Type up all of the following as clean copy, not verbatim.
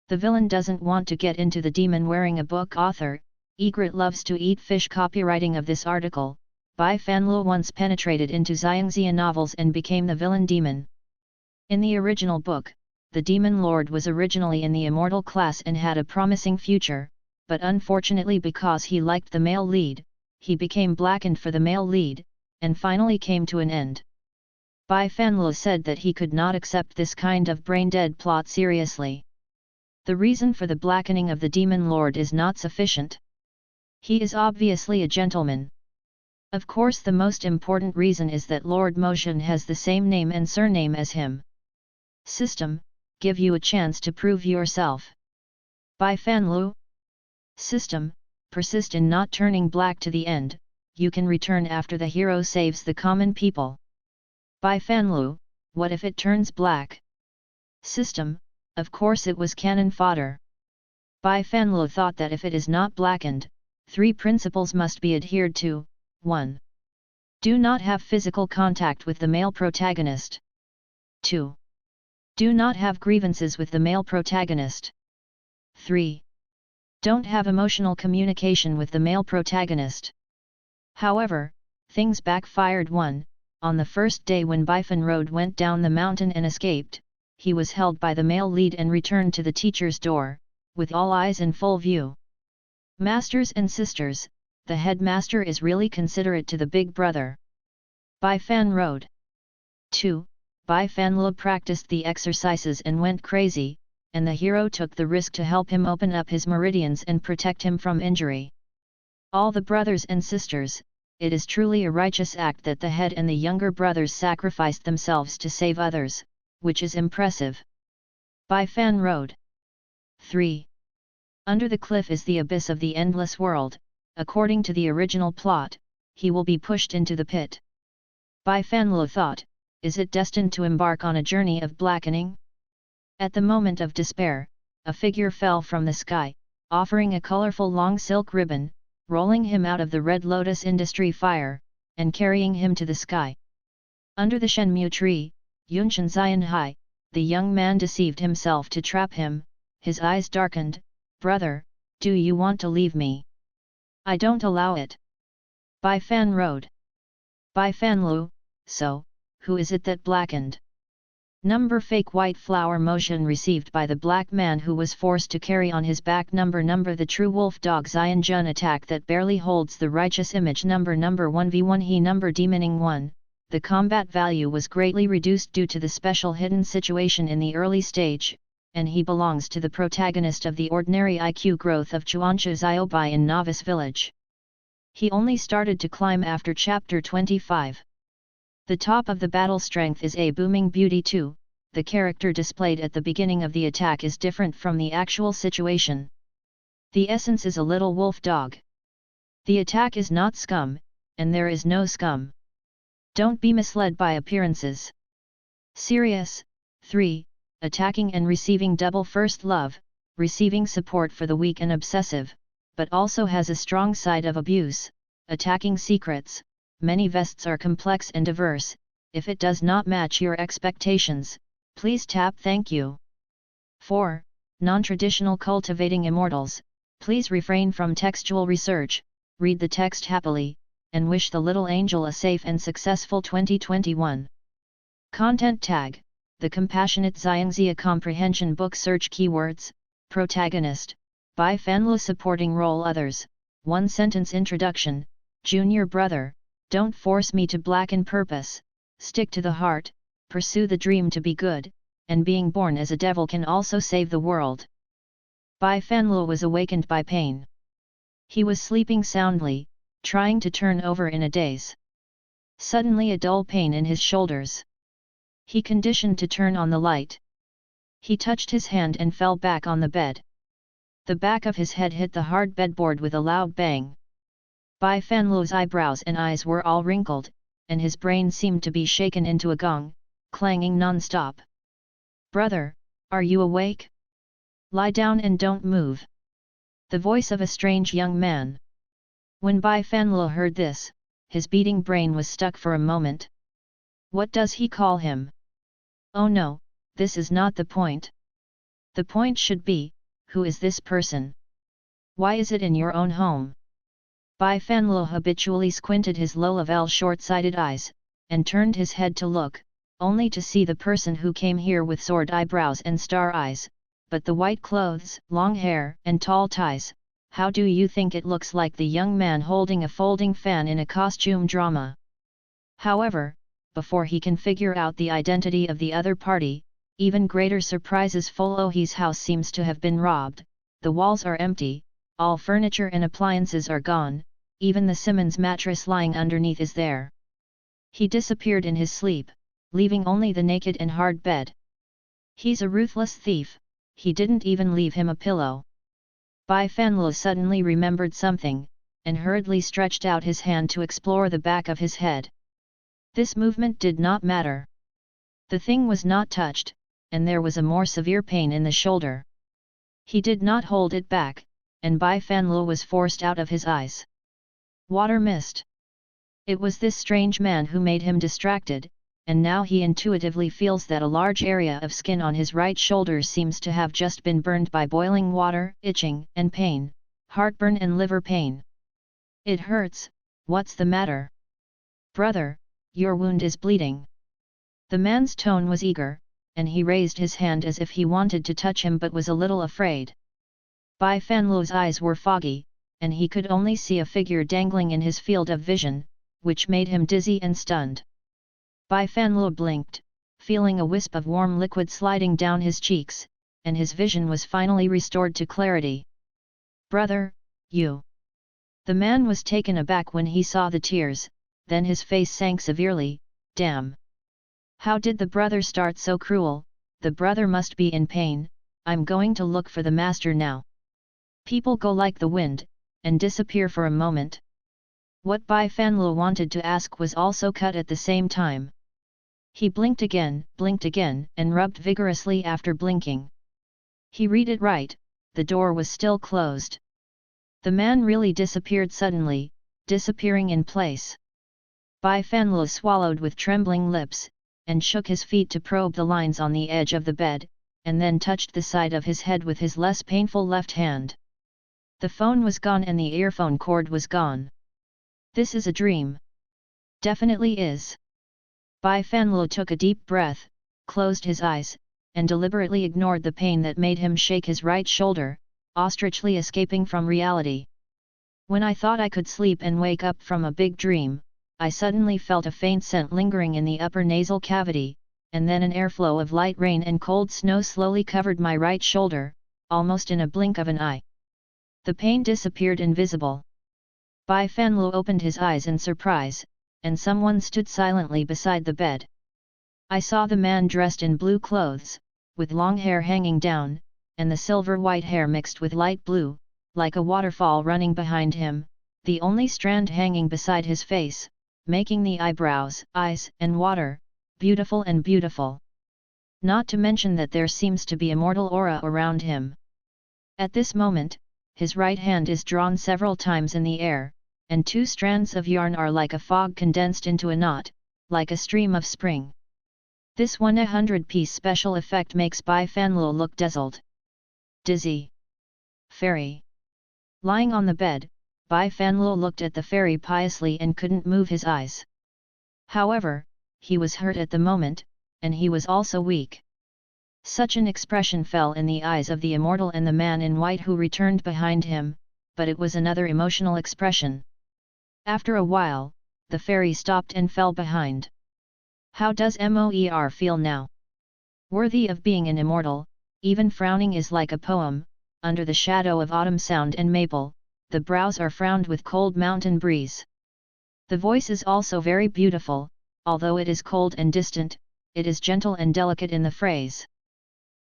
The villain doesn't want to get into the demon wearing a book author. Egret loves to eat fish. Copywriting of this article, Bai Fanluo once penetrated into Xiangxia novels and became the villain demon. In the original book, the demon lord was originally in the immortal class and had a promising future, but unfortunately because he liked the male lead, he became blackened for the male lead, and finally came to an end. Bai Fanluo said that he could not accept this kind of brain-dead plot seriously. The reason for the blackening of the demon lord is not sufficient. He is obviously a gentleman. Of course, the most important reason is that Lord Moshan has the same name and surname as him. System, give you a chance to prove yourself. Bai Fanluo. System, persist in not turning black to the end, you can return after the hero saves the common people. Bai Fanluo, what if it turns black? System, of course it was cannon fodder. Bai Fanluo thought that if it is not blackened, 3 principles must be adhered to. 1. Do not have physical contact with the male protagonist. 2. Do not have grievances with the male protagonist. 3. Don't have emotional communication with the male protagonist. However, things backfired. 1. On the first day when Bifan Road went down the mountain and escaped, he was held by the male lead and returned to the teacher's door, with all eyes in full view. Masters and sisters, the headmaster is really considerate to the big brother. Bifan Road. 2. Bai Fanluo practiced the exercises and went crazy, and the hero took the risk to help him open up his meridians and protect him from injury. All the brothers and sisters, it is truly a righteous act that the head and the younger brothers sacrificed themselves to save others, which is impressive. Bifan Road. 3. Under the cliff is the abyss of the endless world. According to the original plot, he will be pushed into the pit. Bai Fanluo thought, is it destined to embark on a journey of blackening? At the moment of despair, a figure fell from the sky, offering a colorful long silk ribbon, rolling him out of the Red Lotus Industry fire, and carrying him to the sky. Under the Shenmu tree, Yunshan Xianhai, the young man deceived himself to trap him, his eyes darkened. Brother, do you want to leave me? I don't allow it. Bifan Road. Bai Fanluo, so, who is it that blackened? Number fake white flower motion received by the black man who was forced to carry on his back number the true wolf dog Xian Jun attack that barely holds the righteous image number 1v1 he number demoning 1. The combat value was greatly reduced due to the special hidden situation in the early stage, and he belongs to the protagonist of the ordinary IQ growth of Chuancha Xiaobai in Novice Village. He only started to climb after chapter 25. The top of the battle strength is a booming beauty too. The character displayed at the beginning of the attack is different from the actual situation. The essence is a little wolf dog. The attack is not scum, and there is no scum. Don't be misled by appearances. Serious. 3. Attacking and receiving double first love, receiving support for the weak and obsessive, but also has a strong side of abuse, attacking secrets. Many vests are complex and diverse. If it does not match your expectations, please tap thank you. 4. Non-traditional cultivating immortals, please refrain from textual research, read the text happily, and wish the little angel a safe and successful 2021. Content tag, the Compassionate Xiangxia Comprehension Book Search Keywords, Protagonist, Bai Fanluo supporting role others, 1 sentence introduction, Junior brother, don't force me to blacken purpose, stick to the heart, pursue the dream to be good, and being born as a devil can also save the world. Bai Fanluo was awakened by pain. He was sleeping soundly, trying to turn over in a daze. Suddenly a dull pain in his shoulders. He conditioned to turn on the light. He touched his hand and fell back on the bed. The back of his head hit the hard bedboard with a loud bang. Bai Fanluo's eyebrows and eyes were all wrinkled, and his brain seemed to be shaken into a gong, clanging non-stop. Brother, are you awake? Lie down and don't move. The voice of a strange young man. When Bai Fanluo heard this, his beating brain was stuck for a moment. What does he call him? Oh no, this is not the point. The point should be, who is this person? Why is it in your own home? Bai Fanlo habitually squinted his low-level short-sighted eyes, and turned his head to look, only to see the person who came here with sword eyebrows and star eyes, but the white clothes, long hair and tall ties, how do you think it looks like the young man holding a folding fan in a costume drama? However, before he can figure out the identity of the other party, even greater surprises follow. His house seems to have been robbed, the walls are empty, all furniture and appliances are gone, even the Simmons mattress lying underneath is there. He disappeared in his sleep, leaving only the naked and hard bed. He's a ruthless thief, he didn't even leave him a pillow. Bai Fanlo suddenly remembered something, and hurriedly stretched out his hand to explore the back of his head. This movement did not matter. The thing was not touched, and there was a more severe pain in the shoulder. He did not hold it back, and Bai Fanlo was forced out of his eyes. Water mist. It was this strange man who made him distracted, and now he intuitively feels that a large area of skin on his right shoulder seems to have just been burned by boiling water, itching and pain, heartburn and liver pain. It hurts, what's the matter? Brother, your wound is bleeding. The man's tone was eager, and he raised his hand as if he wanted to touch him but was a little afraid. Bai Fanlo's eyes were foggy, and he could only see a figure dangling in his field of vision, which made him dizzy and stunned. Bai Fanlo blinked, feeling a wisp of warm liquid sliding down his cheeks, and his vision was finally restored to clarity. Brother, you! The man was taken aback when he saw the tears, then his face sank severely. Damn! How did the brother start so cruel? The brother must be in pain. I'm going to look for the master now. People go like the wind, and disappear for a moment. What Bai Fanlo wanted to ask was also cut at the same time. He blinked again, and rubbed vigorously after blinking. He read it right, the door was still closed. The man really disappeared suddenly, disappearing in place. Bai Fanlo swallowed with trembling lips, and shook his feet to probe the lines on the edge of the bed, and then touched the side of his head with his less painful left hand. The phone was gone and the earphone cord was gone. This is a dream. Definitely is. Bai Fanlo took a deep breath, closed his eyes, and deliberately ignored the pain that made him shake his right shoulder, ostrichly escaping from reality. When I thought I could sleep and wake up from a big dream, I suddenly felt a faint scent lingering in the upper nasal cavity, and then an airflow of light rain and cold snow slowly covered my right shoulder, almost in a blink of an eye. The pain disappeared invisible. Bai Fanlo opened his eyes in surprise, and someone stood silently beside the bed. I saw the man dressed in blue clothes, with long hair hanging down, and the silver-white hair mixed with light blue, like a waterfall running behind him, the only strand hanging beside his face, making the eyebrows, eyes and water, beautiful and beautiful. Not to mention that there seems to be a mortal aura around him. At this moment, his right hand is drawn several times in the air, and two strands of yarn are like a fog condensed into a knot, like a stream of spring. This 100-piece special effect makes Bai Fanlo look dazzled. Dizzy. Fairy. Lying on the bed, Bai Fanlo looked at the fairy piously and couldn't move his eyes. However, he was hurt at the moment, and he was also weak. Such an expression fell in the eyes of the immortal and the man in white who returned behind him, but it was another emotional expression. After a while, the fairy stopped and fell behind. How does Moer feel now? Worthy of being an immortal, even frowning is like a poem, under the shadow of autumn sound and maple, the brows are frowned with cold mountain breeze. The voice is also very beautiful, although it is cold and distant, it is gentle and delicate in the phrase.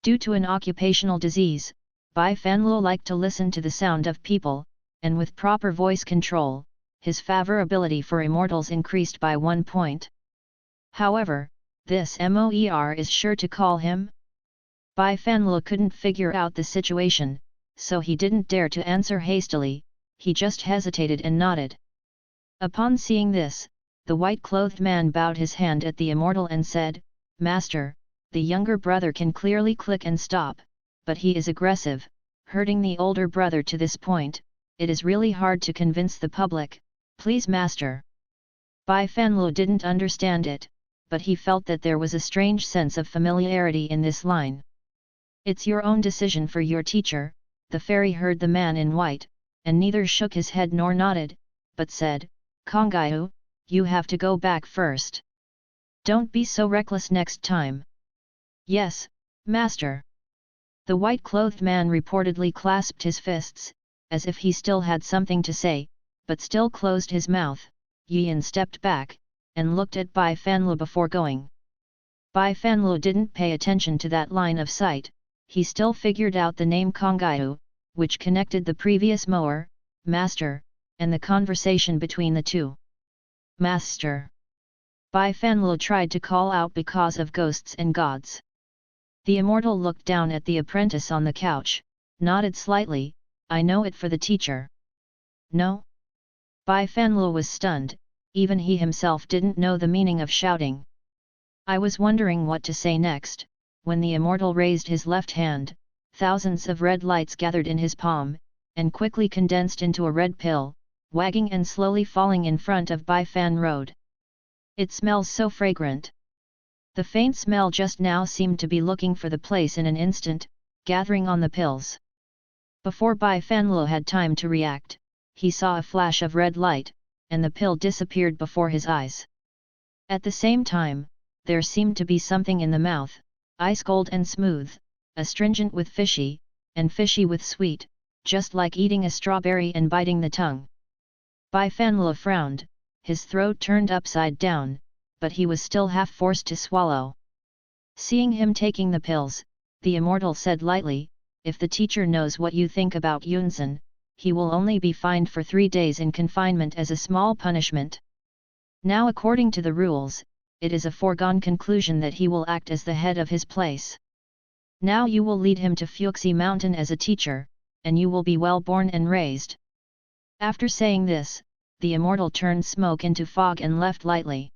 Due to an occupational disease, Bai Fanlo liked to listen to the sound of people, and with proper voice control, his favorability for immortals increased by 1 point. However, this Moer is sure to call him. Bai Fanlo couldn't figure out the situation, so he didn't dare to answer hastily, he just hesitated and nodded. Upon seeing this, the white-clothed man bowed his hand at the immortal and said, "Master, the younger brother can clearly click and stop, but he is aggressive, hurting the older brother to this point. It is really hard to convince the public. Please master. Bai Fanlu didn't understand it, but he felt that there was a strange sense of familiarity in this line. It's your own decision for your teacher. The fairy heard the man in white, and neither shook his head nor nodded, but said, Kongaiu, you have to go back first. Don't be so reckless next time. Yes, master. The white-clothed man reportedly clasped his fists, as if he still had something to say, but still closed his mouth. Yin stepped back, and looked at Bai Fanlu before going. Bai Fanlu didn't pay attention to that line of sight. He still figured out the name Kongaiu, which connected the previous mower, master, and the conversation between the two. Master. Bai Fanlu tried to call out because of ghosts and gods. The immortal looked down at the apprentice on the couch, nodded slightly. I know it for the teacher. No? Bai Fanlu was stunned, even he himself didn't know the meaning of shouting. I was wondering what to say next, when the immortal raised his left hand. Thousands of red lights gathered in his palm, and quickly condensed into a red pill, wagging and slowly falling in front of Bai Fan Road. It smells so fragrant. The faint smell just now seemed to be looking for the place in an instant, gathering on the pills. Before Bai Fanlu had time to react, he saw a flash of red light, and the pill disappeared before his eyes. At the same time, there seemed to be something in the mouth, ice cold and smooth, astringent with fishy, and fishy with sweet, just like eating a strawberry and biting the tongue. Bai Fanlu frowned, his throat turned upside down, but he was still half forced to swallow. Seeing him taking the pills, the immortal said lightly, if the teacher knows what you think about Yunzhen, he will only be fined for 3 days in confinement as a small punishment. Now according to the rules, it is a foregone conclusion that he will act as the head of his place. Now you will lead him to Fuxi Mountain as a teacher, and you will be well born and raised. After saying this, the immortal turned smoke into fog and left lightly.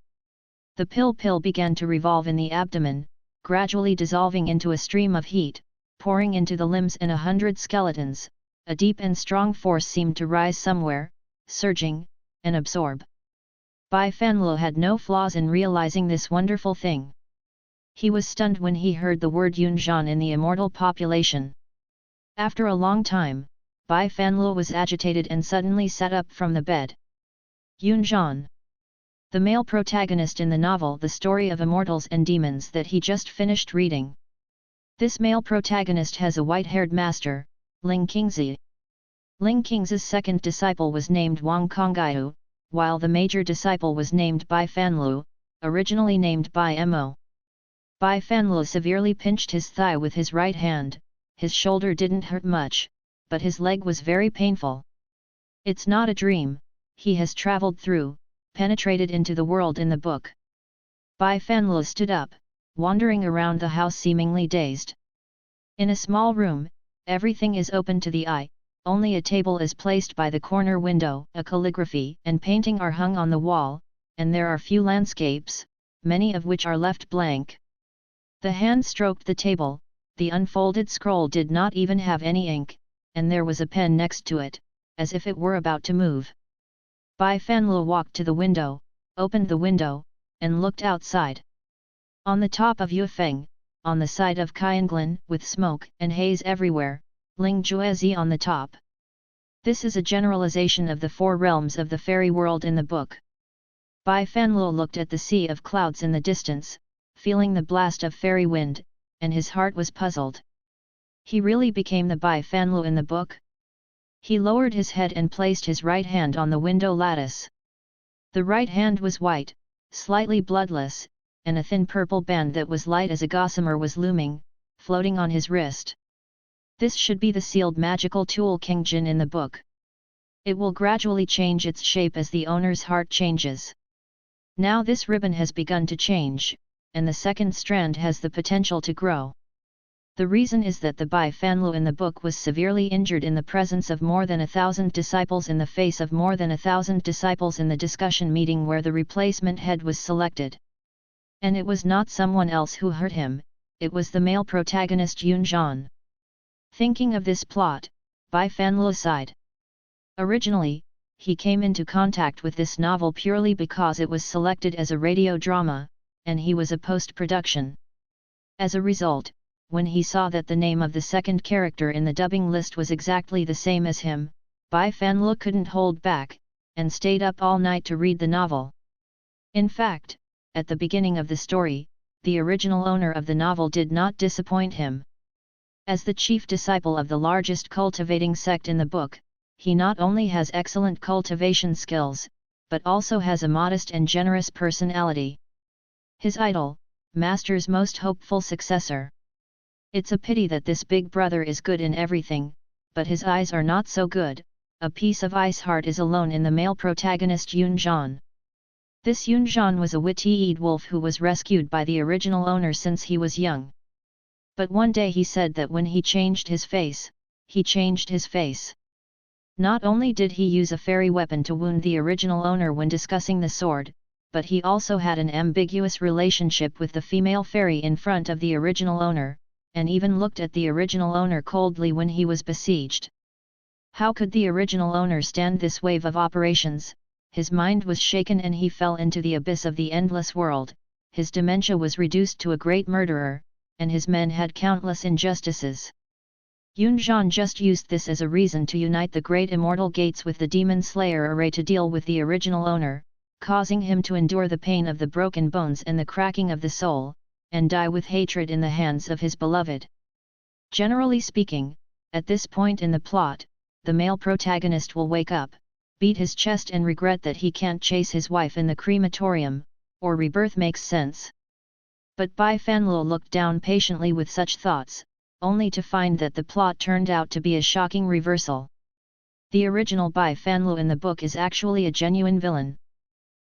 The pill began to revolve in the abdomen, gradually dissolving into a stream of heat, pouring into the limbs and 100 skeletons. A deep and strong force seemed to rise somewhere, surging, and absorb. Bai Fanlu had no flaws in realizing this wonderful thing. He was stunned when he heard the word Yunzhan in the immortal population. After a long time, Bai Fanlu was agitated and suddenly sat up from the bed. Yunzhan. The male protagonist in the novel The Story of Immortals and Demons that he just finished reading. This male protagonist has a white-haired master, Ling Qingzi. Ling Qingzi's second disciple was named Wang Kongaiu, while the major disciple was named Bai Fanlu, originally named Bai Mo. Bai Fanlu severely pinched his thigh with his right hand. His shoulder didn't hurt much, but his leg was very painful. It's not a dream, he has traveled through, penetrated into the world in the book. Bai Fanlu stood up, wandering around the house seemingly dazed. In a small room, everything is open to the eye, only a table is placed by the corner window, a calligraphy and painting are hung on the wall, and there are few landscapes, many of which are left blank. The hand stroked the table, the unfolded scroll did not even have any ink, and there was a pen next to it, as if it were about to move. Bai Fanlu walked to the window, opened the window, and looked outside. On the top of Yufeng, on the side of Qianglin, with smoke and haze everywhere, Ling Juezi on the top. This is a generalization of the 4 realms of the fairy world in the book. Bai Fanlu looked at the sea of clouds in the distance, feeling the blast of fairy wind, and his heart was puzzled. He really became the Bai Fanlu in the book? He lowered his head and placed his right hand on the window lattice. The right hand was white, slightly bloodless, and a thin purple band that was light as a gossamer was looming, floating on his wrist. This should be the sealed magical tool Qingjin in the book. It will gradually change its shape as the owner's heart changes. Now this ribbon has begun to change, and the second strand has the potential to grow. The reason is that the Bai Fanlu in the book was severely injured in the presence of more than 1,000 disciples in the face of more than 1,000 disciples in the discussion meeting where the replacement head was selected. And it was not someone else who hurt him, it was the male protagonist Yunzhan. Thinking of this plot, Bai Fanluo sighed. Originally, he came into contact with this novel purely because it was selected as a radio drama, and he was a post-production. As a result, when he saw that the name of the second character in the dubbing list was exactly the same as him, Bai Fanluo couldn't hold back, and stayed up all night to read the novel. In fact, at the beginning of the story, the original owner of the novel did not disappoint him. As the chief disciple of the largest cultivating sect in the book, he not only has excellent cultivation skills, but also has a modest and generous personality. His idol, Master's most hopeful successor. It's a pity that this big brother is good in everything, but his eyes are not so good. A piece of ice heart is alone in the male protagonist Yun Zhan. This Yun Zhan was a witty-eyed wolf who was rescued by the original owner since he was young. But one day he said that when he changed his face, he changed his face. Not only did he use a fairy weapon to wound the original owner when discussing the sword, but he also had an ambiguous relationship with the female fairy in front of the original owner, and even looked at the original owner coldly when he was besieged. How could the original owner stand this wave of operations? His mind was shaken and he fell into the abyss of the endless world. His dementia was reduced to a great murderer, and his men had countless injustices. Yun Zhan just used this as a reason to unite the great immortal gates with the demon slayer array to deal with the original owner, causing him to endure the pain of the broken bones and the cracking of the soul, and die with hatred in the hands of his beloved. Generally speaking, at this point in the plot, the male protagonist will wake up, beat his chest and regret that he can't chase his wife in the crematorium, or rebirth makes sense. But Bai Fanluo looked down patiently with such thoughts, only to find that the plot turned out to be a shocking reversal. The original Bai Fanluo in the book is actually a genuine villain.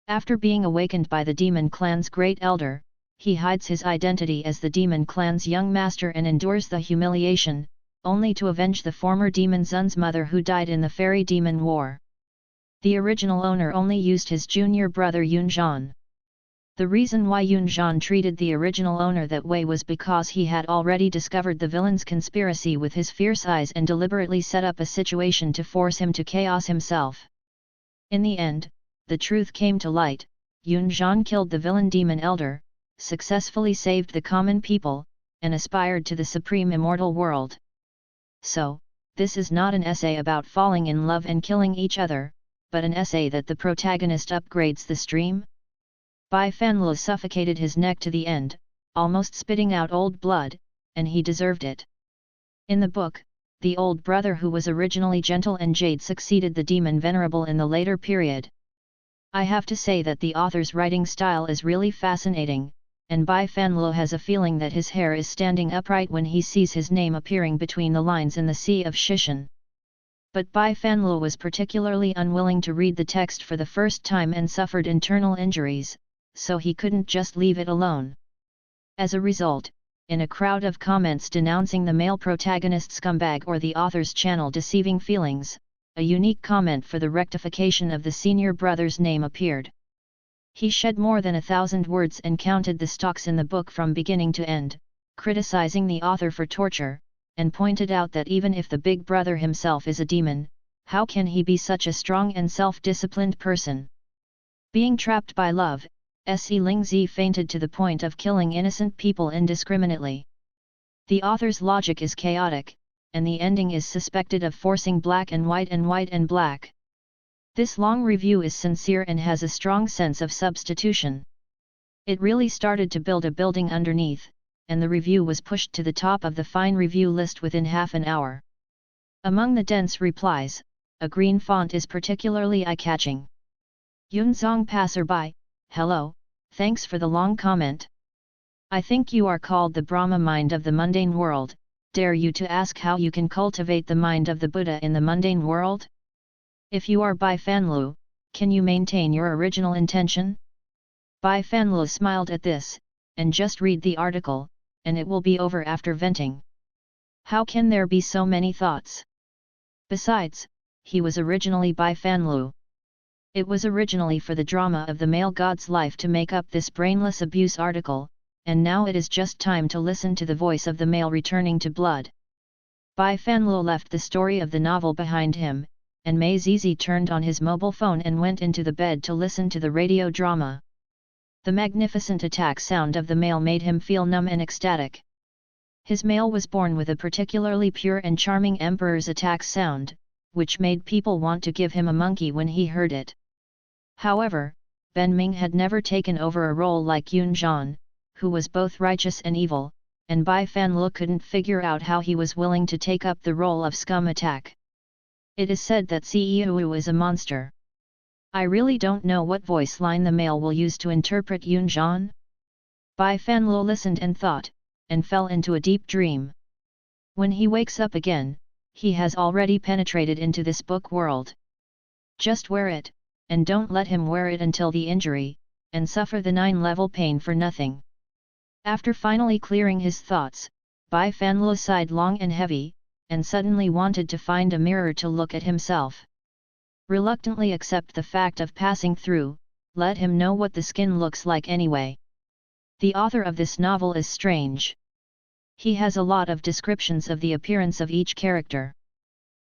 After being awakened by the demon clan's great elder, he hides his identity as the demon clan's young master and endures the humiliation, only to avenge the former demon Zun's mother who died in the fairy demon war. The original owner only used his junior brother Yun Zhan. The reason why Yun Zhan treated the original owner that way was because he had already discovered the villain's conspiracy with his fierce eyes and deliberately set up a situation to force him to chaos himself. In the end, the truth came to light. Yun Zhan killed the villain demon elder, successfully saved the common people, and aspired to the supreme immortal world. So, this is not an essay about falling in love and killing each other, but an essay that the protagonist upgrades the stream. Bai Fanluo suffocated his neck to the end, almost spitting out old blood, and he deserved it. In the book, the old brother who was originally gentle and jade succeeded the demon venerable in the later period. I have to say that the author's writing style is really fascinating, and Bai Fanluo has a feeling that his hair is standing upright when he sees his name appearing between the lines in the Sea of Shixiong. But Bai Fanluo was particularly unwilling to read the text for the first time and suffered internal injuries, so he couldn't just leave it alone. As a result, in a crowd of comments denouncing the male protagonist scumbag or the author's channel deceiving feelings, a unique comment for the rectification of the senior brother's name appeared. He shed more than 1,000 words and counted the stalks in the book from beginning to end, criticizing the author for torture, and pointed out that even if the big brother himself is a demon, how can he be such a strong and self-disciplined person? Being trapped by love, Se Lingzi fainted to the point of killing innocent people indiscriminately. The author's logic is chaotic, and the ending is suspected of forcing black and white and black. This long review is sincere and has a strong sense of substitution. It really started to build a building underneath, and the review was pushed to the top of the fine review list within half an hour. Among the dense replies, a green font is particularly eye-catching. Yunzong passerby, hello, thanks for the long comment. I think you are called the Brahma mind of the mundane world. Dare you to ask how you can cultivate the mind of the Buddha in the mundane world? If you are Bai Fanluo, can you maintain your original intention? Bai Fanluo smiled at this, and just read the article, and it will be over after venting. How can there be so many thoughts? Besides, he was originally Bai Fanluo. It was originally for the drama of the male god's life to make up this brainless abuse article, and now it is just time to listen to the voice of the male returning to blood. Bai Fanluo left the story of the novel behind him, and Mei Zizi turned on his mobile phone and went into the bed to listen to the radio drama. The magnificent attack sound of the male made him feel numb and ecstatic. His male was born with a particularly pure and charming emperor's attack sound, which made people want to give him a monkey when he heard it. However, Ben Ming had never taken over a role like Yun Zhan, who was both righteous and evil, and Bai Fanluo couldn't figure out how he was willing to take up the role of scum attack. It is said that Ciu is a monster. I really don't know what voice line the male will use to interpret Yun Zhan. Bai Fanluo listened and thought, and fell into a deep dream. When he wakes up again, he has already penetrated into this book world. Just wear it, and don't let him wear it until the injury, and suffer the 9-level pain for nothing. After finally clearing his thoughts, Bai Fanluo sighed long and heavy, and suddenly wanted to find a mirror to look at himself. Reluctantly accept the fact of passing through, let him know what the skin looks like anyway. The author of this novel is strange. He has a lot of descriptions of the appearance of each character.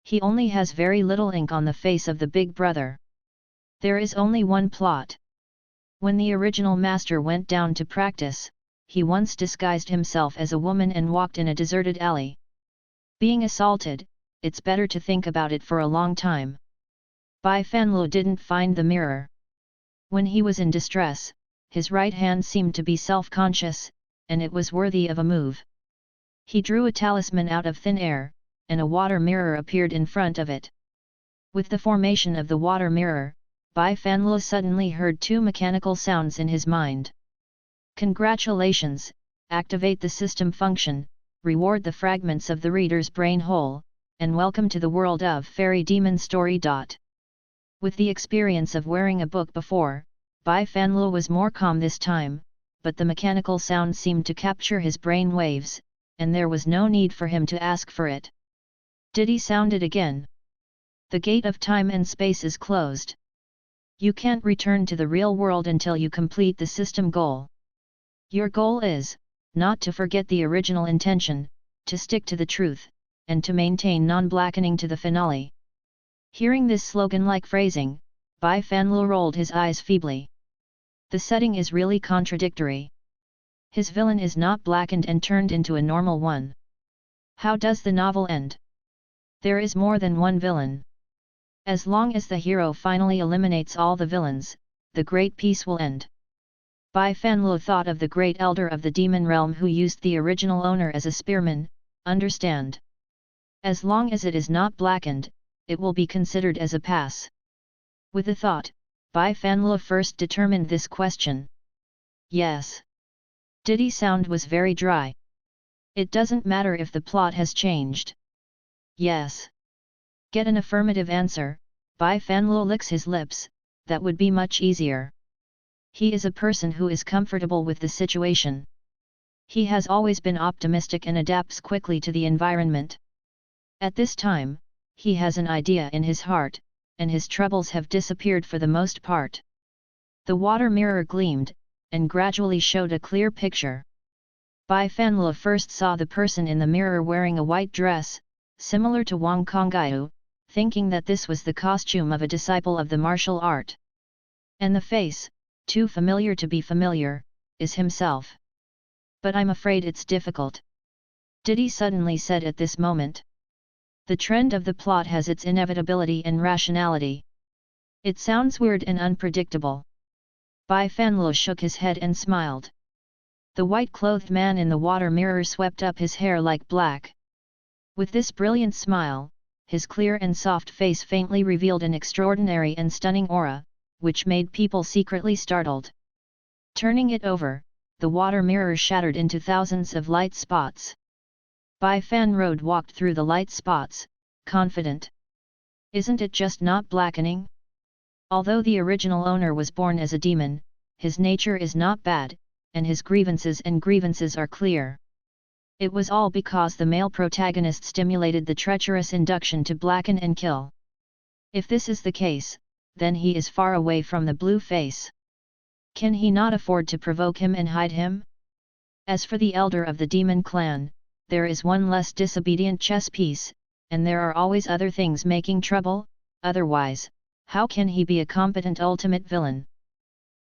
He only has very little ink on the face of the big brother. There is only one plot. When the original master went down to practice, he once disguised himself as a woman and walked in a deserted alley. Being assaulted, it's better to think about it for a long time. Bai Fanluo didn't find the mirror. When he was in distress, his right hand seemed to be self-conscious, and it was worthy of a move. He drew a talisman out of thin air, and a water mirror appeared in front of it. With the formation of the water mirror, Bai Fanluo suddenly heard two mechanical sounds in his mind. Congratulations, activate the system function, reward the fragments of the reader's brain hole, and welcome to the world of Fairy Demon Story. With the experience of wearing a book before, Bai Fanluo was more calm this time, but the mechanical sound seemed to capture his brain waves, and there was no need for him to ask for it. Did he sound it again? The gate of time and space is closed. You can't return to the real world until you complete the system goal. Your goal is, not to forget the original intention, to stick to the truth, and to maintain non-blackening to the finale. Hearing this slogan-like phrasing, Bai Fanluo rolled his eyes feebly. The setting is really contradictory. His villain is not blackened and turned into a normal one. How does the novel end? There is more than one villain. As long as the hero finally eliminates all the villains, the great peace will end. Bai Fanluo thought of the great elder of the demon realm who used the original owner as a spearman, understand. As long as it is not blackened, it will be considered as a pass. With a thought, Bai Fanluo first determined this question. Yes. Diddy sound was very dry. It doesn't matter if the plot has changed. Yes. Get an affirmative answer, Bai Fanluo licks his lips, that would be much easier. He is a person who is comfortable with the situation. He has always been optimistic and adapts quickly to the environment. At this time, he has an idea in his heart, and his troubles have disappeared for the most part. The water mirror gleamed, and gradually showed a clear picture. Bai Fanluo first saw the person in the mirror wearing a white dress, similar to Wang Konggyu, thinking that this was the costume of a disciple of the martial art. And the face, too familiar to be familiar, is himself. But I'm afraid it's difficult. Diddy suddenly said at this moment. The trend of the plot has its inevitability and rationality. It sounds weird and unpredictable. Bai Fanluo shook his head and smiled. The white-clothed man in the water mirror swept up his hair like black. With this brilliant smile, his clear and soft face faintly revealed an extraordinary and stunning aura, which made people secretly startled. Turning it over, the water mirror shattered into thousands of light spots. Bai Fanluo walked through the light spots, confident. Isn't it just not blackening? Although the original owner was born as a demon, his nature is not bad, and his grievances are clear. It was all because the male protagonist stimulated the treacherous induction to blacken and kill. If this is the case, then he is far away from the blue face. Can he not afford to provoke him and hide him? As for the elder of the demon clan, there is one less disobedient chess piece, and there are always other things making trouble, otherwise, how can he be a competent ultimate villain?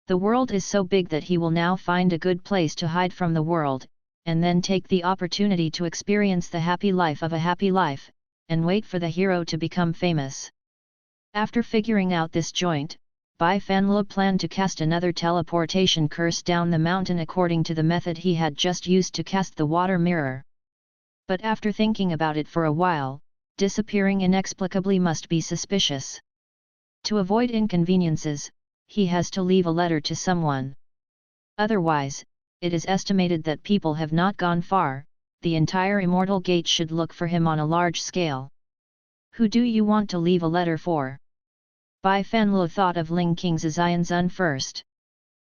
The world is so big that he will now find a good place to hide from the world, and then take the opportunity to experience the happy life of a happy life, and wait for the hero to become famous. After figuring out this joint, Bai Fanlo planned to cast another teleportation curse down the mountain according to the method he had just used to cast the water mirror. But after thinking about it for a while, disappearing inexplicably must be suspicious. To avoid inconveniences, he has to leave a letter to someone. Otherwise, it is estimated that people have not gone far, the entire Immortal Gate should look for him on a large scale. Who do you want to leave a letter for? Bai Fanlo thought of Ling King's Xianzun first.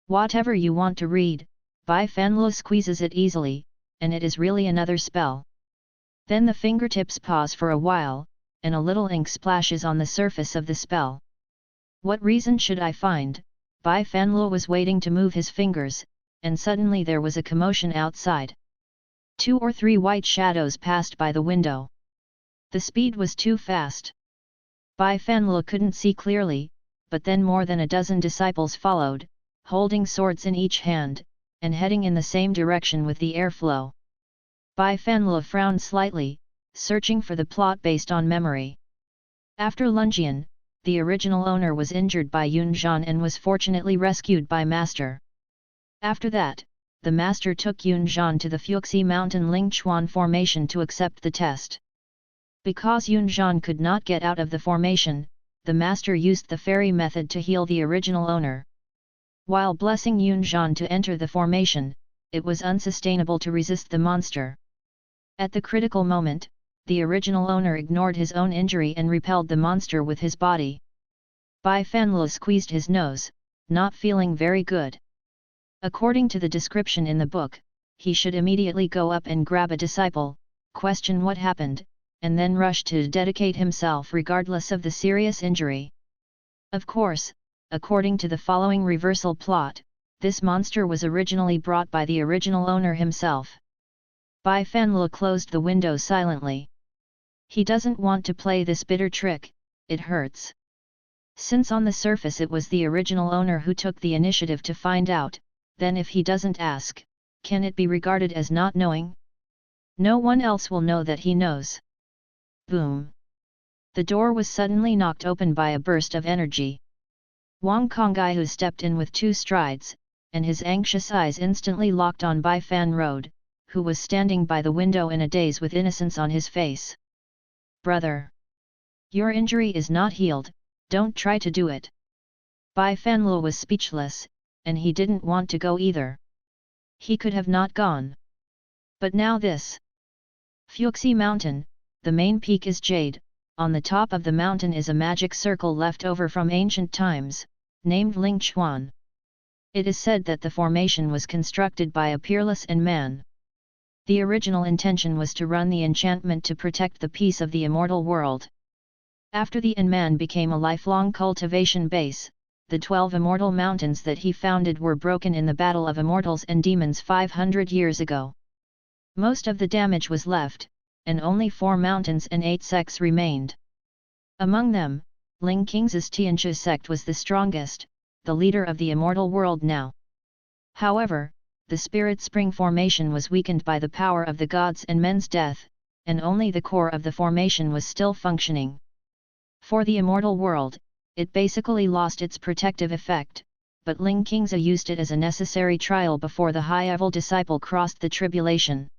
Whatever you want to read, Bai Fanlo squeezes it easily, and it is really another spell. Then the fingertips pause for a while, and a little ink splashes on the surface of the spell. What reason should I find? Bai Fanlo was waiting to move his fingers, and suddenly there was a commotion outside. 2 or 3 white shadows passed by the window. The speed was too fast. Bai Fanlo couldn't see clearly, but then more than a dozen disciples followed, holding swords in each hand, and heading in the same direction with the airflow. Bai Fanlo frowned slightly, searching for the plot based on memory. After Lungian, the original owner was injured by Yun Zhan and was fortunately rescued by Master. After that, the Master took Yun Zhan to the Fuxi Mountain Lingchuan formation to accept the test. Because Yun Zhan could not get out of the formation, the Master used the fairy method to heal the original owner. While blessing Yun Zhan to enter the formation, it was unsustainable to resist the monster. At the critical moment, the original owner ignored his own injury and repelled the monster with his body. Bai Fanlo squeezed his nose, not feeling very good. According to the description in the book, he should immediately go up and grab a disciple, question what happened, and then rush to dedicate himself regardless of the serious injury. Of course, according to the following reversal plot, this monster was originally brought by the original owner himself. Bai Fanlo closed the window silently. He doesn't want to play this bitter trick, it hurts. Since on the surface it was the original owner who took the initiative to find out, then if he doesn't ask, can it be regarded as not knowing? No one else will know that he knows. Boom! The door was suddenly knocked open by a burst of energy. Wang Konghai stepped in with 2 strides, and his anxious eyes instantly locked on Bai Fanlo, who was standing by the window in a daze with innocence on his face. Brother! Your injury is not healed, don't try to do it. Bai Fanlo was speechless, and he didn't want to go either. He could have not gone. But now this. Fuxi Mountain, the main peak is jade, on the top of the mountain is a magic circle left over from ancient times, named Lingchuan. It is said that the formation was constructed by a peerless man. The original intention was to run the enchantment to protect the peace of the immortal world. After the man became a lifelong cultivation base, the 12 immortal mountains that he founded were broken in the battle of immortals and demons 500 years ago. Most of the damage was left, and only 4 mountains and 8 sects remained. Among them, Ling King's Tianchu sect was the strongest, the leader of the immortal world now. However, the Spirit Spring formation was weakened by the power of the gods and men's death, and only the core of the formation was still functioning. For the immortal world, it basically lost its protective effect, but Ling Kingza used it as a necessary trial before the high-level disciple crossed the tribulation.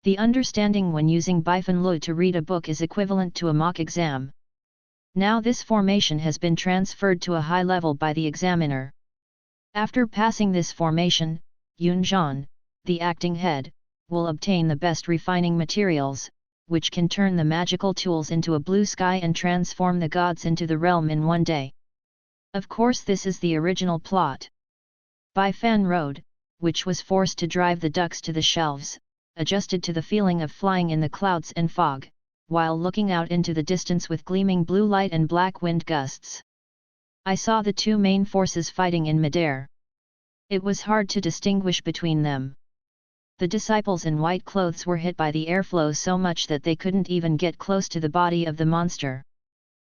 The understanding when using Bai Fanlo to read a book is equivalent to a mock exam. Now this formation has been transferred to a high level by the examiner. After passing this formation, Yun Zhan, the acting head, will obtain the best refining materials, which can turn the magical tools into a blue sky and transform the gods into the realm in one day. Of course this is the original plot. Bai Fanlo, which was forced to drive the ducks to the shelves, adjusted to the feeling of flying in the clouds and fog, while looking out into the distance with gleaming blue light and black wind gusts. I saw the 2 main forces fighting in midair. It was hard to distinguish between them. The disciples in white clothes were hit by the airflow so much that they couldn't even get close to the body of the monster.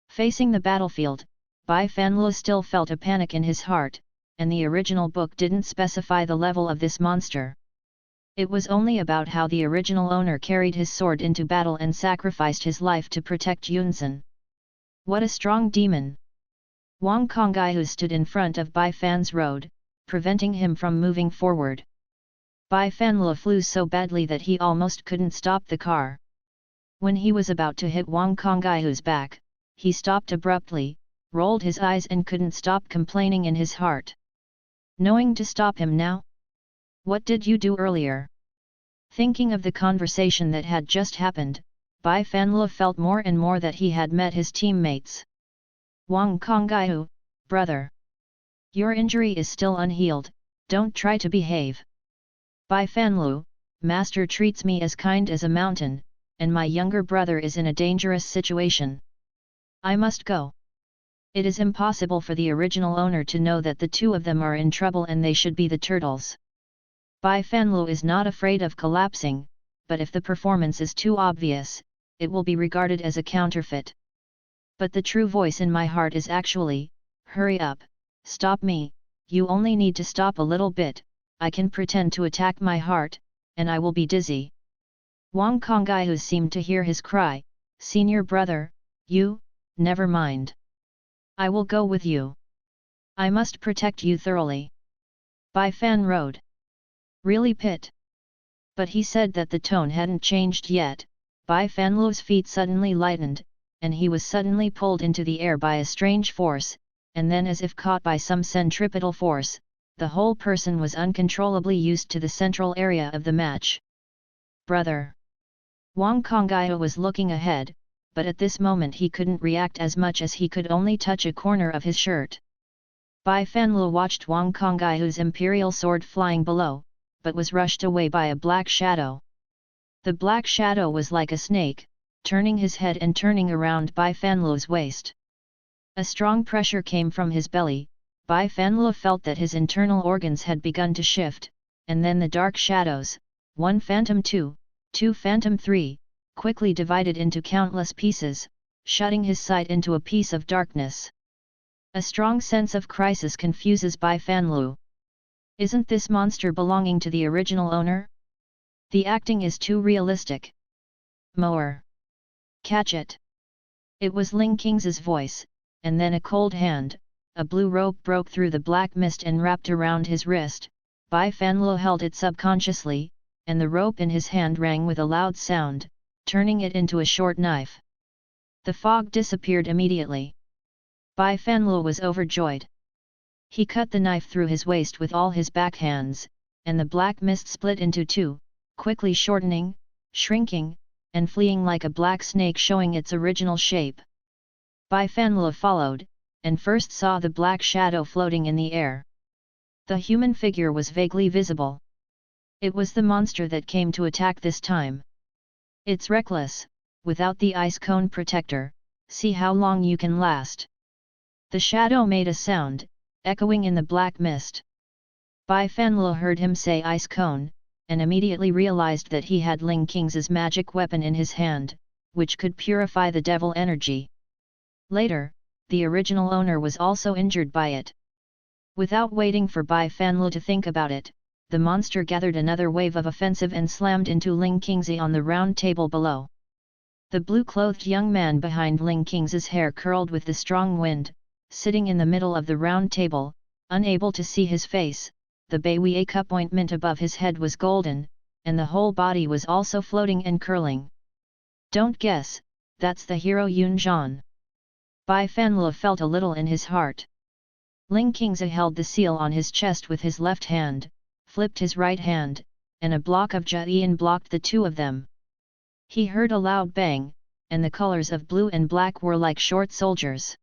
Facing the battlefield, Bai Fanluo still felt a panic in his heart, and the original book didn't specify the level of this monster. It was only about how the original owner carried his sword into battle and sacrificed his life to protect Yunzhen. What a strong demon! Wang Kongyue stood in front of Bai Fan's road, preventing him from moving forward. Bai Fanluo flew so badly that he almost couldn't stop the car. When he was about to hit Wang Kongyue's back, he stopped abruptly, rolled his eyes and couldn't stop complaining in his heart. Knowing to stop him now? What did you do earlier? Thinking of the conversation that had just happened, Bai Fanluo felt more and more that he had met his teammates. Wang Kongyue, brother. Your injury is still unhealed, don't try to behave. Bai Fanluo, master treats me as kind as a mountain, and my younger brother is in a dangerous situation. I must go. It is impossible for the original owner to know that the two of them are in trouble and they should be the turtles. Bai Fanluo is not afraid of collapsing, but if the performance is too obvious, it will be regarded as a counterfeit. But the true voice in my heart is actually, hurry up, stop me, you only need to stop a little bit, I can pretend to attack my heart, and I will be dizzy. Wang Kongyue seemed to hear his cry, senior brother, you, never mind. I will go with you. I must protect you thoroughly. Bai Fan rode. Really Pit? But he said that the tone hadn't changed yet. Bai Fanluo's feet suddenly lightened, and he was suddenly pulled into the air by a strange force, and then as if caught by some centripetal force, the whole person was uncontrollably used to the central area of the match. Brother! Wang Kongyue was looking ahead, but at this moment he couldn't react as much as he could only touch a corner of his shirt. Bai Fanluo watched Wang Kongyue's imperial sword flying below, but was rushed away by a black shadow. The black shadow was like a snake, turning his head and turning around Bai Fanluo's waist. A strong pressure came from his belly. Bai Fanluo felt that his internal organs had begun to shift, and then the dark shadows, 1 Phantom 2, 2 Phantom 3, quickly divided into countless pieces, shutting his sight into a piece of darkness. A strong sense of crisis confuses Bai Fanluo. Isn't this monster belonging to the original owner? The acting is too realistic. Mower! Catch it! It was Ling King's voice, and then a cold hand, a blue rope broke through the black mist and wrapped around his wrist. Bai Fanluo held it subconsciously, and the rope in his hand rang with a loud sound, turning it into a short knife. The fog disappeared immediately. Bai Fanluo was overjoyed. He cut the knife through his waist with all his backhands, and the black mist split into two, quickly shortening, shrinking, and fleeing like a black snake showing its original shape. Bai Fanluo followed, and first saw the black shadow floating in the air. The human figure was vaguely visible. It was the monster that came to attack this time. It's reckless, without the ice cone protector, see how long you can last. The shadow made a sound, echoing in the black mist. Bai Fanluo heard him say ice cone, and immediately realized that he had Ling King's magic weapon in his hand, which could purify the devil energy. Later, the original owner was also injured by it. Without waiting for Bai Fanluo to think about it, the monster gathered another wave of offensive and slammed into Ling Qingzi on the round table below. The blue-clothed young man behind Ling Qing's hair curled with the strong wind, sitting in the middle of the round table, unable to see his face. The Baiwei cup ointment above his head was golden, and the whole body was also floating and curling. Don't guess, that's the hero Yun Zhan. Bai Fanluo felt a little in his heart. Ling Qingzi held the seal on his chest with his left hand, flipped his right hand, and a block of Jian blocked the two of them. He heard a loud bang, and the colors of blue and black were like short soldiers.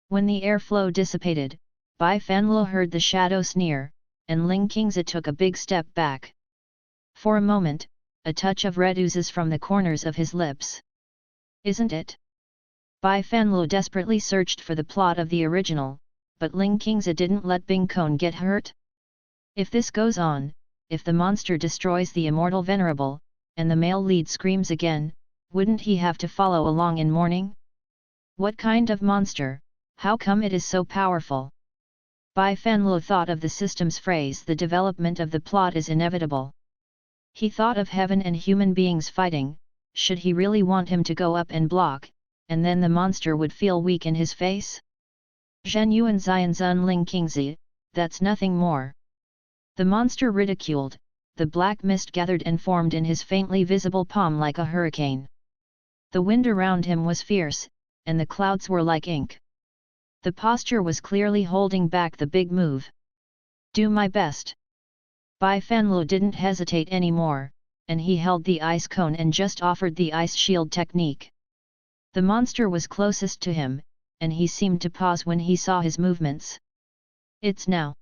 When the airflow dissipated, Bai Fanluo heard the shadow sneer, and Ling Qingzi took a big step back. For a moment, a touch of red oozes from the corners of his lips. Isn't it? Bai Fanluo desperately searched for the plot of the original, but Ling Qingzi didn't let Bing Kong get hurt. If this goes on, if the monster destroys the immortal venerable, and the male lead screams again, wouldn't he have to follow along in mourning? What kind of monster? How come it is so powerful? Bai Fanlo thought of the system's phrase, the development of the plot is inevitable. He thought of heaven and human beings fighting. Should he really want him to go up and block, and then the monster would feel weak in his face? Zhen Yuan Zian Zun Ling Qingzi, that's nothing more. The monster ridiculed, the black mist gathered and formed in his faintly visible palm like a hurricane. The wind around him was fierce, and the clouds were like ink. The posture was clearly holding back the big move. Do my best. Bai Fanlo didn't hesitate anymore, and he held the ice cone and just offered the ice shield technique. The monster was closest to him, and he seemed to pause when he saw his movements. It's now.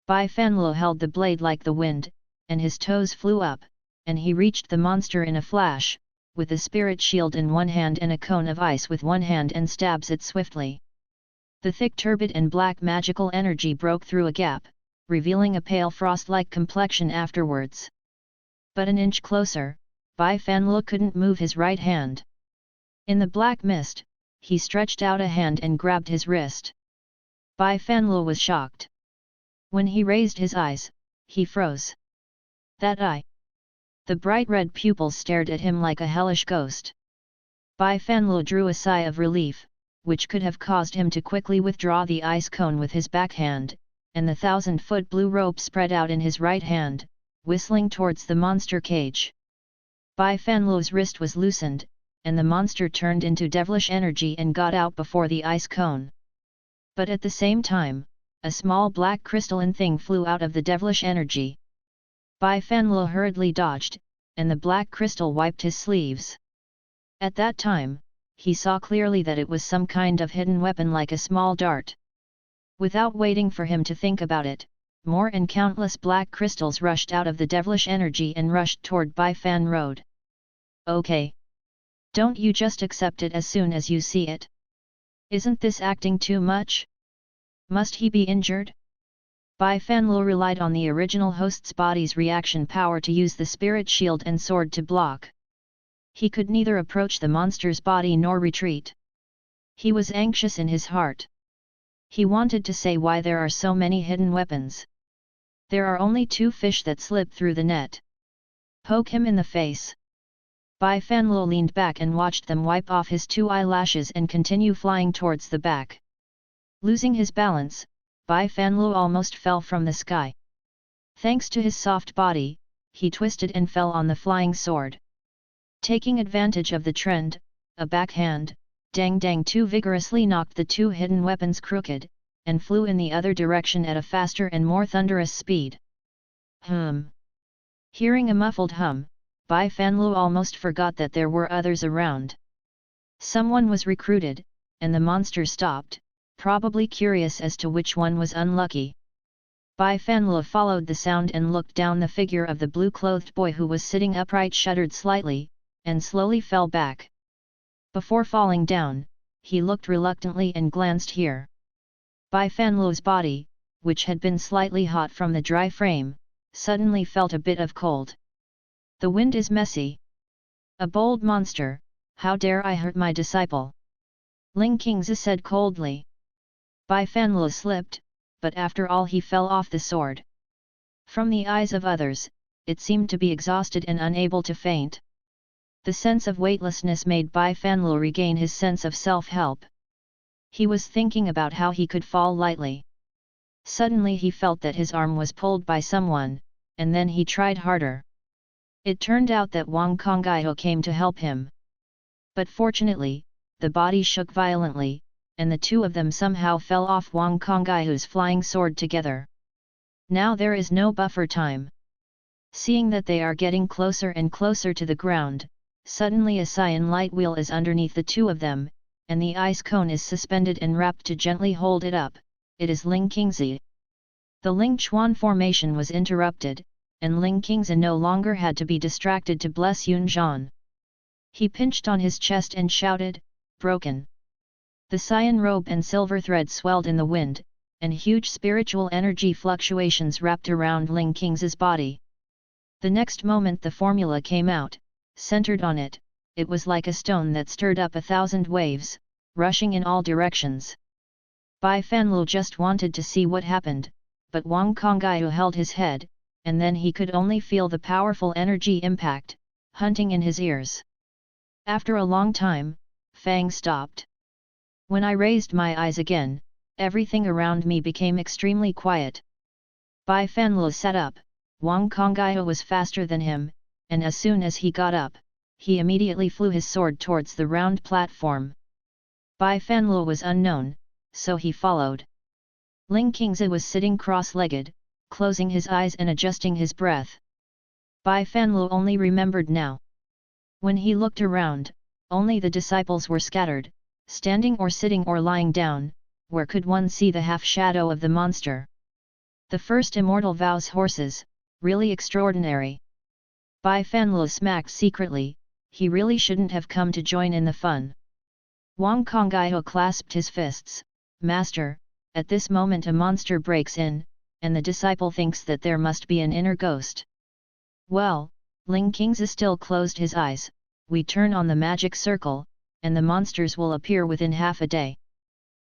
Bai Fanlo held the blade like the wind, and his toes flew up, and he reached the monster in a flash, with a spirit shield in one hand and a cone of ice with one hand, and stabs it swiftly. The thick turbid and black magical energy broke through a gap, revealing a pale frost-like complexion afterwards. But an inch closer, Bai Fanlo couldn't move his right hand. In the black mist, he stretched out a hand and grabbed his wrist. Bai Fanlo was shocked. When he raised his eyes, he froze. That eye! The bright red pupils stared at him like a hellish ghost. Bai Fanlo drew a sigh of relief, which could have caused him to quickly withdraw the ice cone with his backhand, and the 1,000-foot blue rope spread out in his right hand, whistling towards the monster cage. Bai Fanlo's wrist was loosened, and the monster turned into devilish energy and got out before the ice cone. But at the same time, a small black crystalline thing flew out of the devilish energy. Bai Fanlo hurriedly dodged, and the black crystal wiped his sleeves. At that time, he saw clearly that it was some kind of hidden weapon like a small dart. Without waiting for him to think about it, more and countless black crystals rushed out of the devilish energy and rushed toward Bai Fan Road. Okay. Don't you just accept it as soon as you see it? Isn't this acting too much? Must he be injured? Bai Fanlo relied on the original host's body's reaction power to use the spirit shield and sword to block. He could neither approach the monster's body nor retreat. He was anxious in his heart. He wanted to say why there are so many hidden weapons. There are only 2 fish that slip through the net. Poke him in the face. Bai Fanlo leaned back and watched them wipe off his 2 eyelashes and continue flying towards the back. Losing his balance, Bai Fanlo almost fell from the sky. Thanks to his soft body, he twisted and fell on the flying sword. Taking advantage of the trend, a backhand, Dang Dang 2 vigorously knocked the 2 hidden weapons crooked, and flew in the other direction at a faster and more thunderous speed. Hearing a muffled hum, Bai Fanlo almost forgot that there were others around. Someone was recruited, and the monster stopped, probably curious as to which one was unlucky. Bai Fanlo followed the sound and looked down. The figure of the blue-clothed boy who was sitting upright shuddered slightly, and slowly fell back. Before falling down, he looked reluctantly and glanced here. Bai Fanlo's body, which had been slightly hot from the dry frame, suddenly felt a bit of cold. The wind is messy. A bold monster, how dare I hurt my disciple? Ling Qingzi said coldly. Bai Fanlo slipped, but after all he fell off the sword. From the eyes of others, it seemed to be exhausted and unable to faint. The sense of weightlessness made Bai Fanlo regain his sense of self-help. He was thinking about how he could fall lightly. Suddenly he felt that his arm was pulled by someone, and then he tried harder. It turned out that Wang Kongyao came to help him. But fortunately, the body shook violently, and the 2 of them somehow fell off Wang Kongyao's flying sword together. Now there is no buffer time. Seeing that they are getting closer and closer to the ground, suddenly a cyan light wheel is underneath the 2 of them, and the ice cone is suspended and wrapped to gently hold it up. It is Ling Qingzi. The Ling Chuan formation was interrupted, and Ling Qingzi no longer had to be distracted to bless Yun Zhan. He pinched on his chest and shouted, "Broken!" The cyan robe and silver thread swelled in the wind, and huge spiritual energy fluctuations wrapped around Ling Qingzi's body. The next moment the formula came out, centered on it. It was like a stone that stirred up 1,000 waves, rushing in all directions. Bai Fanlu just wanted to see what happened, but Wang Congaiu held his head, and then he could only feel the powerful energy impact, hunting in his ears. After a long time, Fang stopped. When I raised my eyes again, everything around me became extremely quiet. Bai Fanlu sat up. Wang Congaiu was faster than him, and as soon as he got up, he immediately flew his sword towards the round platform. Bai Fanlu was unknown, so he followed. Ling Qingzi was sitting cross-legged, closing his eyes and adjusting his breath. Bai Fanlu only remembered now. When he looked around, only the disciples were scattered, standing or sitting or lying down, where could one see the half-shadow of the monster. The first immortal vows horses, really extraordinary. Bai Fanlu smacked secretly, he really shouldn't have come to join in the fun. Wang Congaiu clasped his fists, Master, at this moment a monster breaks in, and the disciple thinks that there must be an inner ghost. Well, Ling Qingzi still closed his eyes, we turn on the magic circle, and the monsters will appear within half a day.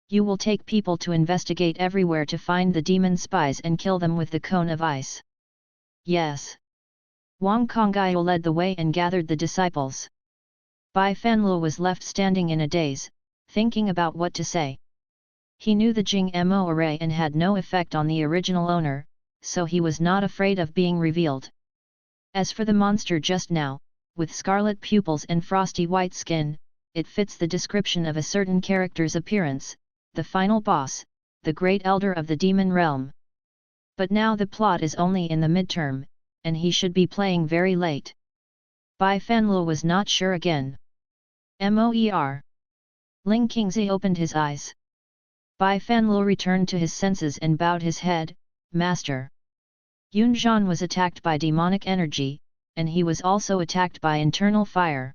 You will take people to investigate everywhere to find the demon spies and kill them with the cone of ice. Yes. Wang Congaiu led the way and gathered the disciples. Bai Fanlu was left standing in a daze, thinking about what to say. He knew the Jing Mo array and had no effect on the original owner, so he was not afraid of being revealed. As for the monster just now, with scarlet pupils and frosty white skin, it fits the description of a certain character's appearance, the final boss, the great elder of the demon realm. But now the plot is only in the midterm, and he should be playing very late. Bai Fanlu was not sure again. Moer. Ling Qingzi opened his eyes. Bai Fanlu returned to his senses and bowed his head, Master. Yunzhan was attacked by demonic energy, and he was also attacked by internal fire.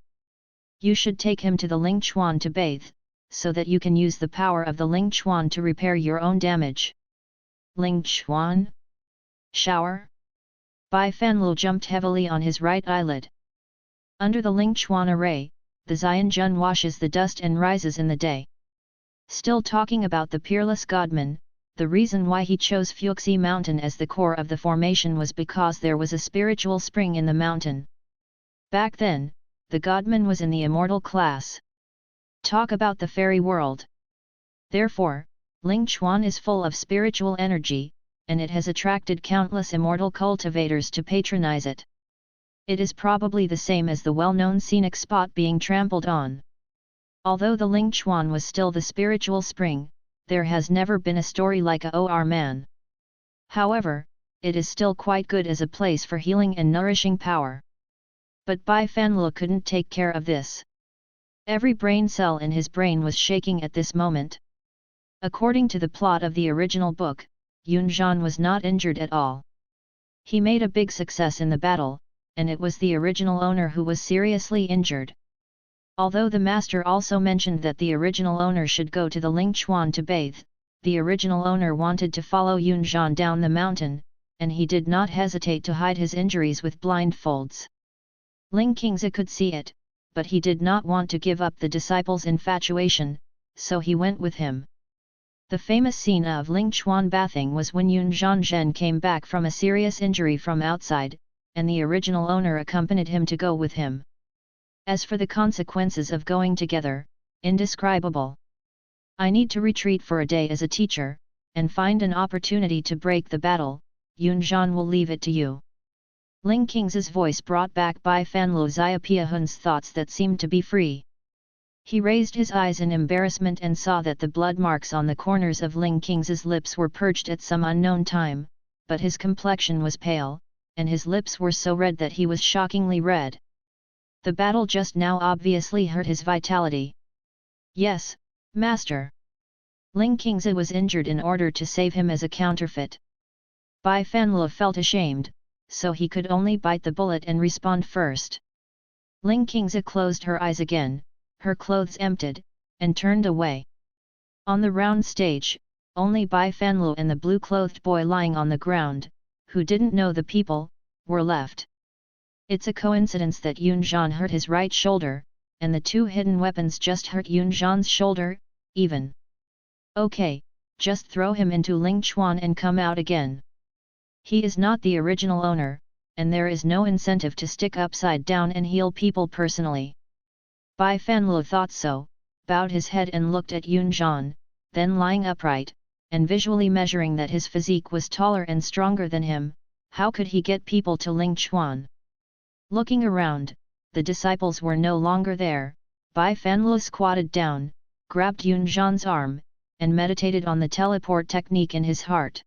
You should take him to the Ling Chuan to bathe, so that you can use the power of the Ling Chuan to repair your own damage. Ling Chuan? Shower? Bai Fanlu jumped heavily on his right eyelid. Under the Ling Chuan array, the Xian Jun washes the dust and rises in the day. Still talking about the peerless godman, the reason why he chose Fuxi Mountain as the core of the formation was because there was a spiritual spring in the mountain. Back then, the godman was in the immortal class. Talk about the fairy world. Therefore, Ling Chuan is full of spiritual energy, and it has attracted countless immortal cultivators to patronize it. It is probably the same as the well-known scenic spot being trampled on. Although the Ling Chuan was still the spiritual spring, there has never been a story like a or man. However, it is still quite good as a place for healing and nourishing power. But Bai Fanlu couldn't take care of this. Every brain cell in his brain was shaking at this moment. According to the plot of the original book, Yunzhan was not injured at all. He made a big success in the battle, and it was the original owner who was seriously injured. Although the master also mentioned that the original owner should go to the Ling Chuan to bathe, the original owner wanted to follow Yunzhan down the mountain, and he did not hesitate to hide his injuries with blindfolds. Ling Qingzi could see it, but he did not want to give up the disciple's infatuation, so he went with him. The famous scene of Ling Chuan bathing was when Yunzhan Zhen came back from a serious injury from outside, and the original owner accompanied him to go with him. As for the consequences of going together, indescribable. I need to retreat for a day as a teacher, and find an opportunity to break the battle. Yunzhan will leave it to you. Ling Qingzi's voice brought back Bai Fanlu Xiapiahun's thoughts that seemed to be free. He raised his eyes in embarrassment and saw that the blood marks on the corners of Ling Qingzi's lips were purged at some unknown time, but his complexion was pale, and his lips were so red that he was shockingly red. The battle just now obviously hurt his vitality. Yes, Master. Ling Qingzi was injured in order to save him as a counterfeit. Bai Fanlu felt ashamed, so he could only bite the bullet and respond first. Ling Qingzi closed her eyes again, her clothes emptied, and turned away. On the round stage, only Bai Fanlu and the blue-clothed boy lying on the ground, who didn't know the people, were left. It's a coincidence that Yun Zhan hurt his right shoulder, and the two hidden weapons just hurt Yun Zhan's shoulder, even. Okay, just throw him into Ling Chuan and come out again. He is not the original owner, and there is no incentive to stick upside down and heal people personally. Bai Fanlu thought so, bowed his head and looked at Yun Zhan, then lying upright, and visually measuring that his physique was taller and stronger than him, how could he get people to Ling Chuan? Looking around, the disciples were no longer there. Bai Fanlu squatted down, grabbed Yun Zhan's arm, and meditated on the teleport technique in his heart.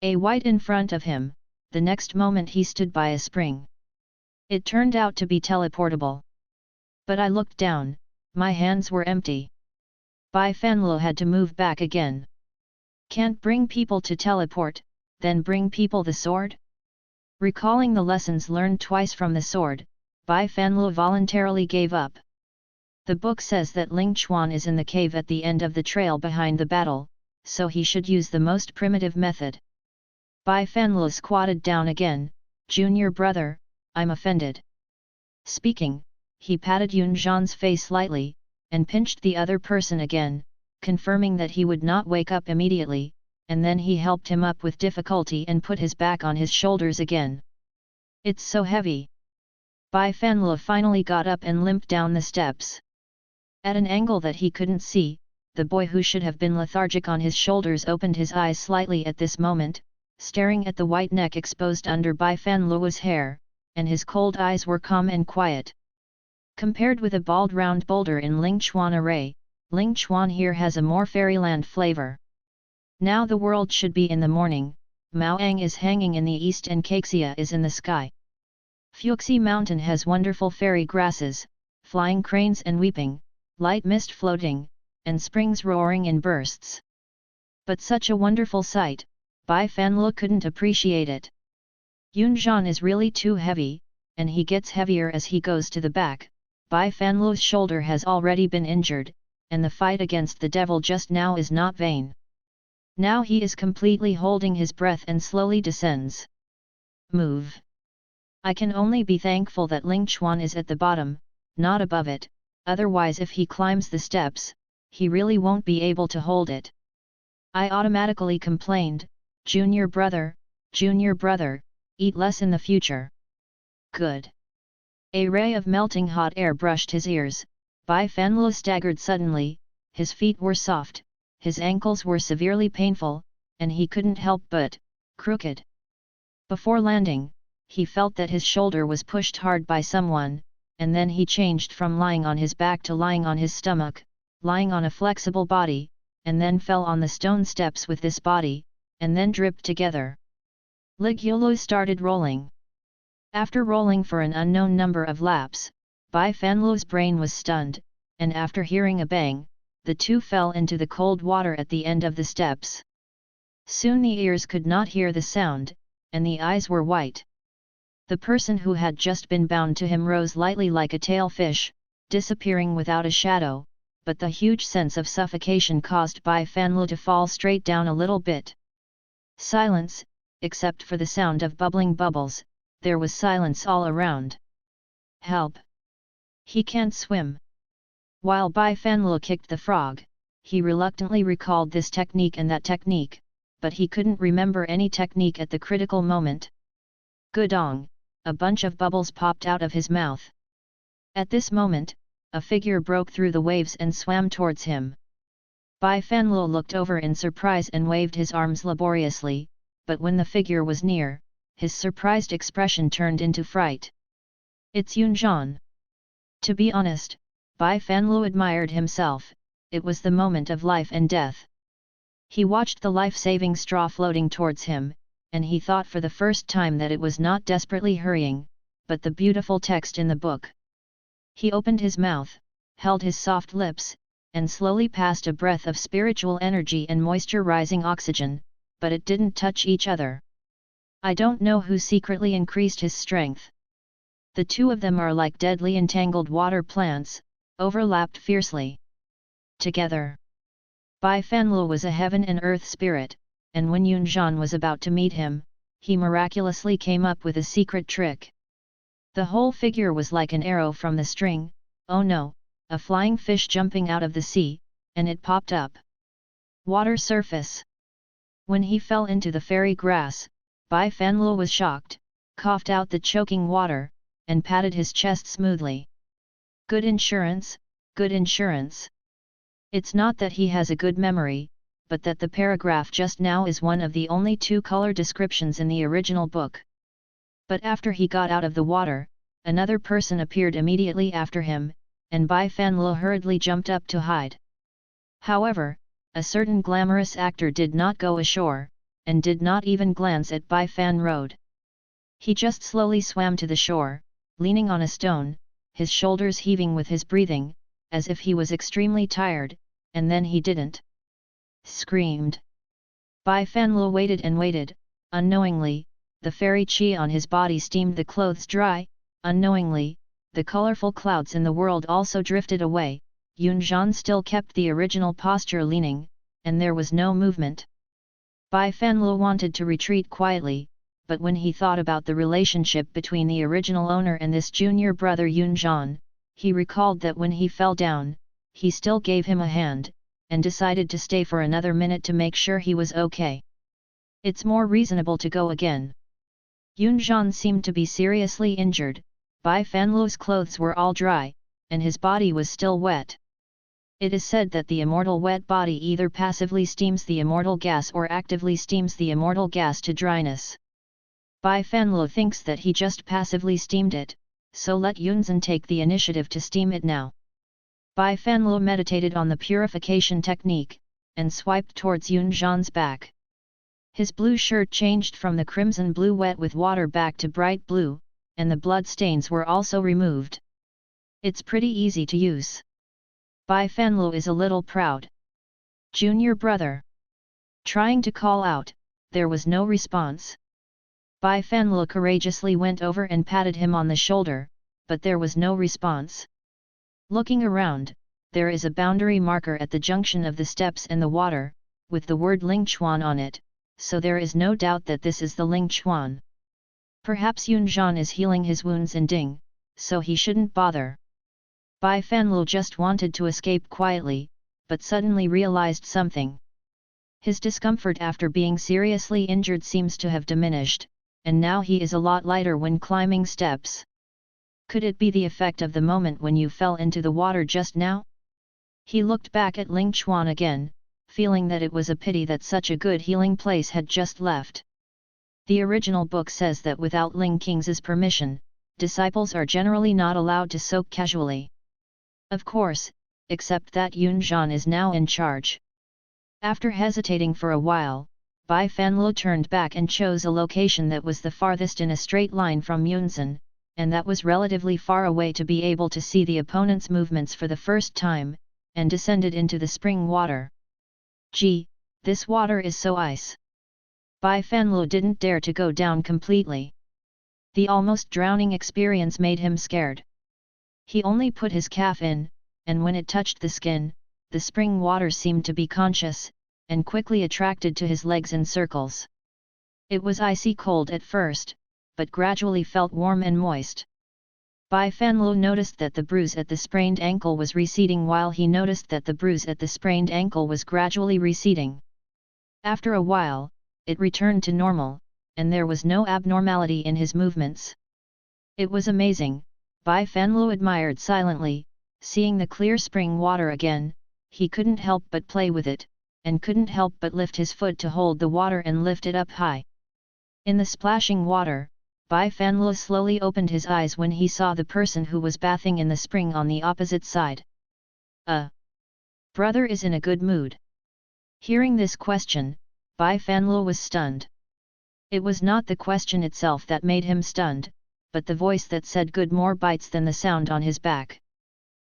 White in front of him, the next moment he stood by a spring. It turned out to be teleportable. But I looked down, my hands were empty. Bai Fanlu had to move back again. Can't bring people to teleport, then bring people the sword? Recalling the lessons learned twice from the sword, Bai Fanlu voluntarily gave up. The book says that Ling Chuan is in the cave at the end of the trail behind the battle, so he should use the most primitive method. Bai Fanlu squatted down again. Junior brother, I'm offended. Speaking, he patted Yun Zhan's face lightly, and pinched the other person again, confirming that he would not wake up immediately, and then he helped him up with difficulty and put his back on his shoulders again. It's so heavy. Bai Fanlu finally got up and limped down the steps. At an angle that he couldn't see, the boy who should have been lethargic on his shoulders opened his eyes slightly at this moment, staring at the white neck exposed under Bai Fanlu's hair, and his cold eyes were calm and quiet. Compared with a bald round boulder in Ling Chuan array, Ling Chuan here has a more fairyland flavor. Now the world should be in the morning, Maoang is hanging in the east and Caxia is in the sky. Fuxi Mountain has wonderful fairy grasses, flying cranes and weeping, light mist floating, and springs roaring in bursts. But such a wonderful sight, Bai Fanlu couldn't appreciate it. Yun Zhan is really too heavy, and he gets heavier as he goes to the back. Bai Fanlu's shoulder has already been injured, and the fight against the devil just now is not vain. Now he is completely holding his breath and slowly descends. Move. I can only be thankful that Ling Chuan is at the bottom, not above it, otherwise if he climbs the steps, he really won't be able to hold it. I automatically complained, Junior brother, eat less in the future. Good. A ray of melting hot air brushed his ears. Bai Fanlu staggered suddenly, his feet were soft, his ankles were severely painful, and he couldn't help but crooked. Before landing, he felt that his shoulder was pushed hard by someone, and then he changed from lying on his back to lying on his stomach, lying on a flexible body, and then fell on the stone steps with this body, and then dripped together. Lig Yulu started rolling. After rolling for an unknown number of laps, Bai Fanlu's brain was stunned, and after hearing a bang, the two fell into the cold water at the end of the steps. Soon the ears could not hear the sound, and the eyes were white. The person who had just been bound to him rose lightly like a tail fish, disappearing without a shadow, but the huge sense of suffocation caused Bai Fanlu to fall straight down a little bit. Silence, except for the sound of bubbling bubbles, there was silence all around. Help! He can't swim. While Bai Fanlu kicked the frog, he reluctantly recalled this technique and that technique, but he couldn't remember any technique at the critical moment. Gudong! A bunch of bubbles popped out of his mouth. At this moment, a figure broke through the waves and swam towards him. Bai Fanlu looked over in surprise and waved his arms laboriously, but when the figure was near, his surprised expression turned into fright. It's Yun Zhan. To be honest, Bai Fanlu admired himself, it was the moment of life and death. He watched the life-saving straw floating towards him, and he thought for the first time that it was not desperately hurrying, but the beautiful text in the book. He opened his mouth, held his soft lips, and slowly passed a breath of spiritual energy and moisture-rising oxygen, but it didn't touch each other. I don't know who secretly increased his strength. The two of them are like deadly entangled water plants, overlapped fiercely. Together. Bai Fanlu was a heaven and earth spirit, and when Yun Zhan was about to meet him, he miraculously came up with a secret trick. The whole figure was like an arrow from the string. Oh no, a flying fish jumping out of the sea, and it popped up. Water surface. When he fell into the fairy grass, Bai Fanluo was shocked, coughed out the choking water, and patted his chest smoothly. Good insurance, good insurance. It's not that he has a good memory, but that the paragraph just now is one of the only 2 color descriptions in the original book. But after he got out of the water, another person appeared immediately after him, and Bai Fanluo hurriedly jumped up to hide. However, a certain glamorous actor did not go ashore, and did not even glance at Bai Fan Road. He just slowly swam to the shore, leaning on a stone, his shoulders heaving with his breathing, as if he was extremely tired, and then he didn't screamed. Bai Fanluo waited and waited. Unknowingly, the fairy qi on his body steamed the clothes dry. Unknowingly, the colorful clouds in the world also drifted away. Yunzhan still kept the original posture leaning, and there was no movement. Bai Fanluo wanted to retreat quietly, but when he thought about the relationship between the original owner and this junior brother Yunzhan, he recalled that when he fell down, he still gave him a hand, and decided to stay for another minute to make sure he was okay. It's more reasonable to go again. Yunzhan seemed to be seriously injured. Bai Fanluo's clothes were all dry, and his body was still wet. It is said that the immortal wet body either passively steams the immortal gas or actively steams the immortal gas to dryness. Bai Fanluo thinks that he just passively steamed it, so let Yunzhan take the initiative to steam it now. Bai Fanluo meditated on the purification technique, and swiped towards Yunzhan's back. His blue shirt changed from the crimson blue wet with water back to bright blue, and the blood stains were also removed. It's pretty easy to use. Bai Fanluo is a little proud. Junior brother. Trying to call out, there was no response. Bai Fanluo courageously went over and patted him on the shoulder, but there was no response. Looking around, there is a boundary marker at the junction of the steps and the water, with the word Lingchuan on it, so there is no doubt that this is the Lingchuan. Perhaps Yunzhan is healing his wounds in Ding, so he shouldn't bother. Bai Fanluo just wanted to escape quietly, but suddenly realized something. His discomfort after being seriously injured seems to have diminished, and now he is a lot lighter when climbing steps. Could it be the effect of the moment when you fell into the water just now? He looked back at Lingchuan again, feeling that it was a pity that such a good healing place had just left. The original book says that without Ling King's permission, disciples are generally not allowed to soak casually. Of course, except that Yunzhan is now in charge. After hesitating for a while, Bai Fanluo turned back and chose a location that was the farthest in a straight line from Yunzhan, and that was relatively far away to be able to see the opponent's movements for the first time, and descended into the spring water. Gee, this water is so ice. Bai Fanluo didn't dare to go down completely. The almost drowning experience made him scared. He only put his calf in, and when it touched the skin, the spring water seemed to be conscious, and quickly attracted to his legs in circles. It was icy cold at first, but gradually felt warm and moist. Bai Fanluo noticed that the bruise at the sprained ankle was receding while he noticed that the bruise at the sprained ankle was gradually receding. After a while, it returned to normal, and there was no abnormality in his movements. It was amazing. Bai Fanluo admired silently, seeing the clear spring water again. He couldn't help but play with it, and couldn't help but lift his foot to hold the water and lift it up high. In the splashing water, Bai Fanluo slowly opened his eyes when he saw the person who was bathing in the spring on the opposite side. Brother is in a good mood. Hearing this question, Bai Fanluo was stunned. It was not the question itself that made him stunned, but the voice that said good more bites than the sound on his back.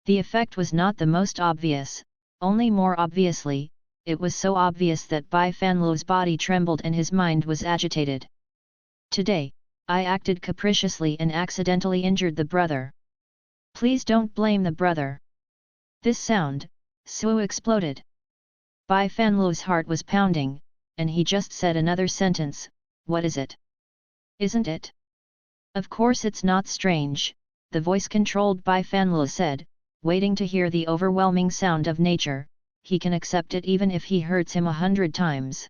The effect was not the most obvious, only more obviously, it was so obvious that Bai Fanluo's body trembled and his mind was agitated. Today, I acted capriciously and accidentally injured the brother. Please don't blame the brother. This sound, Su exploded. Bai Fanluo's heart was pounding, and he just said another sentence, what is it? Isn't it? Of course it's not strange, the voice controlled by Fanlu said, waiting to hear the overwhelming sound of nature, he can accept it even if he hurts him 100 times.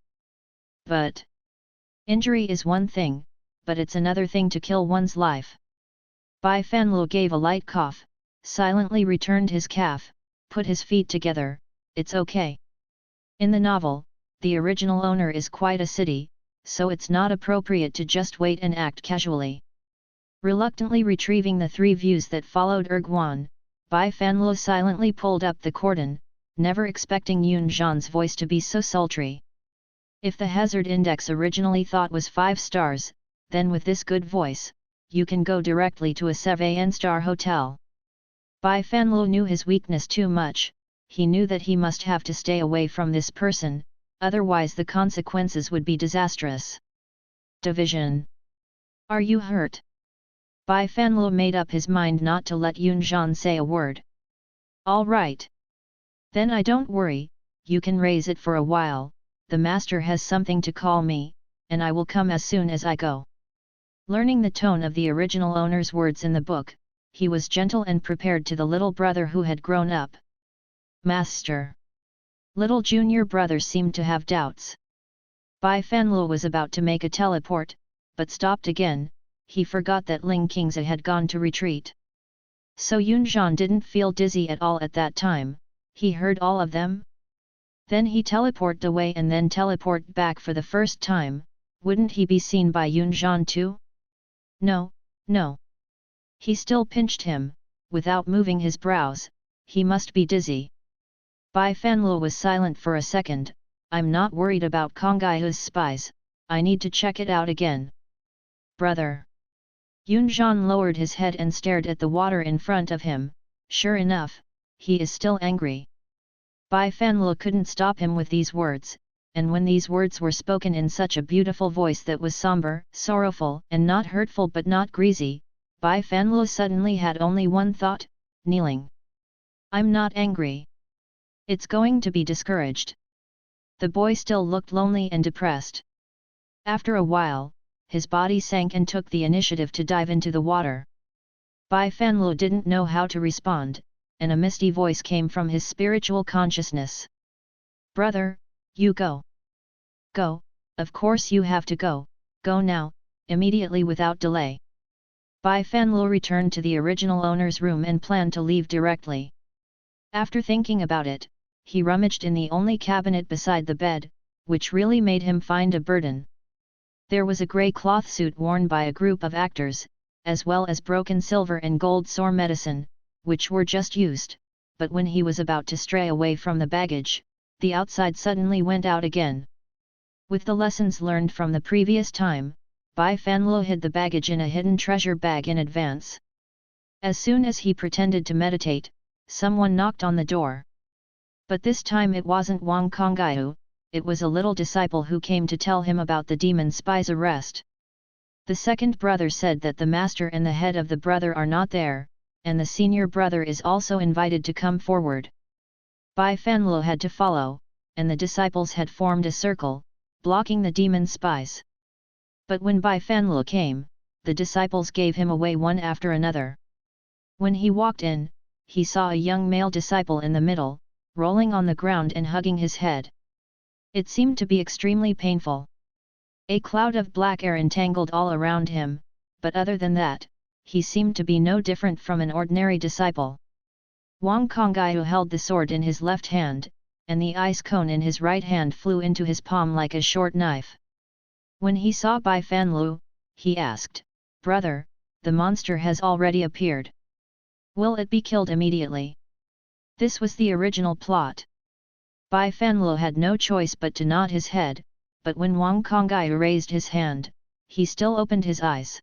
But injury is one thing, but it's another thing to kill one's life. Bai Fanlu gave a light cough, silently returned his calf, put his feet together, it's okay. In the novel, the original owner is quite a city, so it's not appropriate to just wait and act casually. Reluctantly retrieving the 3 views that followed Erguan, Bai Fanlu silently pulled up the cordon, never expecting Yun Zhan's voice to be so sultry. If the hazard index originally thought was 5 stars, then with this good voice, you can go directly to a 7-star hotel. Bai Fanlu knew his weakness too much, he knew that he must have to stay away from this person, otherwise the consequences would be disastrous. Division. Are you hurt? Bai Fanlu made up his mind not to let Yun Zhan say a word. All right. Then I don't worry, you can raise it for a while, the master has something to call me, and I will come as soon as I go. Learning the tone of the original owner's words in the book, he was gentle and prepared to the little brother who had grown up. Master. Little junior brother seemed to have doubts. Bai Fanlu was about to make a teleport, but stopped again, he forgot that Ling Qingzi had gone to retreat. So Yun Zhan didn't feel dizzy at all at that time, he heard all of them? Then he teleported away and then teleported back for the first time, wouldn't he be seen by Yun Zhan too? No, no. He still pinched him, without moving his brows, he must be dizzy. Bai Fanlu was silent for a second, I'm not worried about Kongyu's spies, I need to check it out again. Brother. Yun Zhan lowered his head and stared at the water in front of him, sure enough, he is still angry. Bai Fanlu couldn't stop him with these words, and when these words were spoken in such a beautiful voice that was somber, sorrowful and not hurtful but not greasy, Bai Fanlu suddenly had only one thought, kneeling. I'm not angry. It's going to be discouraged. The boy still looked lonely and depressed. After a while, his body sank and took the initiative to dive into the water. Bai Fanlu didn't know how to respond, and a misty voice came from his spiritual consciousness. Brother, you go. Go, of course you have to go, go now, immediately without delay. Bai Fanlu returned to the original owner's room and planned to leave directly. After thinking about it, he rummaged in the only cabinet beside the bed, which really made him find a burden. There was a grey cloth suit worn by a group of actors, as well as broken silver and gold sore medicine, which were just used, but when he was about to stray away from the baggage, the outside suddenly went out again. With the lessons learned from the previous time, Bai Fanlu hid the baggage in a hidden treasure bag in advance. As soon as he pretended to meditate, someone knocked on the door. But this time it wasn't Wang Kongyu, it was a little disciple who came to tell him about the demon spy's arrest. The second brother said that the master and the head of the brother are not there, and the senior brother is also invited to come forward. Bai Fanlu had to follow, and the disciples had formed a circle, blocking the demon spies. But when Bai Fanlu came, the disciples gave him away one after another. When he walked in, he saw a young male disciple in the middle, rolling on the ground and hugging his head. It seemed to be extremely painful. A cloud of black air entangled all around him, but other than that, he seemed to be no different from an ordinary disciple. Wang Kongyu held the sword in his left hand, and the ice cone in his right hand flew into his palm like a short knife. When he saw Bai Fanlu, he asked, "Brother, the monster has already appeared. Will it be killed immediately?" This was the original plot. Bai Fanlu had no choice but to nod his head, but when Wang Kongyu raised his hand, he still opened his eyes.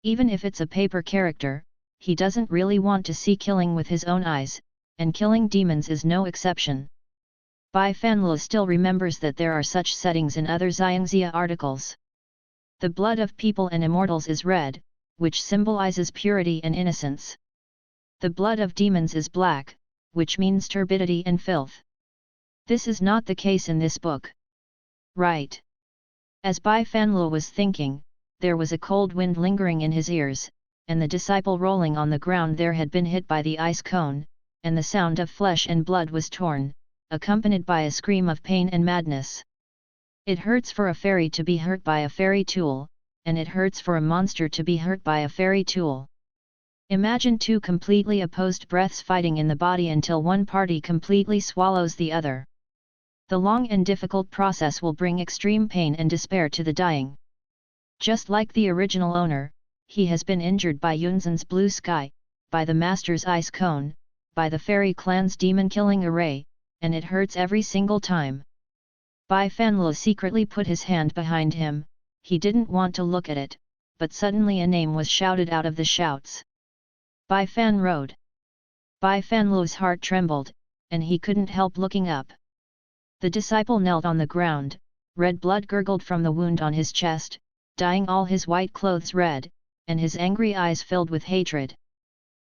Even if it's a paper character, he doesn't really want to see killing with his own eyes, and killing demons is no exception. Bai Fanlu still remembers that there are such settings in other Xiangxia articles. The blood of people and immortals is red, which symbolizes purity and innocence. The blood of demons is black, which means turbidity and filth. This is not the case in this book. Right. As Bai Fanlu was thinking, there was a cold wind lingering in his ears, and the disciple rolling on the ground there had been hit by the ice cone, and the sound of flesh and blood was torn, accompanied by a scream of pain and madness. It hurts for a fairy to be hurt by a fairy tool, and it hurts for a monster to be hurt by a fairy tool. Imagine two completely opposed breaths fighting in the body until one party completely swallows the other. The long and difficult process will bring extreme pain and despair to the dying. Just like the original owner, he has been injured by Yunzan's blue sky, by the master's ice cone, by the fairy clan's demon-killing array, and it hurts every single time. Bai Fanlu secretly put his hand behind him. He didn't want to look at it, but suddenly a name was shouted out of the shouts. Bai Fan Road. Bai Fanlu's heart trembled, and he couldn't help looking up. The disciple knelt on the ground, red blood gurgled from the wound on his chest, dyeing all his white clothes red, and his angry eyes filled with hatred.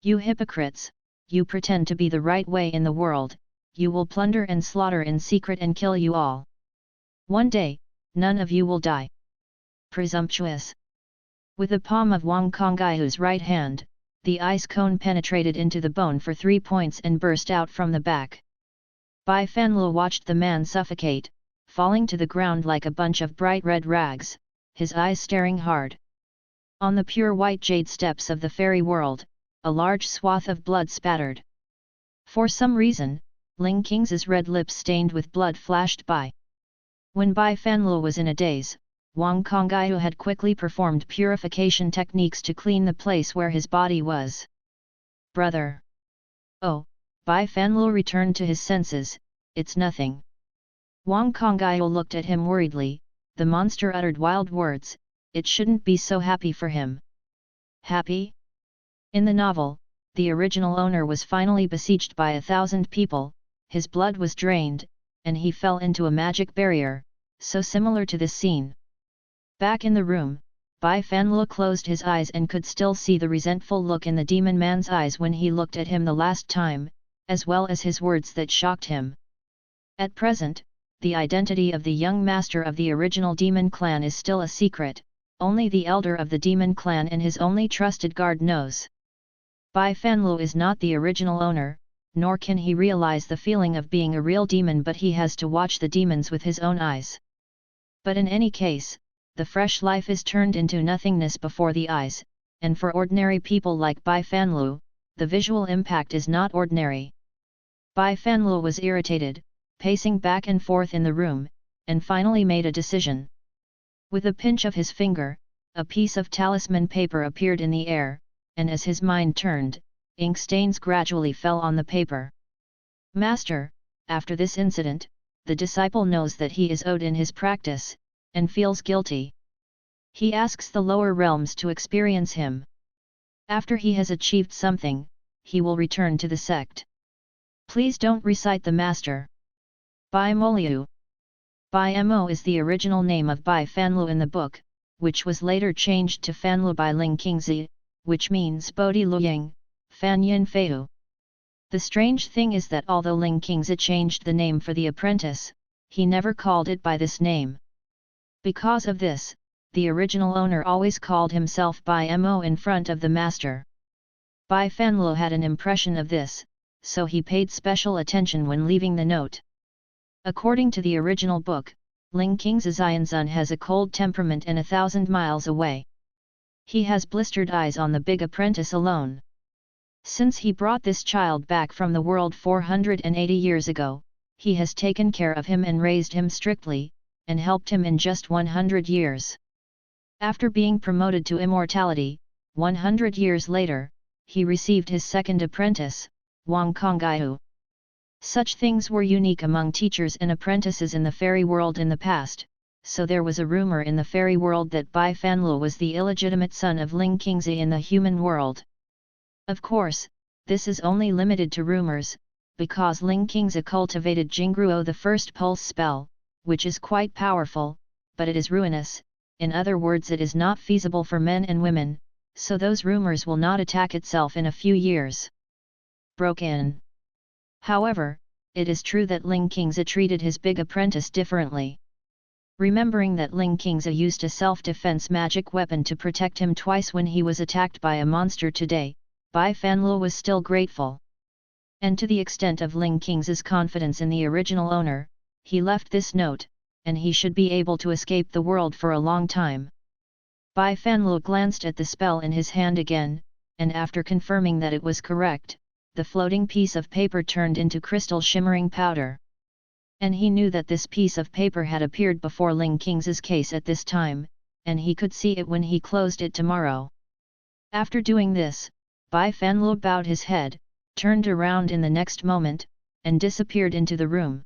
You hypocrites, you pretend to be the right way in the world, you will plunder and slaughter in secret and kill you all. One day, none of you will die. Presumptuous. With the palm of Wang Kongyu's right hand, the ice cone penetrated into the bone for 3 points and burst out from the back. Bai Fanlu watched the man suffocate, falling to the ground like a bunch of bright red rags, his eyes staring hard. On the pure white jade steps of the fairy world, a large swath of blood spattered. For some reason, Ling King's red lips stained with blood flashed by. When Bai Fanlu was in a daze, Wang Konggyu had quickly performed purification techniques to clean the place where his body was. Brother! Oh! Bai Fanlu returned to his senses. It's nothing. Wang Konggyu looked at him worriedly. The monster uttered wild words. It shouldn't be so happy for him. Happy? In the novel, the original owner was finally besieged by 1,000 people, his blood was drained, and he fell into a magic barrier, so similar to this scene. Back in the room, Bai Fanlu closed his eyes and could still see the resentful look in the demon man's eyes when he looked at him the last time, as well as his words that shocked him. At present, the identity of the young master of the original demon clan is still a secret, only the elder of the demon clan and his only trusted guard knows. Bai Fanlu is not the original owner, nor can he realize the feeling of being a real demon, but he has to watch the demons with his own eyes. But in any case, the fresh life is turned into nothingness before the eyes, and for ordinary people like Bai Fanlu, the visual impact is not ordinary. Bai Fanlu was irritated, pacing back and forth in the room, and finally made a decision. With a pinch of his finger, a piece of talisman paper appeared in the air, and as his mind turned, ink stains gradually fell on the paper. Master, after this incident, the disciple knows that he is owed in his practice, and feels guilty. He asks the lower realms to experience him. After he has achieved something, he will return to the sect. Please don't recite the master. Bai Moliu. Bai Mo is the original name of Bai Fanlu in the book, which was later changed to Fanlu by Ling Kingzi, which means Bodhi Luying, Fan Yin Feihu. The strange thing is that although Ling Kingzi changed the name for the apprentice, he never called it by this name. Because of this, the original owner always called himself Bai Mo in front of the master. Bai Fanlu had an impression of this, so he paid special attention when leaving the note. According to the original book, Ling King's Xianzun has a cold temperament and 1,000 miles away. He has blistered eyes on the big apprentice alone. Since he brought this child back from the world 480 years ago, he has taken care of him and raised him strictly, and helped him in just 100 years. After being promoted to immortality, 100 years later, he received his second apprentice, Wang Konggyu. Such things were unique among teachers and apprentices in the fairy world in the past, so there was a rumor in the fairy world that Bai Fanlu was the illegitimate son of Ling Kingzi in the human world. Of course, this is only limited to rumors, because Ling Kingzi cultivated Jingruo the first pulse spell, which is quite powerful, but it is ruinous, in other words it is not feasible for men and women, so those rumors will not attack itself in a few years. Broken. However, it is true that Ling Kingzi treated his big apprentice differently. Remembering that Ling Qingzi used a self-defense magic weapon to protect him twice when he was attacked by a monster today, Bai Fanluo was still grateful. And to the extent of Ling Qingzi's confidence in the original owner, he left this note, and he should be able to escape the world for a long time. Bai Fanluo glanced at the spell in his hand again, and after confirming that it was correct, the floating piece of paper turned into crystal shimmering powder. And he knew that this piece of paper had appeared before Ling Qingzi's case at this time, and he could see it when he closed it tomorrow. After doing this, Bai Fanluo bowed his head, turned around in the next moment, and disappeared into the room.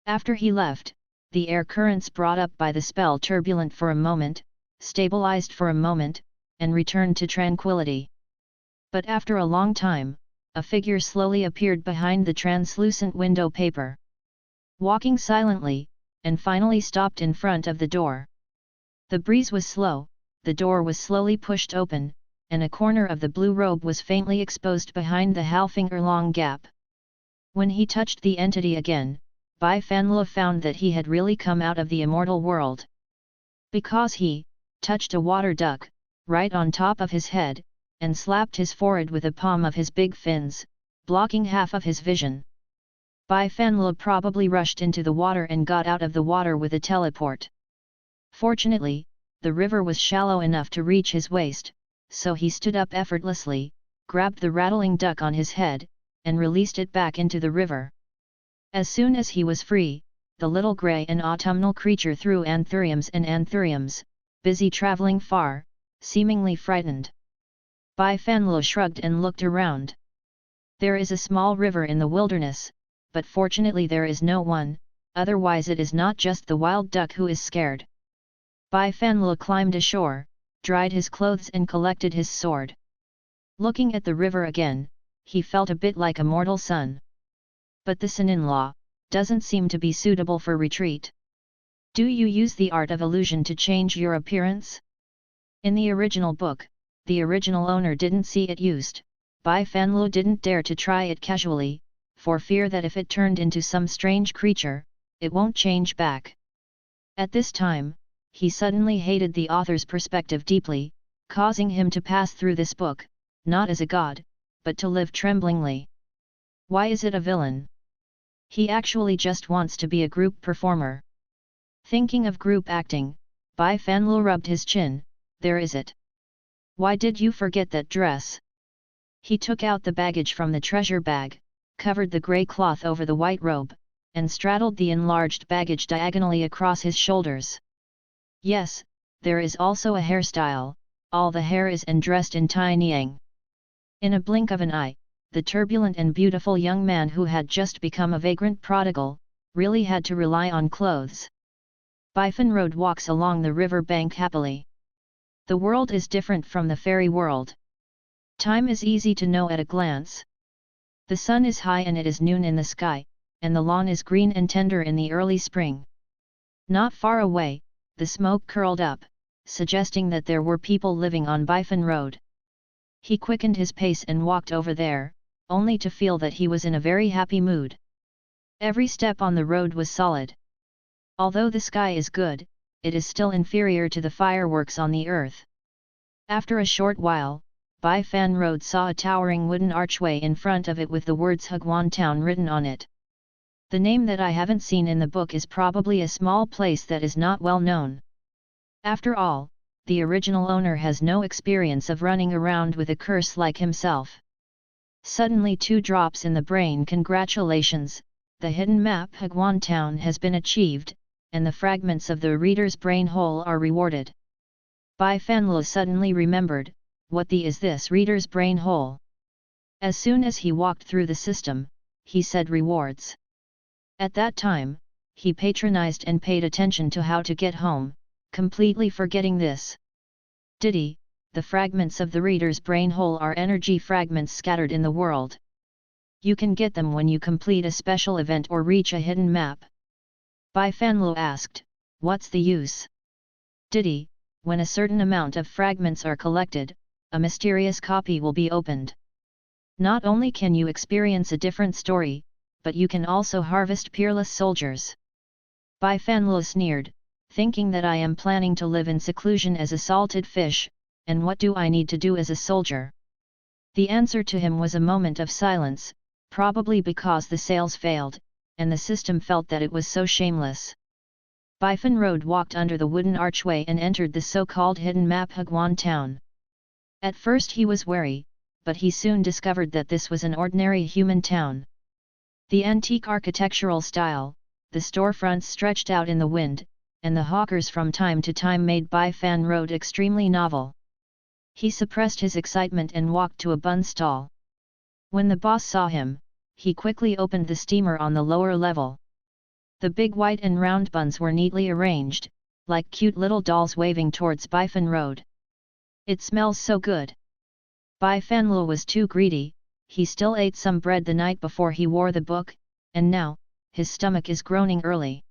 After he left, the air currents brought up by the spell turbulent for a moment, stabilized for a moment, and returned to tranquility. But after a long time, a figure slowly appeared behind the translucent window paper. Walking silently, and finally stopped in front of the door. The breeze was slow, the door was slowly pushed open, and a corner of the blue robe was faintly exposed behind the half-finger-long gap. When he touched the entity again, Bai Fanluo found that he had really come out of the immortal world. Because he touched a water duck, right on top of his head, and slapped his forehead with a palm of his big fins, blocking half of his vision. Bai Fanluo probably rushed into the water and got out of the water with a teleport. Fortunately, the river was shallow enough to reach his waist, so he stood up effortlessly, grabbed the rattling duck on his head, and released it back into the river. As soon as he was free, the little grey and autumnal creature threw anthuriums and anthuriums, busy travelling far, seemingly frightened. Bai Fanluo shrugged and looked around. There is a small river in the wilderness, but fortunately there is no one, otherwise it is not just the wild duck who is scared. Bai Fanluo climbed ashore, dried his clothes and collected his sword. Looking at the river again, he felt a bit like a mortal son. But the son-in-law doesn't seem to be suitable for retreat. Do you use the art of illusion to change your appearance? In the original book, the original owner didn't see it used. Bai Fanluo didn't dare to try it casually, for fear that if it turned into some strange creature, it won't change back. At this time, he suddenly hated the author's perspective deeply, causing him to pass through this book, not as a god, but to live tremblingly. Why is it a villain? He actually just wants to be a group performer. Thinking of group acting, Bai Fanluo rubbed his chin. There is it. Why did you forget that dress? He took out the baggage from the treasure bag, covered the grey cloth over the white robe, and straddled the enlarged baggage diagonally across his shoulders. Yes, there is also a hairstyle, all the hair is and dressed in Tianyang. In a blink of an eye, the turbulent and beautiful young man who had just become a vagrant prodigal, really had to rely on clothes. Bai Fanluo walks along the river bank happily. The world is different from the fairy world. Time is easy to know at a glance. The sun is high and it is noon in the sky, and the lawn is green and tender in the early spring. Not far away, the smoke curled up, suggesting that there were people living on Bai Fanluo. He quickened his pace and walked over there, only to feel that he was in a very happy mood. Every step on the road was solid. Although the sky is good, it is still inferior to the fireworks on the earth. After a short while, Bai Fanluo saw a towering wooden archway in front of it with the words Hagwon Town written on it. The name that I haven't seen in the book is probably a small place that is not well known. After all, the original owner has no experience of running around with a curse like himself. Suddenly 2 drops in the brain. Congratulations, the hidden map Hagwon Town has been achieved, and the fragments of the reader's brain hole are rewarded. Bai Fanluo suddenly remembered, what is this reader's brain hole? As soon as he walked through the system, he said rewards. At that time, he patronized and paid attention to how to get home, completely forgetting this. Diddy, the fragments of the reader's brain hole are energy fragments scattered in the world. You can get them when you complete a special event or reach a hidden map. Bai Fanluo asked, what's the use? Diddy, when a certain amount of fragments are collected, a mysterious copy will be opened. Not only can you experience a different story, but you can also harvest peerless soldiers. Bai Fanluo sneered, thinking that I am planning to live in seclusion as a salted fish, and what do I need to do as a soldier? The answer to him was a moment of silence, probably because the sales failed, and the system felt that it was so shameless. Bifan Road walked under the wooden archway and entered the so-called hidden Maphaguan town. At first he was wary, but he soon discovered that this was an ordinary human town. The antique architectural style, the storefronts stretched out in the wind, and the hawkers from time to time made Bifan Road extremely novel. He suppressed his excitement and walked to a bun stall. When the boss saw him, he quickly opened the steamer on the lower level. The big white and round buns were neatly arranged, like cute little dolls waving towards Bifan Road. It smells so good. Bifan was too greedy, he still ate some bread the night before he wore the book, and now, his stomach is groaning early.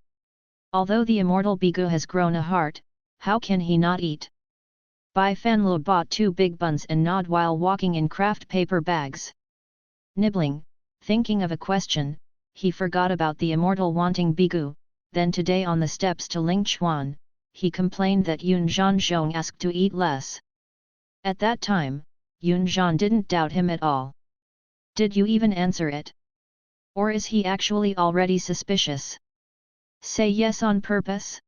Although the immortal Bigu has grown a heart, how can he not eat? Bifan bought 2 big buns and gnawed while walking in craft paper bags. Nibbling, thinking of a question, he forgot about the immortal wanting Bigu. Then today on the steps to Lingchuan, he complained that Yun Zhanzhong asked to eat less. At that time, Yun Zhan didn't doubt him at all. Did you even answer it? Or is he actually already suspicious? Say yes on purpose?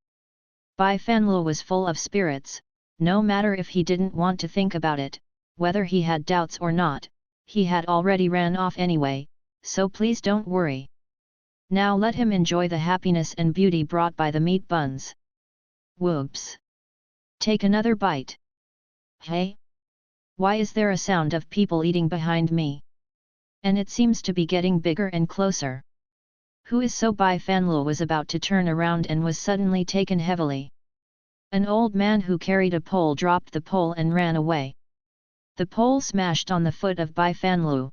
Bifan was full of spirits, no matter if he didn't want to think about it, whether he had doubts or not, he had already ran off anyway, so please don't worry. Now let him enjoy the happiness and beauty brought by the meat buns. Whoops! Take another bite. Hey? Why is there a sound of people eating behind me? And it seems to be getting bigger and closer. Who is so? Bifan was about to turn around and was suddenly taken heavily. An old man who carried a pole dropped the pole and ran away. The pole smashed on the foot of Bifan.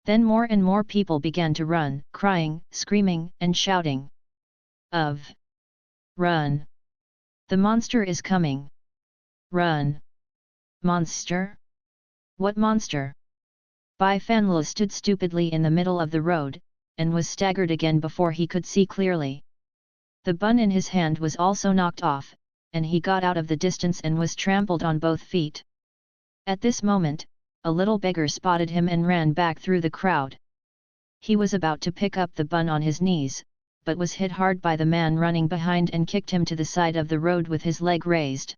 Then more and more people began to run, crying, screaming, and shouting. Run! The monster is coming! Run! Monster? What monster? Bifan stood stupidly in the middle of the road, and was staggered again before he could see clearly. The bun in his hand was also knocked off, and he got out of the distance and was trampled on both feet. At this moment, a little beggar spotted him and ran back through the crowd. He was about to pick up the bun on his knees, but was hit hard by the man running behind and kicked him to the side of the road with his leg raised.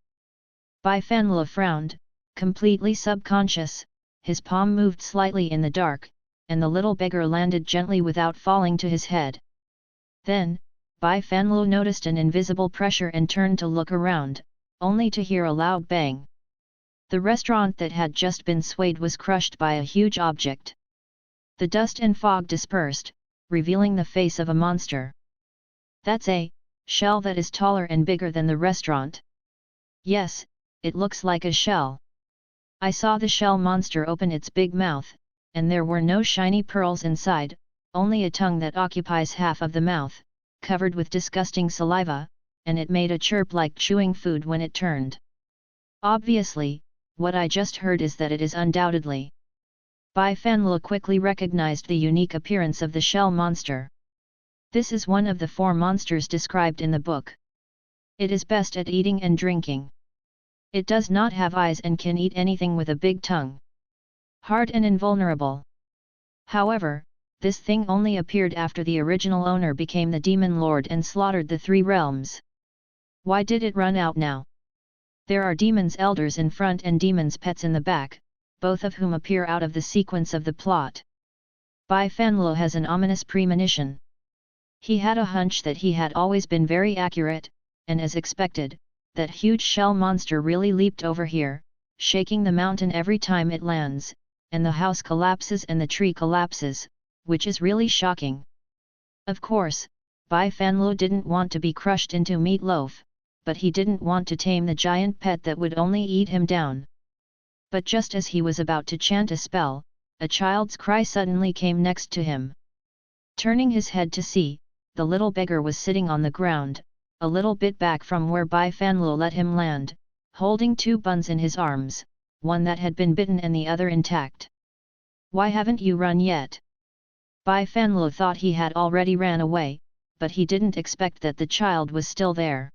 Bifan frowned, completely subconscious, his palm moved slightly in the dark, and the little beggar landed gently without falling to his head. Then, Bifan noticed an invisible pressure and turned to look around, only to hear a loud bang. The restaurant that had just been swayed was crushed by a huge object. The dust and fog dispersed, revealing the face of a monster. That's a shell that is taller and bigger than the restaurant. Yes, it looks like a shell. I saw the shell monster open its big mouth, and there were no shiny pearls inside, only a tongue that occupies half of the mouth, covered with disgusting saliva, and it made a chirp like chewing food when it turned. Obviously, what I just heard is that it is undoubtedly. Bifan quickly recognized the unique appearance of the shell monster. This is one of the 4 monsters described in the book. It is best at eating and drinking. It does not have eyes and can eat anything with a big tongue. Hard and invulnerable. However, this thing only appeared after the original owner became the demon lord and slaughtered the 3 realms. Why did it run out now? There are demons' elders in front and demons' pets in the back, both of whom appear out of the sequence of the plot. Bifan has an ominous premonition. He had a hunch that he had always been very accurate, and as expected, that huge shell monster really leaped over here, shaking the mountain every time it lands, and the house collapses and the tree collapses, which is really shocking. Of course, Bifan didn't want to be crushed into meatloaf, but he didn't want to tame the giant pet that would only eat him down. But just as he was about to chant a spell, a child's cry suddenly came next to him. Turning his head to see, the little beggar was sitting on the ground, a little bit back from where Bifan let him land, holding 2 buns in his arms, one that had been bitten and the other intact. Why haven't you run yet? Bifan thought he had already ran away, but he didn't expect that the child was still there.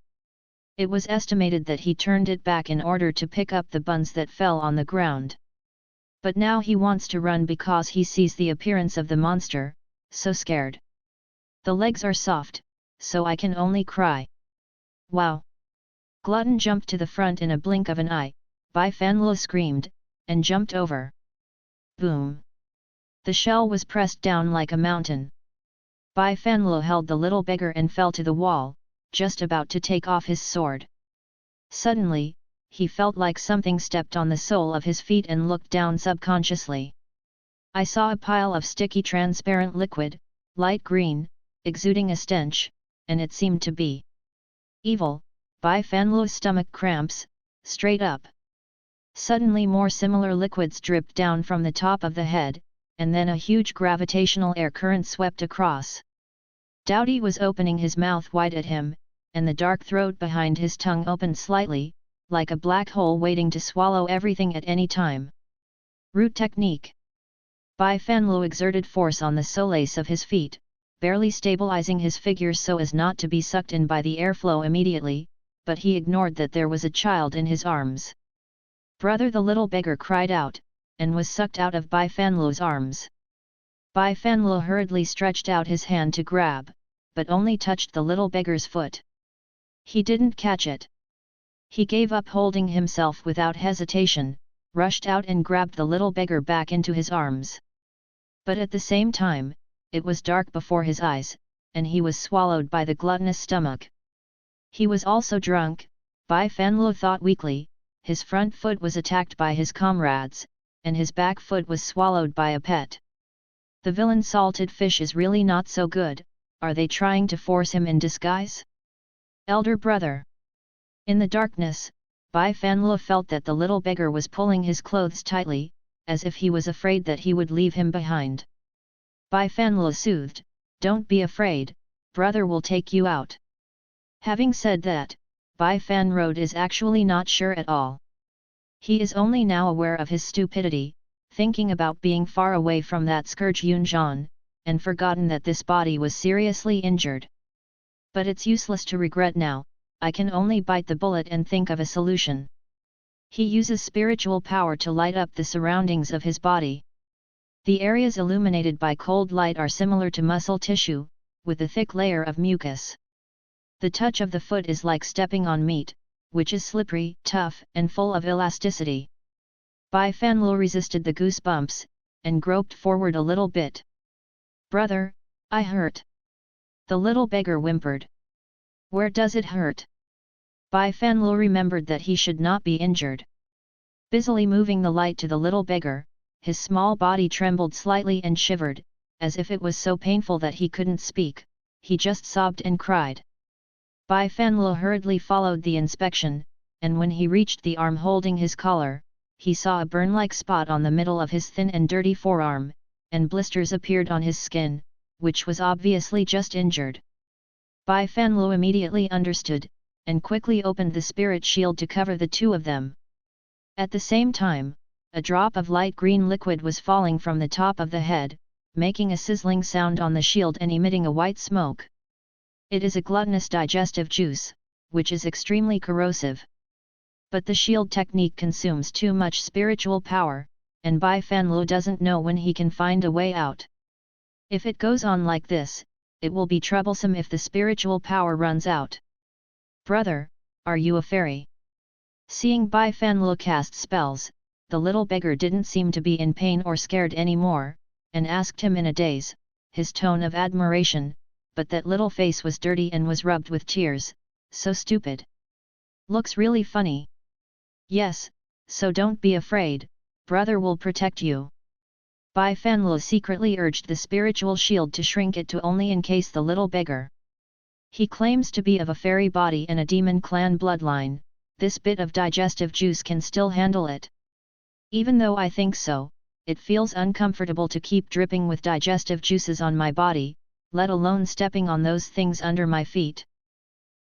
It was estimated that he turned it back in order to pick up the buns that fell on the ground. But now he wants to run because he sees the appearance of the monster, so scared. The legs are soft, so I can only cry. Wow! Glutton jumped to the front in a blink of an eye, Bai Fanlo screamed, and jumped over. Boom! The shell was pressed down like a mountain. Bai Fanlo held the little beggar and fell to the wall, just about to take off his sword. Suddenly, he felt like something stepped on the sole of his feet and looked down subconsciously. I saw a pile of sticky transparent liquid, light green, exuding a stench, and it seemed to be evil. Bai Fanlo's stomach cramps, straight up. Suddenly more similar liquids dripped down from the top of the head, and then a huge gravitational air current swept across. Dowdy was opening his mouth wide at him, and the dark throat behind his tongue opened slightly, like a black hole waiting to swallow everything at any time. Root technique. Bai Fanlo exerted force on the soles of his feet, barely stabilizing his figure so as not to be sucked in by the airflow immediately, but he ignored that there was a child in his arms. Brother, the little beggar cried out, and was sucked out of Bai Fanlo's arms. Bai Fanlo hurriedly stretched out his hand to grab, but only touched the little beggar's foot. He didn't catch it. He gave up holding himself without hesitation, rushed out and grabbed the little beggar back into his arms. But at the same time, it was dark before his eyes, and he was swallowed by the gluttonous stomach. He was also drunk, Bai Fanlo thought weakly. His front foot was attacked by his comrades, and his back foot was swallowed by a pet. The villain salted fish is really not so good. Are they trying to force him in disguise? Elder brother. In the darkness, Bai Fanlo felt that the little beggar was pulling his clothes tightly, as if he was afraid that he would leave him behind. Bai Fanlo soothed, "Don't be afraid, brother will take you out." Having said that, Bai Fanro is actually not sure at all. He is only now aware of his stupidity, thinking about being far away from that scourge Yunzhan, and forgotten that this body was seriously injured. But it's useless to regret now, I can only bite the bullet and think of a solution. He uses spiritual power to light up the surroundings of his body. The areas illuminated by cold light are similar to muscle tissue, with a thick layer of mucus. The touch of the foot is like stepping on meat, which is slippery, tough, and full of elasticity. Bai Fanlo resisted the goosebumps, and groped forward a little bit. "Brother, I hurt." The little beggar whimpered. "Where does it hurt?" Bai Fanlo remembered that he should not be injured. Busily moving the light to the little beggar, his small body trembled slightly and shivered, as if it was so painful that he couldn't speak. He just sobbed and cried. Bai Fanlo hurriedly followed the inspection, and when he reached the arm holding his collar, he saw a burn-like spot on the middle of his thin and dirty forearm, and blisters appeared on his skin, which was obviously just injured. Bai Fanlo immediately understood, and quickly opened the spirit shield to cover the two of them. At the same time, a drop of light green liquid was falling from the top of the head, making a sizzling sound on the shield and emitting a white smoke. It is a gluttonous digestive juice, which is extremely corrosive. But the shield technique consumes too much spiritual power, and Bai Fanlo doesn't know when he can find a way out. If it goes on like this, it will be troublesome if the spiritual power runs out. "Brother, are you a fairy?" Seeing Bai Fanlo cast spells, the little beggar didn't seem to be in pain or scared anymore, and asked him in a daze, his tone of admiration, but that little face was dirty and was rubbed with tears. "So stupid. Looks really funny." "Yes, so don't be afraid, brother will protect you." Bai Fanlo secretly urged the spiritual shield to shrink it to only encase the little beggar. He claims to be of a fairy body and a demon clan bloodline. This bit of digestive juice can still handle it. Even though I think so, it feels uncomfortable to keep dripping with digestive juices on my body, let alone stepping on those things under my feet.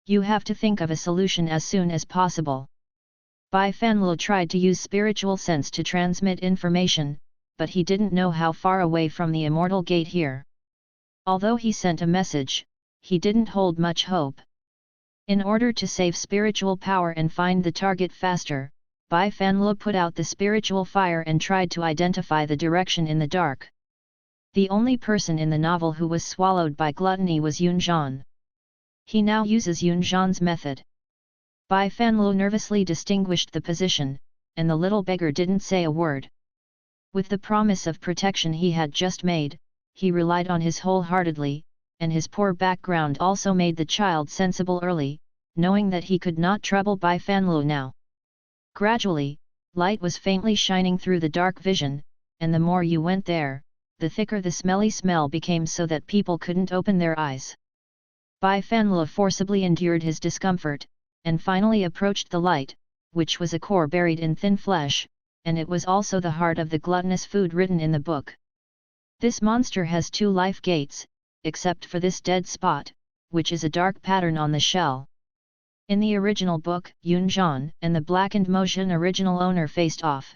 You have to think of a solution as soon as possible. Bai Fanlo tried to use spiritual sense to transmit information, but he didn't know how far away from the immortal gate here. Although he sent a message, he didn't hold much hope. In order to save spiritual power and find the target faster, Bai Fanlo put out the spiritual fire and tried to identify the direction in the dark. The only person in the novel who was swallowed by gluttony was Yunzhan. He now uses Yunzhan's method. Bai Fanlo nervously distinguished the position, and the little beggar didn't say a word. With the promise of protection he had just made, he relied on his wholeheartedly, and his poor background also made the child sensible early, knowing that he could not trouble Bai Fanlo now. Gradually, light was faintly shining through the dark vision, and the more you went there, the thicker the smelly smell became so that people couldn't open their eyes. Bai Fanlo forcibly endured his discomfort, and finally approached the light, which was a core buried in thin flesh, and it was also the heart of the gluttonous food written in the book. This monster has 2 life gates, except for this dead spot, which is a dark pattern on the shell. In the original book, Yunzhan and the blackened Moshan original owner faced off.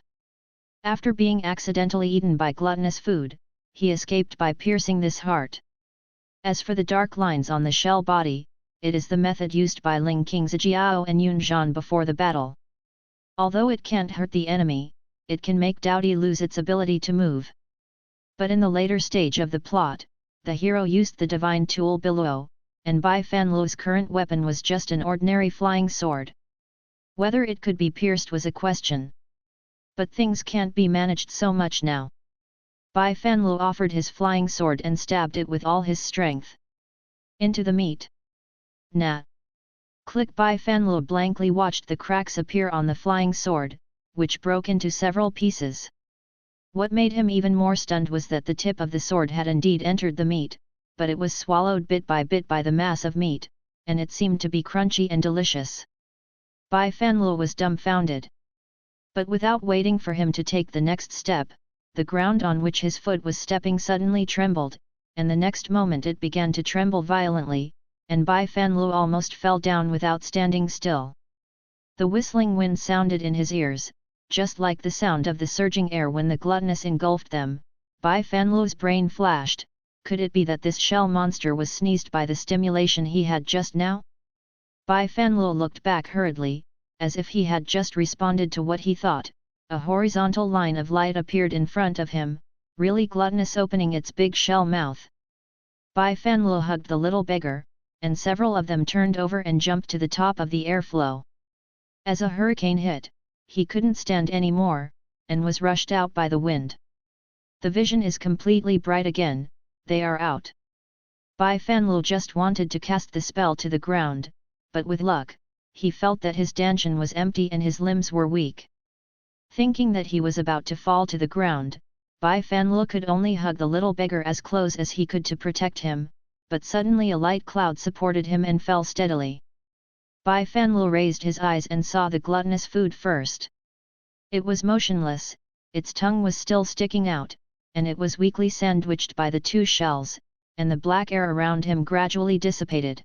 After being accidentally eaten by gluttonous food, he escaped by piercing this heart. As for the dark lines on the shell body, it is the method used by Ling King Zijiao and Yunzhan before the battle. Although it can't hurt the enemy, it can make Doughty lose its ability to move. But in the later stage of the plot, the hero used the divine tool Biluo, and Bai Fanlo's current weapon was just an ordinary flying sword. Whether it could be pierced was a question. But things can't be managed so much now. Bai Fanlo offered his flying sword and stabbed it with all his strength. Into the meat. Nah! Click. Bai Fanlo blankly watched the cracks appear on the flying sword, which broke into several pieces. What made him even more stunned was that the tip of the sword had indeed entered the meat, but it was swallowed bit by the mass of meat, and it seemed to be crunchy and delicious. Bai Fanlo was dumbfounded. But without waiting for him to take the next step, the ground on which his foot was stepping suddenly trembled, and the next moment it began to tremble violently, and Bai Fanlo almost fell down without standing still. The whistling wind sounded in his ears, just like the sound of the surging air when the gluttonous engulfed them. Bai Fanlo's brain flashed, could it be that this shell monster was sneezed by the stimulation he had just now? Bai Fanlo looked back hurriedly, as if he had just responded to what he thought. A horizontal line of light appeared in front of him, really gluttonous, opening its big shell mouth. Bai Fanlo hugged the little beggar, and several of them turned over and jumped to the top of the airflow. As a hurricane hit, he couldn't stand any more, and was rushed out by the wind. The vision is completely bright again, they are out. Bai Fanlo just wanted to cast the spell to the ground, but with luck, he felt that his dantian was empty and his limbs were weak. Thinking that he was about to fall to the ground, Bai Fanlo could only hug the little beggar as close as he could to protect him, but suddenly a light cloud supported him and fell steadily. Bai Fanlo raised his eyes and saw the gluttonous food first. It was motionless, its tongue was still sticking out, and it was weakly sandwiched by the 2 shells, and the black air around him gradually dissipated.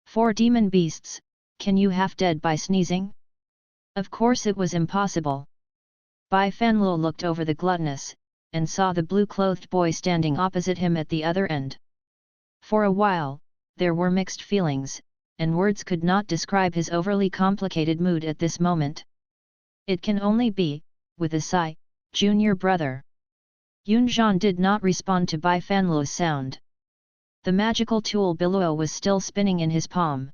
4 demon beasts, can you half dead by sneezing? Of course it was impossible. Bai Fanlo looked over the gluttonous, and saw the blue-clothed boy standing opposite him at the other end. For a while, there were mixed feelings, and words could not describe his overly complicated mood at this moment. It can only be, with a sigh, junior brother. Yunzhan did not respond to Bai Fanlo's sound. The magical tool Biluo was still spinning in his palm.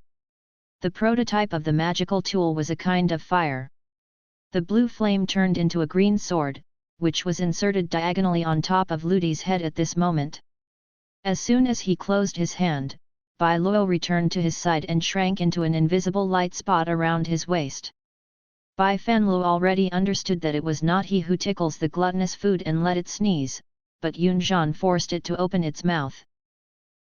The prototype of the magical tool was a kind of fire. The blue flame turned into a green sword, which was inserted diagonally on top of Ludi's head at this moment. As soon as he closed his hand, Bai Luo returned to his side and shrank into an invisible light spot around his waist. Bai Fanlo already understood that it was not he who tickles the gluttonous food and let it sneeze, but Yunzhan forced it to open its mouth.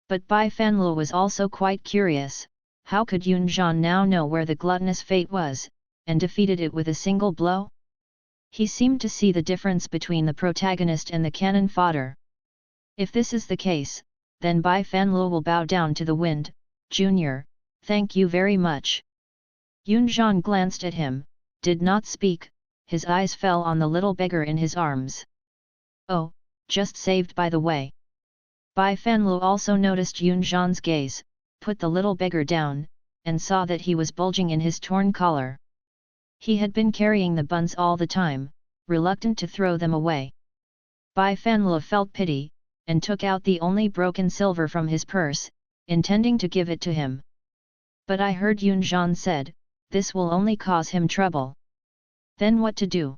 But Bai Fanlo was also quite curious, how could Yunzhan now know where the gluttonous fate was, and defeated it with a single blow? He seemed to see the difference between the protagonist and the cannon fodder. If this is the case, then Bai Fanlo will bow down to the wind. Junior, thank you very much. Yunzhan glanced at him, did not speak, his eyes fell on the little beggar in his arms. Oh, just saved by the way. Bai Fanlo also noticed Yunzhan's gaze, put the little beggar down, and saw that he was bulging in his torn collar. He had been carrying the buns all the time, reluctant to throw them away. Bai Fanlo felt pity, and took out the only broken silver from his purse, intending to give it to him. But I heard Yun Zhan said, this will only cause him trouble. Then what to do?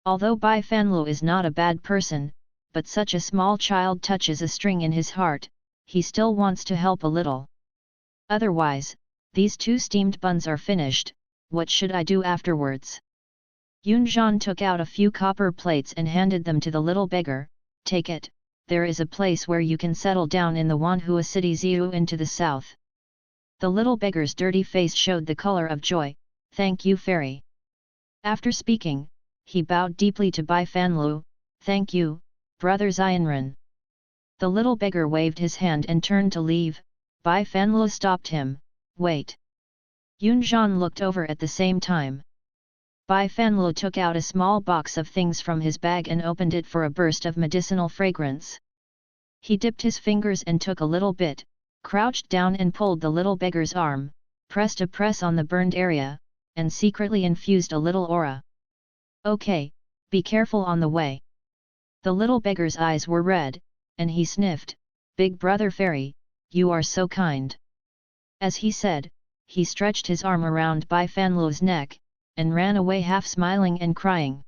Although Bai Fanlo is not a bad person, but such a small child touches a string in his heart, he still wants to help a little. Otherwise, these 2 steamed buns are finished, what should I do afterwards? Yun Zhan took out a few copper plates and handed them to the little beggar. Take it, there is a place where you can settle down in the Wanhua city Ziu into the south. The little beggar's dirty face showed the color of joy. Thank you, fairy. After speaking, he bowed deeply to Bai Fanlu. Thank you, brother Xianren. The little beggar waved his hand and turned to leave. Bai Fanlu stopped him. Wait. Yun Zhan looked over at the same time. Bai Fanlu took out a small box of things from his bag and opened it for a burst of medicinal fragrance. He dipped his fingers and took a little bit, crouched down and pulled the little beggar's arm, pressed a press on the burned area, and secretly infused a little aura. Okay, be careful on the way. The little beggar's eyes were red, and he sniffed, Big brother fairy, you are so kind. As he said, he stretched his arm around Bai Fanlu's neck, and ran away half smiling and crying.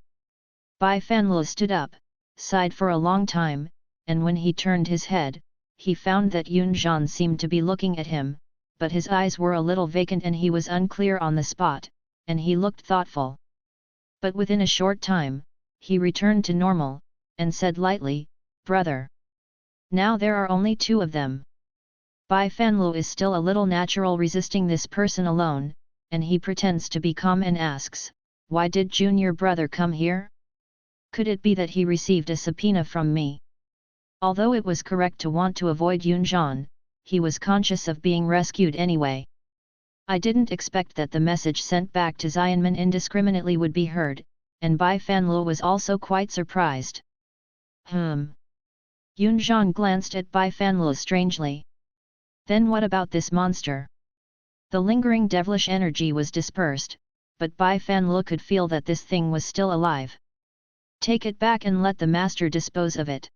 Bai Fanlu stood up, sighed for a long time, and when he turned his head, he found that Yun Zhan seemed to be looking at him, but his eyes were a little vacant and he was unclear on the spot, and he looked thoughtful. But within a short time, he returned to normal, and said lightly, Brother. Now there are only 2 of them. Bai Fanlu is still a little natural resisting this person alone, and he pretends to be calm and asks, why did junior brother come here? Could it be that he received a subpoena from me? Although it was correct to want to avoid Yun Zhan, he was conscious of being rescued anyway. I didn't expect that the message sent back to Xianmen indiscriminately would be heard, and Bai Fanlu was also quite surprised. Yun Zhan glanced at Bai Fanlu strangely. Then what about this monster? The lingering devilish energy was dispersed, but Bai Fanlu could feel that this thing was still alive. Take it back and let the master dispose of it.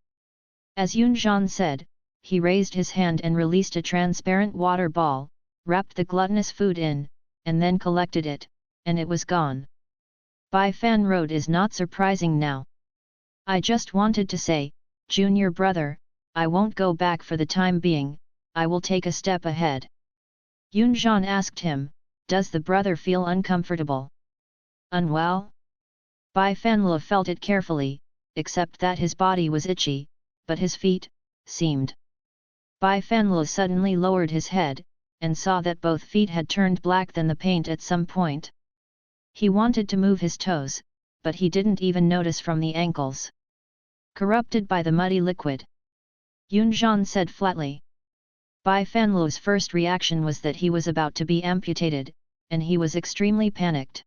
As Yun Zhan said, he raised his hand and released a transparent water ball, wrapped the gluttonous food in, and then collected it, and it was gone. Bai Fan Road is not surprising now. I just wanted to say, junior brother, I won't go back for the time being, I will take a step ahead. Yun Zhan asked him, does the brother feel uncomfortable? Unwell? Bai Fanlu felt it carefully, except that his body was itchy, but his feet seemed. Bai Fanlu suddenly lowered his head, and saw that both feet had turned black than the paint at some point. He wanted to move his toes, but he didn't even notice from the ankles. Corrupted by the muddy liquid. Yun Zhan said flatly. Bai Fanlu's first reaction was that he was about to be amputated, and he was extremely panicked.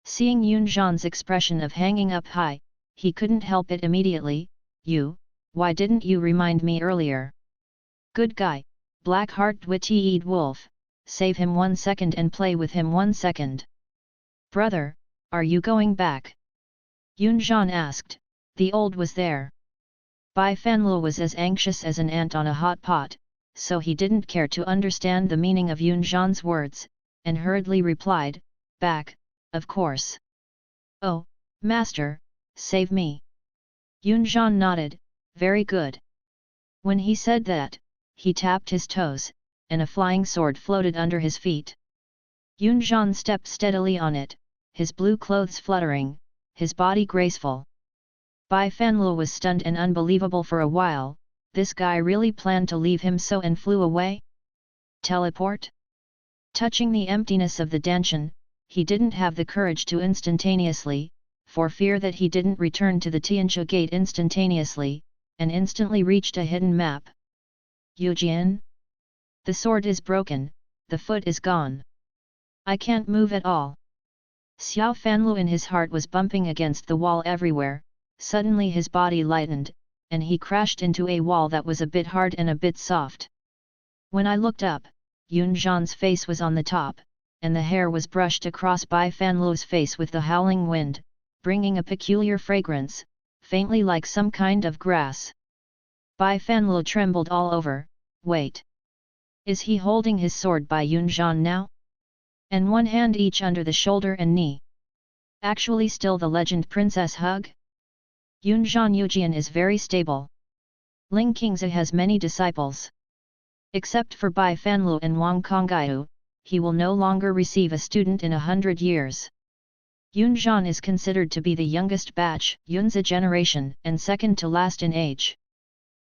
Seeing Yun Zhan's expression of hanging up high, he couldn't help it immediately. Why didn't you remind me earlier? Good guy, black-heart witty-eyed wolf, save him 1 second and play with him 1 second. Brother, are you going back? Yun Zhan asked. The old was there. Bai Fanlu was as anxious as an ant on a hot pot, so he didn't care to understand the meaning of Yun Zhan's words, and hurriedly replied, back, of course. Oh, master, save me. Yun Zhan nodded, very good. When he said that, he tapped his toes, and a flying sword floated under his feet. Yun Zhan stepped steadily on it, his blue clothes fluttering, his body graceful. Bai Fanlu was stunned and unbelievable for a while. This guy really planned to leave him so and flew away? Teleport? Touching the emptiness of the Danshan, he didn't have the courage to instantaneously, for fear that he didn't return to the Tianxia gate instantaneously, and instantly reached a hidden map. Yujian? The sword is broken, the foot is gone. I can't move at all. Xiao Fanlu in his heart was bumping against the wall everywhere. Suddenly his body lightened, and he crashed into a wall that was a bit hard and a bit soft. When I looked up, Yunzhan's face was on the top, and the hair was brushed across Bai Fanlu's face with the howling wind, bringing a peculiar fragrance, faintly like some kind of grass. Bai Fanlu trembled all over. Wait! Is he holding his sword by Yunzhan now? And one hand each under the shoulder and knee. Actually still the legend princess hug? Yunzhan Yujian is very stable. Ling Qingzi has many disciples. Except for Bai Fanlu and Wang Konggaiu, he will no longer receive a student in 100 years. Yunzhan is considered to be the youngest batch, Yunzi generation, and second to last in age.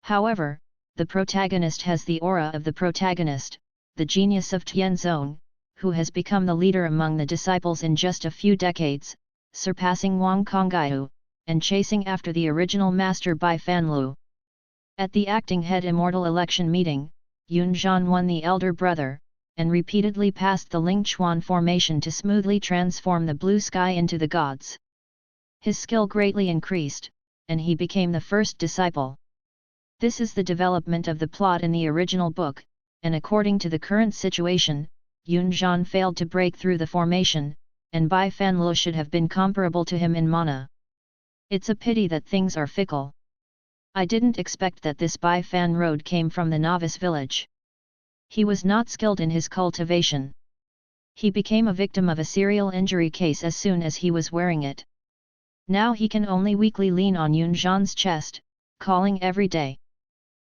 However, the protagonist has the aura of the protagonist, the genius of Tianzong, who has become the leader among the disciples in just a few decades, surpassing Wang Konggaiu, and chasing after the original master Bai Fanlu. At the acting head immortal election meeting, Yunzhan won the elder brother, and repeatedly passed the Lingchuan formation to smoothly transform the blue sky into the gods. His skill greatly increased, and he became the first disciple. This is the development of the plot in the original book, and according to the current situation, Yunzhan failed to break through the formation, and Bai Fanlu should have been comparable to him in mana. It's a pity that things are fickle. I didn't expect that this Bai Fan road came from the novice village. He was not skilled in his cultivation. He became a victim of a serial injury case as soon as he was wearing it. Now he can only weakly lean on Yunzhan's chest, calling every day.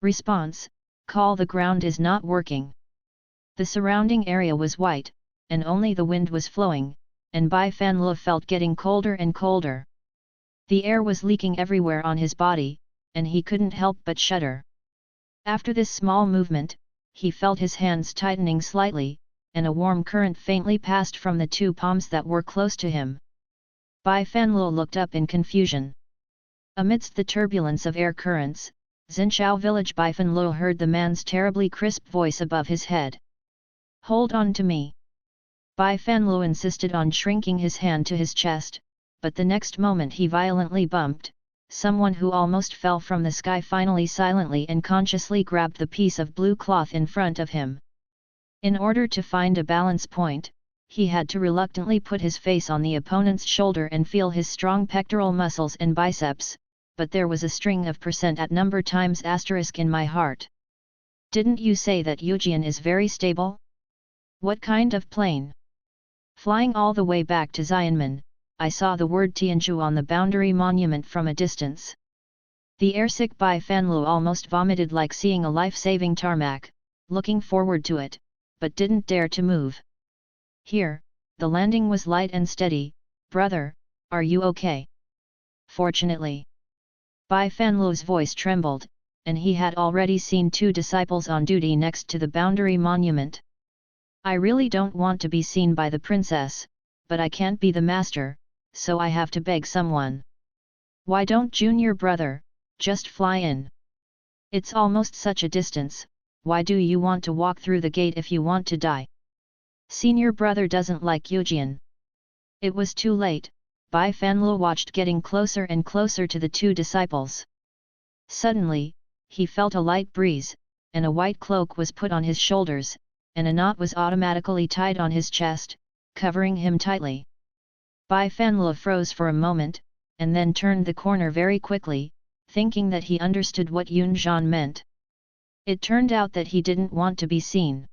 Response: call. The ground is not working. The surrounding area was white, and only the wind was flowing, and Bai Fanlu felt getting colder and colder. The air was leaking everywhere on his body, and he couldn't help but shudder. After this small movement, he felt his hands tightening slightly, and a warm current faintly passed from the two palms that were close to him. Bai Fanlu looked up in confusion. Amidst the turbulence of air currents, Xinchao village Bai Fanlu heard the man's terribly crisp voice above his head. Hold on to me. Bai Fanlu insisted on shrinking his hand to his chest, but the next moment he violently bumped. Someone who almost fell from the sky finally silently and consciously grabbed the piece of blue cloth in front of him. In order to find a balance point, he had to reluctantly put his face on the opponent's shoulder and feel his strong pectoral muscles and biceps, but there was a string of % at number times asterisk in my heart. Didn't you say that Yujian is very stable? What kind of plane? Flying all the way back to Xianmen, I saw the word Tianzhu on the boundary monument from a distance. The airsick Bai Fanlu almost vomited like seeing a life-saving tarmac, looking forward to it, but didn't dare to move. Here, the landing was light and steady. Brother, are you okay? Fortunately. Bai Fanlu's voice trembled, and he had already seen two disciples on duty next to the boundary monument. I really don't want to be seen by the princess, but I can't be the master, so I have to beg someone. Why don't junior brother, just fly in? It's almost such a distance, why do you want to walk through the gate if you want to die? Senior brother doesn't like Yujian. It was too late. Bai Fanlu watched getting closer and closer to the two disciples. Suddenly, he felt a light breeze, and a white cloak was put on his shoulders, and a knot was automatically tied on his chest, covering him tightly. Bai Fanlu froze for a moment, and then turned the corner very quickly, thinking that he understood what Yunzhan meant. It turned out that he didn't want to be seen.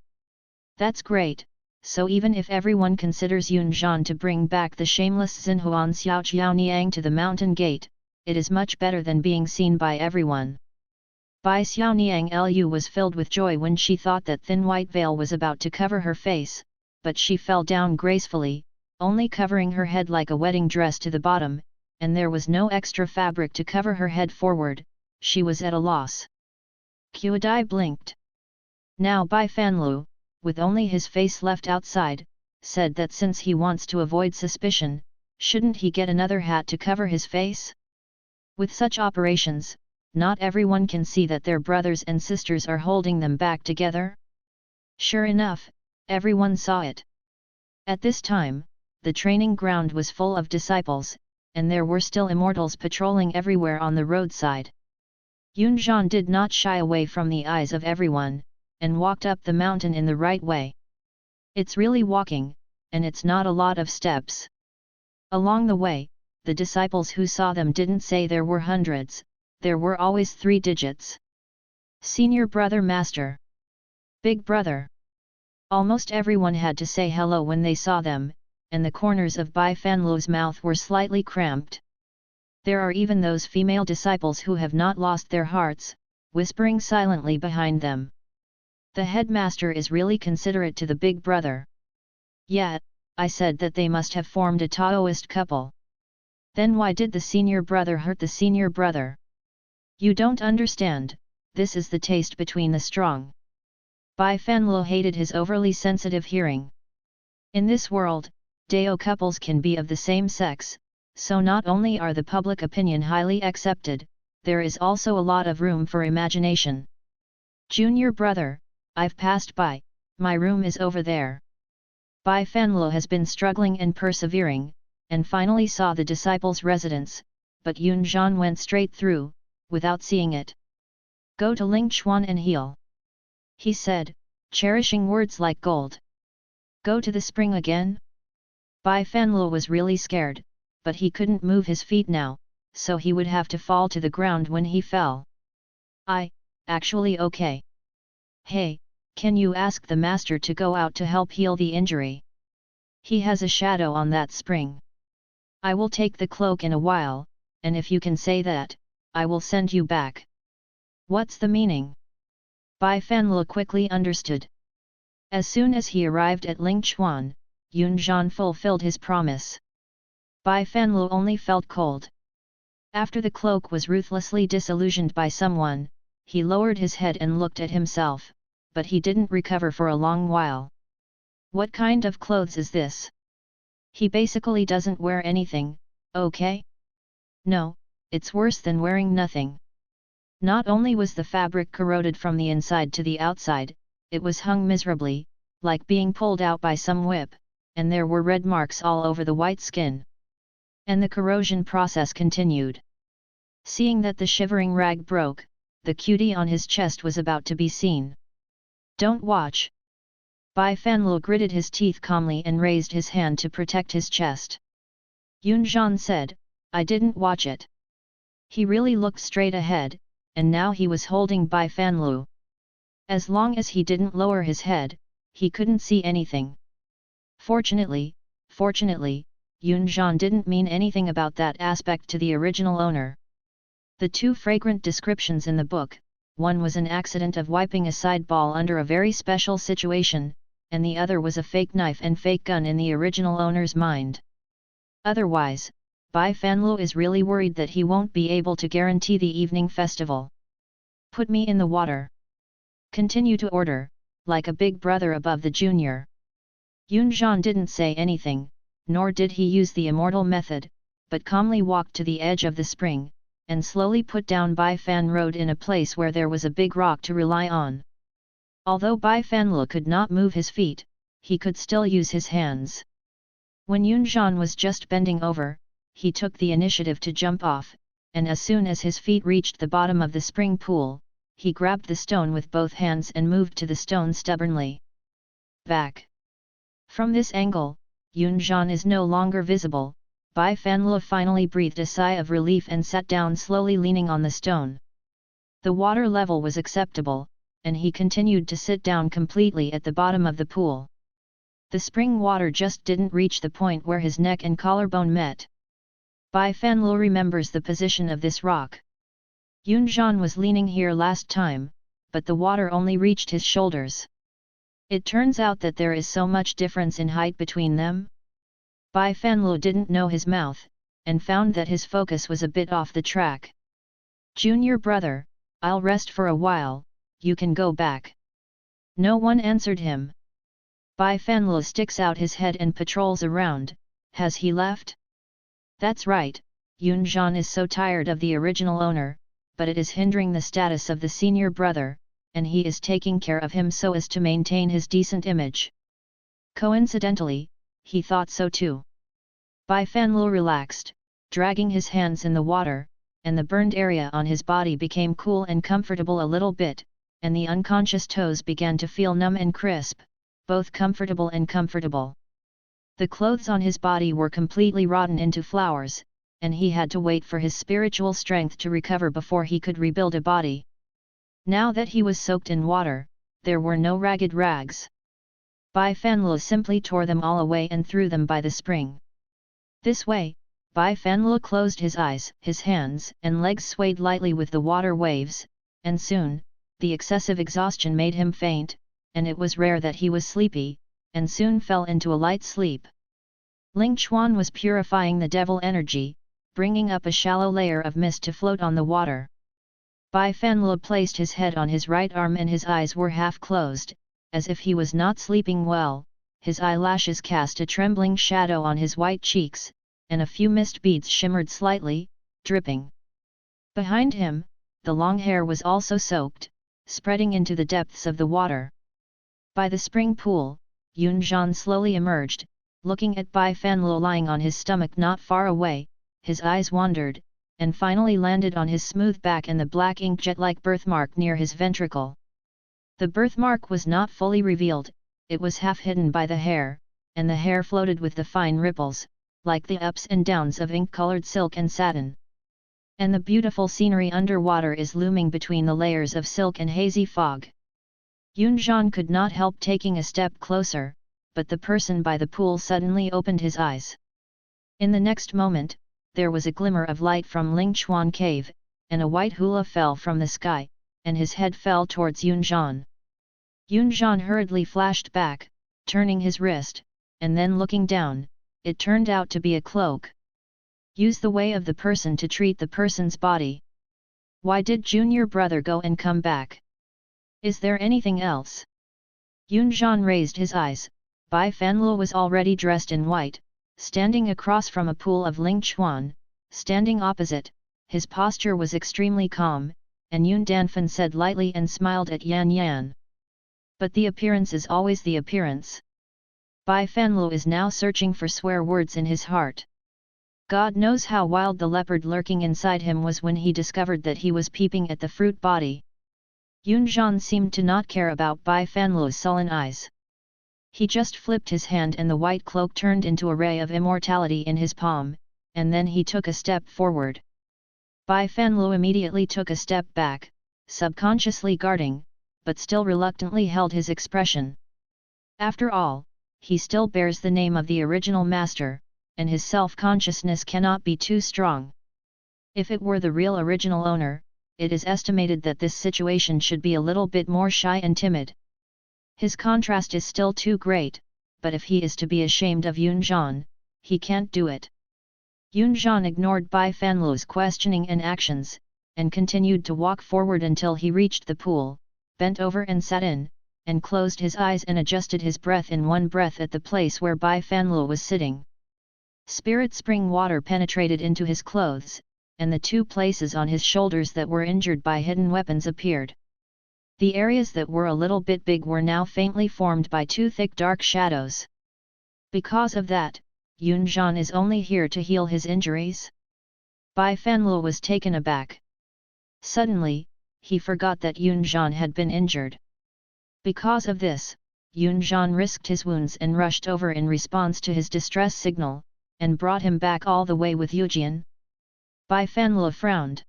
That's great, so even if everyone considers Yunzhan to bring back the shameless Xinhuan Xiaoqiao Niang to the mountain gate, it is much better than being seen by everyone. Bai Xiao Niang Lu was filled with joy when she thought that thin white veil was about to cover her face, but she fell down gracefully, only covering her head like a wedding dress to the bottom, and there was no extra fabric to cover her head forward. She was at a loss. Qiudai blinked. Now Bai Fanlu, with only his face left outside, said that since he wants to avoid suspicion, shouldn't he get another hat to cover his face? With such operations, not everyone can see that their brothers and sisters are holding them back together. Sure enough, everyone saw it. At this time, the training ground was full of disciples, and there were still immortals patrolling everywhere on the roadside. Yunzhan did not shy away from the eyes of everyone, and walked up the mountain in the right way. It's really walking, and it's not a lot of steps. Along the way, the disciples who saw them didn't say there were hundreds, there were always 3 digits. Senior brother, master. Big brother. Almost everyone had to say hello when they saw them, and the corners of Bai Fanlu's mouth were slightly cramped. There are even those female disciples who have not lost their hearts, whispering silently behind them. The headmaster is really considerate to the big brother. Yet, I said that they must have formed a Taoist couple. Then why did the senior brother hurt the senior brother? You don't understand, this is the taste between the strong. Bai Fanlu hated his overly sensitive hearing. In this world, Dao couples can be of the same sex, so not only are the public opinion highly accepted, there is also a lot of room for imagination. Junior brother, I've passed by, my room is over there. Bai Fanlu has been struggling and persevering, and finally saw the disciples' residence, but Yun Zhan went straight through, without seeing it. Go to Ling Xuan and heal. He said, cherishing words like gold. Go to the spring again? Bai Fanlu was really scared, but he couldn't move his feet now, so he would have to fall to the ground when he fell. Actually okay. Hey, can you ask the master to go out to help heal the injury? He has a shadow on that spring. I will take the cloak in a while, and if you can say that, I will send you back. What's the meaning? Bai Fanlu quickly understood. As soon as he arrived at Ling Xuan, Yun Zhan fulfilled his promise. Bai Fanlu only felt cold. After the cloak was ruthlessly disillusioned by someone, he lowered his head and looked at himself, but he didn't recover for a long while. What kind of clothes is this? He basically doesn't wear anything, okay? No, it's worse than wearing nothing. Not only was the fabric corroded from the inside to the outside, it was hung miserably, like being pulled out by some whip, and there were red marks all over the white skin. And the corrosion process continued. Seeing that the shivering rag broke, the cutie on his chest was about to be seen. Don't watch. Bai Fanlu gritted his teeth calmly and raised his hand to protect his chest. Yun Zhan said, I didn't watch it. He really looked straight ahead, and now he was holding Bai Fanlu. As long as he didn't lower his head, he couldn't see anything. Fortunately, Yun Zhan didn't mean anything about that aspect to the original owner. The 2 fragrant descriptions in the book, one was an accident of wiping a side ball under a very special situation, and the other was a fake knife and fake gun in the original owner's mind. Otherwise, Bai Fanlu is really worried that he won't be able to guarantee the evening festival. Put me in the water. Continue to order, like a big brother above the junior. Yun Zhan didn't say anything, nor did he use the immortal method, but calmly walked to the edge of the spring, and slowly put down Bai Fanlu in a place where there was a big rock to rely on. Although Bai Fanlu could not move his feet, he could still use his hands. When Yun Zhan was just bending over, he took the initiative to jump off, and as soon as his feet reached the bottom of the spring pool, he grabbed the stone with both hands and moved to the stone stubbornly. Back. From this angle, Yun Zhan is no longer visible. Bai Fanlu finally breathed a sigh of relief and sat down slowly, leaning on the stone. The water level was acceptable, and he continued to sit down completely at the bottom of the pool. The spring water just didn't reach the point where his neck and collarbone met. Bai Fanlu remembers the position of this rock. Yun Zhan was leaning here last time, but the water only reached his shoulders. It turns out that there is so much difference in height between them. Bai Fanlu didn't know his mouth, and found that his focus was a bit off the track. Junior brother, I'll rest for a while, you can go back. No one answered him. Bai Fanlu sticks out his head and patrols around. Has he left? That's right, Yun Zhan is so tired of the original owner, but it is hindering the status of the senior brother, and he is taking care of him so as to maintain his decent image. Coincidentally, he thought so too. Bai Fanlu relaxed, dragging his hands in the water, and the burned area on his body became cool and comfortable a little bit, and the unconscious toes began to feel numb and crisp, both comfortable and comfortable. The clothes on his body were completely rotten into flowers, and he had to wait for his spiritual strength to recover before he could rebuild a body. Now that he was soaked in water, there were no ragged rags. Bai Fanlu simply tore them all away and threw them by the spring. This way, Bai Fanlu closed his eyes, his hands and legs swayed lightly with the water waves, and soon, the excessive exhaustion made him faint, and it was rare that he was sleepy, and soon fell into a light sleep. Ling Chuan was purifying the devil energy, bringing up a shallow layer of mist to float on the water. Bai Fanlu placed his head on his right arm and his eyes were half closed, as if he was not sleeping well. His eyelashes cast a trembling shadow on his white cheeks, and a few mist beads shimmered slightly, dripping. Behind him, the long hair was also soaked, spreading into the depths of the water. By the spring pool, Yun Zhan slowly emerged, looking at Bai Fanlu lying on his stomach not far away. His eyes wandered, and finally landed on his smooth back and the black inkjet-like birthmark near his ventricle. The birthmark was not fully revealed, it was half hidden by the hair, and the hair floated with the fine ripples, like the ups and downs of ink-colored silk and satin. And the beautiful scenery underwater is looming between the layers of silk and hazy fog. Yun Zhan could not help taking a step closer, but the person by the pool suddenly opened his eyes. In the next moment, there was a glimmer of light from Ling Chuan cave, and a white hula fell from the sky, and his head fell towards Yun Zhan. Yun Zhan hurriedly flashed back, turning his wrist, and then looking down, it turned out to be a cloak. Use the way of the person to treat the person's body. Why did junior brother go and come back? Is there anything else? Yun Zhan raised his eyes. Bai Fanlu was already dressed in white, standing across from a pool of Ling Chuan, standing opposite. His posture was extremely calm, and Yun Danfan said lightly and smiled at Yan Yan. But the appearance is always the appearance. Bai Fanlu is now searching for swear words in his heart. God knows how wild the leopard lurking inside him was when he discovered that he was peeping at the fruit body. Yun Zhan seemed to not care about Bai Fanlu's sullen eyes. He just flipped his hand and the white cloak turned into a ray of immortality in his palm, and then he took a step forward. Bai Fanlu immediately took a step back, subconsciously guarding, but still reluctantly held his expression. After all, he still bears the name of the original master, and his self-consciousness cannot be too strong. If it were the real original owner, it is estimated that this situation should be a little bit more shy and timid. His contrast is still too great, but if he is to be ashamed of Yun Zhan, he can't do it. Yun Zhan ignored Bai Fanlu's questioning and actions, and continued to walk forward until he reached the pool, bent over and sat in, and closed his eyes and adjusted his breath in one breath at the place where Bai Fanlu was sitting. Spirit spring water penetrated into his clothes, and the two places on his shoulders that were injured by hidden weapons appeared. The areas that were a little bit big were now faintly formed by two thick dark shadows. Because of that, Yun Zhan is only here to heal his injuries? Bai Fanlu was taken aback. Suddenly, he forgot that Yun Zhan had been injured. Because of this, Yun Zhan risked his wounds and rushed over in response to his distress signal, and brought him back all the way with Yujian. Bai Fanlu frowned.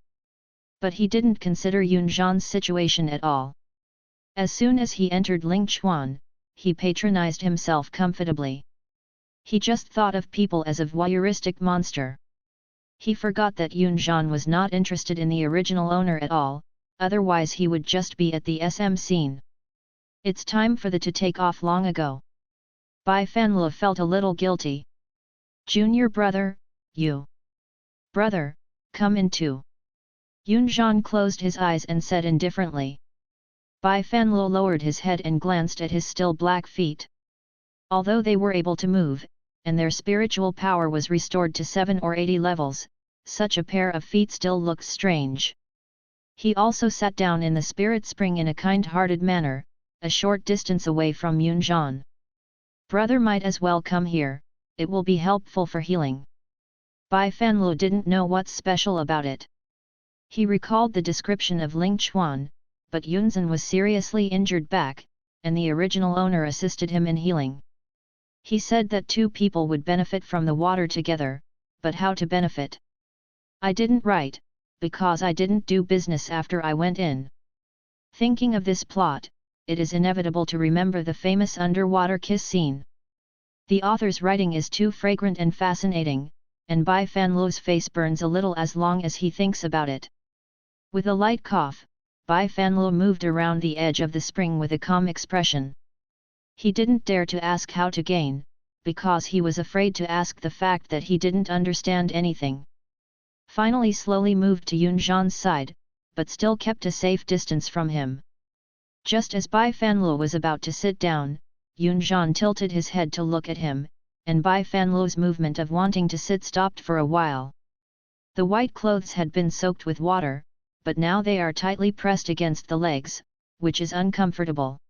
But he didn't consider Yun Zhan's situation at all. As soon as he entered Ling Chuan, he patronized himself comfortably. He just thought of people as a voyeuristic monster. He forgot that Yun Zhan was not interested in the original owner at all, otherwise he would just be at the SM scene. It's time for the to take off long ago. Bai Fanlu felt a little guilty. Junior brother, you. Brother, come in too. Yun Zhan closed his eyes and said indifferently. Bai Fanlu lowered his head and glanced at his still black feet. Although they were able to move, and their spiritual power was restored to 7 or 80 levels, such a pair of feet still looked strange. He also sat down in the spirit spring in a kind-hearted manner, a short distance away from Yun Zhan. Brother might as well come here, it will be helpful for healing. Bai Fanlu didn't know what's special about it. He recalled the description of Ling Chuan, but Yunzhen was seriously injured back, and the original owner assisted him in healing. He said that two people would benefit from the water together, but how to benefit? I didn't write, because I didn't do business after I went in. Thinking of this plot, it is inevitable to remember the famous underwater kiss scene. The author's writing is too fragrant and fascinating, and Bai Fanlu's face burns a little as long as he thinks about it. With a light cough, Bai Fanlu moved around the edge of the spring with a calm expression. He didn't dare to ask how to gain, because he was afraid to ask the fact that he didn't understand anything. Finally slowly moved to Yunzhan's side, but still kept a safe distance from him. Just as Bai Fanlu was about to sit down, Yunzhan tilted his head to look at him, and Bai Fanlu's movement of wanting to sit stopped for a while. The white clothes had been soaked with water, but now they are tightly pressed against the legs, which is uncomfortable.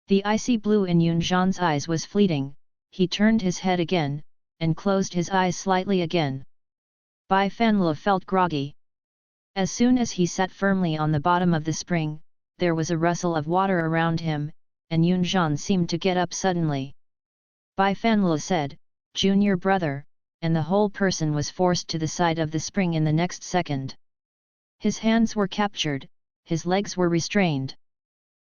The icy blue in Yunzhan's eyes was fleeting. He turned his head again, and closed his eyes slightly again. Bai Fanlu felt groggy. As soon as he sat firmly on the bottom of the spring, there was a rustle of water around him, and Yunzhan seemed to get up suddenly. Bai Fanlu said, "Junior brother," and the whole person was forced to the side of the spring in the next second. His hands were captured, his legs were restrained.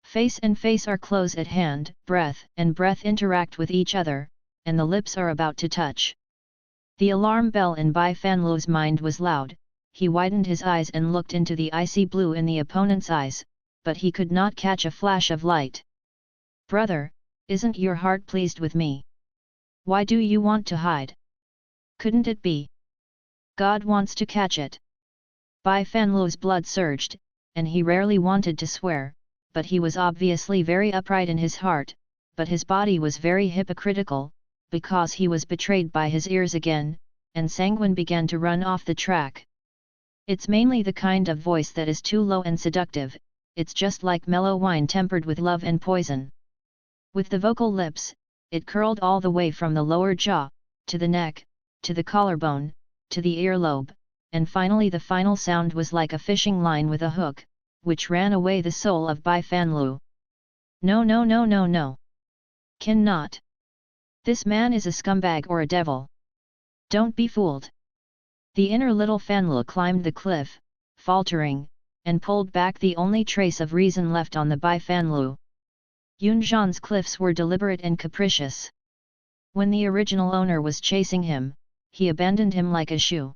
Face and face are close at hand, breath and breath interact with each other, and the lips are about to touch. The alarm bell in Bai Fanlu's mind was loud. He widened his eyes and looked into the icy blue in the opponent's eyes, but he could not catch a flash of light. "Brother, isn't your heart pleased with me? Why do you want to hide? Couldn't it be? God wants to catch it." Bai Fanlu's blood surged, and he rarely wanted to swear, but he was obviously very upright in his heart, but his body was very hypocritical, because he was betrayed by his ears again, and sanguine began to run off the track. It's mainly the kind of voice that is too low and seductive, it's just like mellow wine tempered with love and poison. With the vocal lips, it curled all the way from the lower jaw, to the neck, to the collarbone, to the earlobe, and finally the final sound was like a fishing line with a hook, which ran away the soul of Bai Fanlu. "No no no no no! Cannot! This man is a scumbag or a devil! Don't be fooled!" The inner little Fanlu climbed the cliff, faltering, and pulled back the only trace of reason left on the Bai Fanlu. Yunzhan's cliffs were deliberate and capricious. When the original owner was chasing him, he abandoned him like a shoe.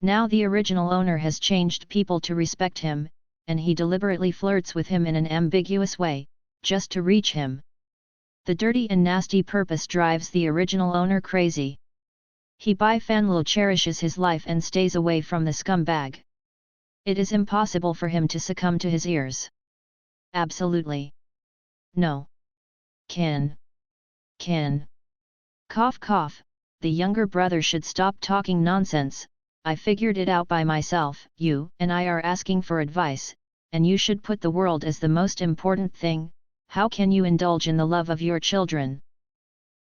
Now the original owner has changed people to respect him, and he deliberately flirts with him in an ambiguous way, just to reach him. The dirty and nasty purpose drives the original owner crazy. Bai Fanlu cherishes his life and stays away from the scumbag. It is impossible for him to succumb to his ears. Absolutely. No. Can. Cough cough, the younger brother should stop talking nonsense. I figured it out by myself. You and I are asking for advice, and you should put the world as the most important thing. How can you indulge in the love of your children?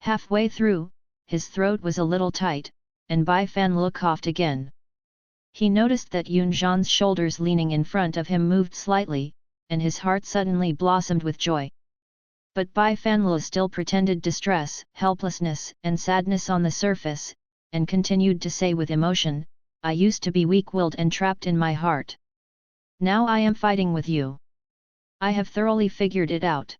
Halfway through, his throat was a little tight, and Bai Fanlu coughed again. He noticed that Yunzhan's shoulders leaning in front of him moved slightly, and his heart suddenly blossomed with joy. But Bai Fanlu still pretended distress, helplessness and sadness on the surface, and continued to say with emotion, "I used to be weak-willed and trapped in my heart. Now I am fighting with you. I have thoroughly figured it out.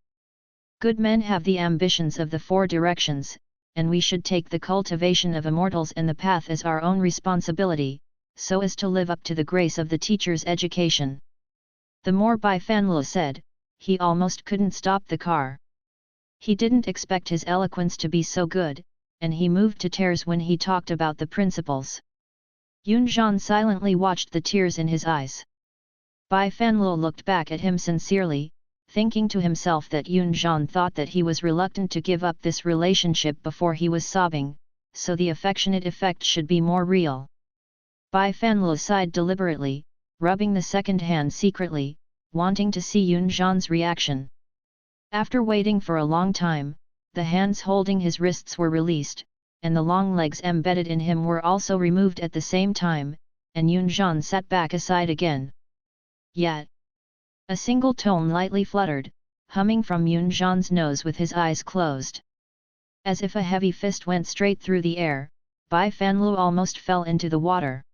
Good men have the ambitions of the four directions, and we should take the cultivation of immortals and the path as our own responsibility, so as to live up to the grace of the teacher's education." The more Bai Fanlu said, he almost couldn't stop the car. He didn't expect his eloquence to be so good, and he moved to tears when he talked about the principles. Yunzhan silently watched the tears in his eyes. Bai Fanlu looked back at him sincerely, thinking to himself that Yunzhan thought that he was reluctant to give up this relationship before he was sobbing, so the affectionate effect should be more real. Bai Fanlu sighed deliberately, rubbing the second hand secretly, wanting to see Yunzhan's reaction. After waiting for a long time, the hands holding his wrists were released, and the long legs embedded in him were also removed at the same time, and Yunzhan sat back aside again. Yet, A single tone lightly fluttered, humming from Yun Zhan's nose with his eyes closed. As if a heavy fist went straight through the air, Bai Fanlu almost fell into the water.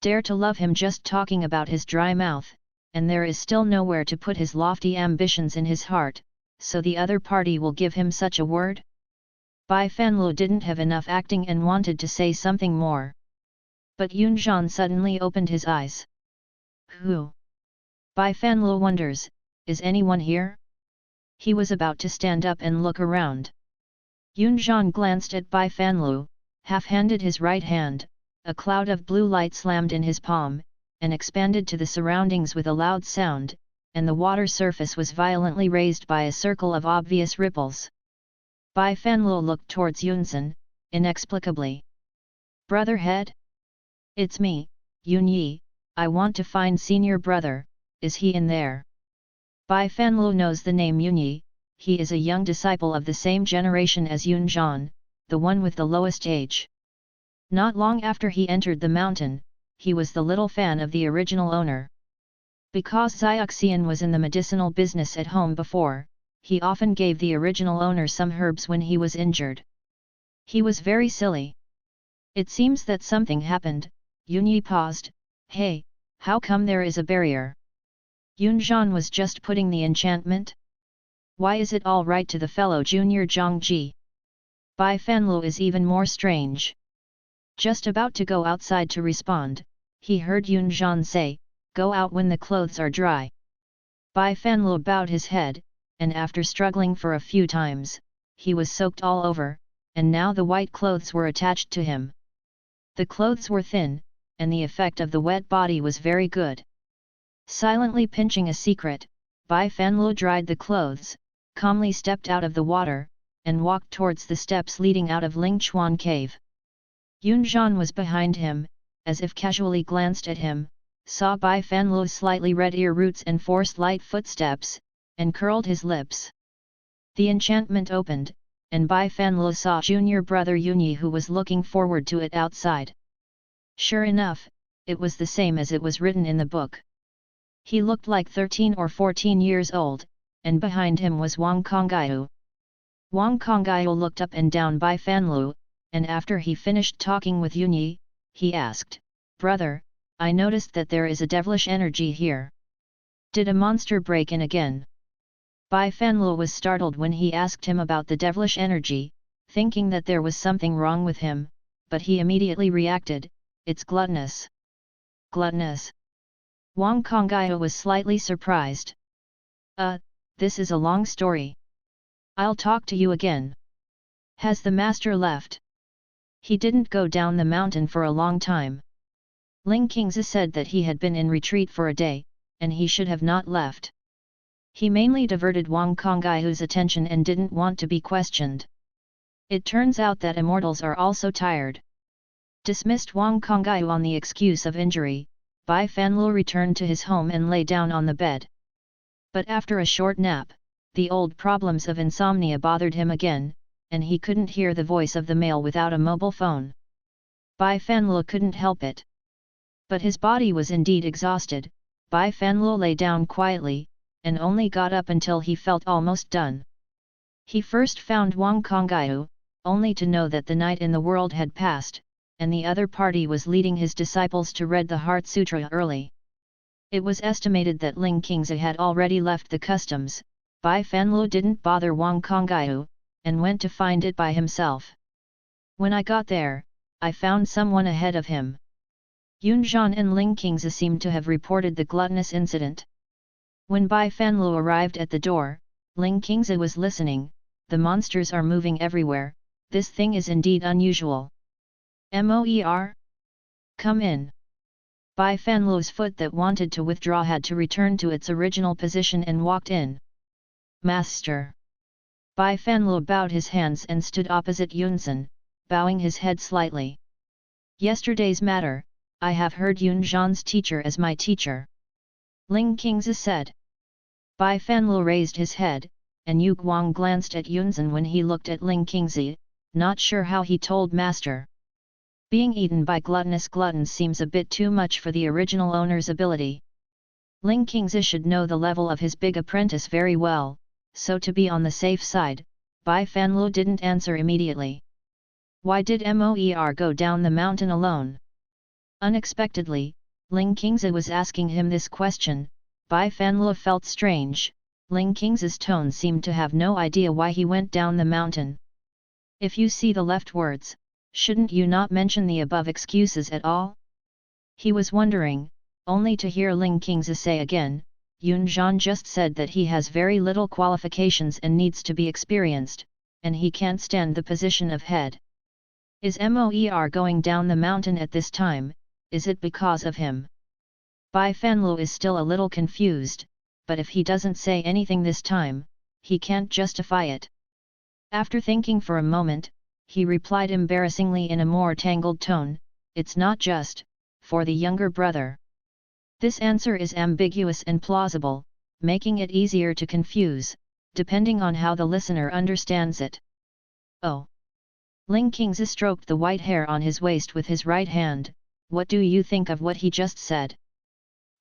Dare to love him just talking about his dry mouth, and there is still nowhere to put his lofty ambitions in his heart, so the other party will give him such a word? Bai Fanlu didn't have enough acting and wanted to say something more. But Yun Zhan suddenly opened his eyes. Who? Bai Fanlu wonders, is anyone here? He was about to stand up and look around. Yun Zhan glanced at Bai Fanlu, half-handed his right hand, a cloud of blue light slammed in his palm, and expanded to the surroundings with a loud sound, and the water surface was violently raised by a circle of obvious ripples. Bai Fanlu looked towards Yunzhen, inexplicably. Brother head? It's me, Yun Yi, I want to find senior brother, is he in there? Bai Fanlu knows the name Yun Yi, he is a young disciple of the same generation as Yun Zhan, the one with the lowest age. Not long after he entered the mountain, he was the little fan of the original owner. Because Shixiong was in the medicinal business at home before, he often gave the original owner some herbs when he was injured. He was very silly. It seems that something happened. Yun Yi paused. Hey, how come there is a barrier? Yun Zhan was just putting the enchantment? Why is it all right to the fellow junior Zhangji? Bai Fanlu is even more strange. Just about to go outside to respond, he heard Yun Zhan say, go out when the clothes are dry. Bai Fanlu bowed his head, and after struggling for a few times, he was soaked all over, and now the white clothes were attached to him. The clothes were thin, and the effect of the wet body was very good. Silently pinching a secret, Bai Fanlu dried the clothes, calmly stepped out of the water, and walked towards the steps leading out of Lingchuan cave. Yun Zhan was behind him, as if casually glanced at him, saw Bai Fanlu's slightly red ear roots and forced light footsteps, and curled his lips. The enchantment opened, and Bai Fanlu saw junior brother Yun Yi who was looking forward to it outside. Sure enough, it was the same as it was written in the book. He looked like 13 or 14 years old, and behind him was Wang Congyou. Wang Congyou looked up and down Bai Fanlu, and after he finished talking with Yun Yi, he asked, Brother, I noticed that there is a devilish energy here. Did a monster break in again? Bai Fanlu was startled when he asked him about the devilish energy, thinking that there was something wrong with him, but he immediately reacted, it's gluttonous. Gluttonous? Wang Congyou was slightly surprised. This is a long story. I'll talk to you again. Has the master left? He didn't go down the mountain for a long time. Ling Qingzi said that he had been in retreat for a day, and he should have not left. He mainly diverted Wang Congyou's attention and didn't want to be questioned. It turns out that immortals are also tired. Dismissed Wang Congyou on the excuse of injury, Bai Fanlu returned to his home and lay down on the bed. But after a short nap, the old problems of insomnia bothered him again, and he couldn't hear the voice of the male without a mobile phone. Bai Fanlu couldn't help it. But his body was indeed exhausted. Bai Fanlu lay down quietly, and only got up until he felt almost done. He first found Wang Congyou, only to know that the night in the world had passed, and the other party was leading his disciples to read the Heart Sutra early. It was estimated that Ling Qingzi had already left the customs. Bai Fanlu didn't bother Wang Congyou, and went to find it by himself. When I got there, I found someone ahead of him. Yun Zhan and Ling Qingzi seemed to have reported the gluttonous incident. When Bai Fanlu arrived at the door, Ling Qingzi was listening. The monsters are moving everywhere, this thing is indeed unusual. Moer? Come in. Bai Fanlu's foot that wanted to withdraw had to return to its original position and walked in. Master. Bai Fanlu bowed his hands and stood opposite Yunzhen, bowing his head slightly. Yesterday's matter, I have heard Yun Zhan's teacher as my teacher. Ling Qingzi said. Bai Fanlu raised his head, and Yu Guang glanced at Yunzhen when he looked at Ling Qingzi, not sure how he told master. Being eaten by gluttonous gluttons seems a bit too much for the original owner's ability. Ling Qingzi should know the level of his big apprentice very well, so to be on the safe side, Bai Fanlu didn't answer immediately. Why did Moer go down the mountain alone? Unexpectedly, Ling Qingzi was asking him this question. Bai Fanlu felt strange. Ling Qingzi's tone seemed to have no idea why he went down the mountain. If you see the left words, shouldn't you not mention the above excuses at all? He was wondering, only to hear Ling Qingzi say again, Yun Zhan just said that he has very little qualifications and needs to be experienced, and he can't stand the position of head. Is Moer going down the mountain at this time? Is it because of him? Bai Fanlu is still a little confused, but if he doesn't say anything this time, he can't justify it. After thinking for a moment, he replied embarrassingly in a more tangled tone, it's not just for the younger brother. This answer is ambiguous and plausible, making it easier to confuse, depending on how the listener understands it. Oh! Ling Qingzi stroked the white hair on his waist with his right hand. What do you think of what he just said?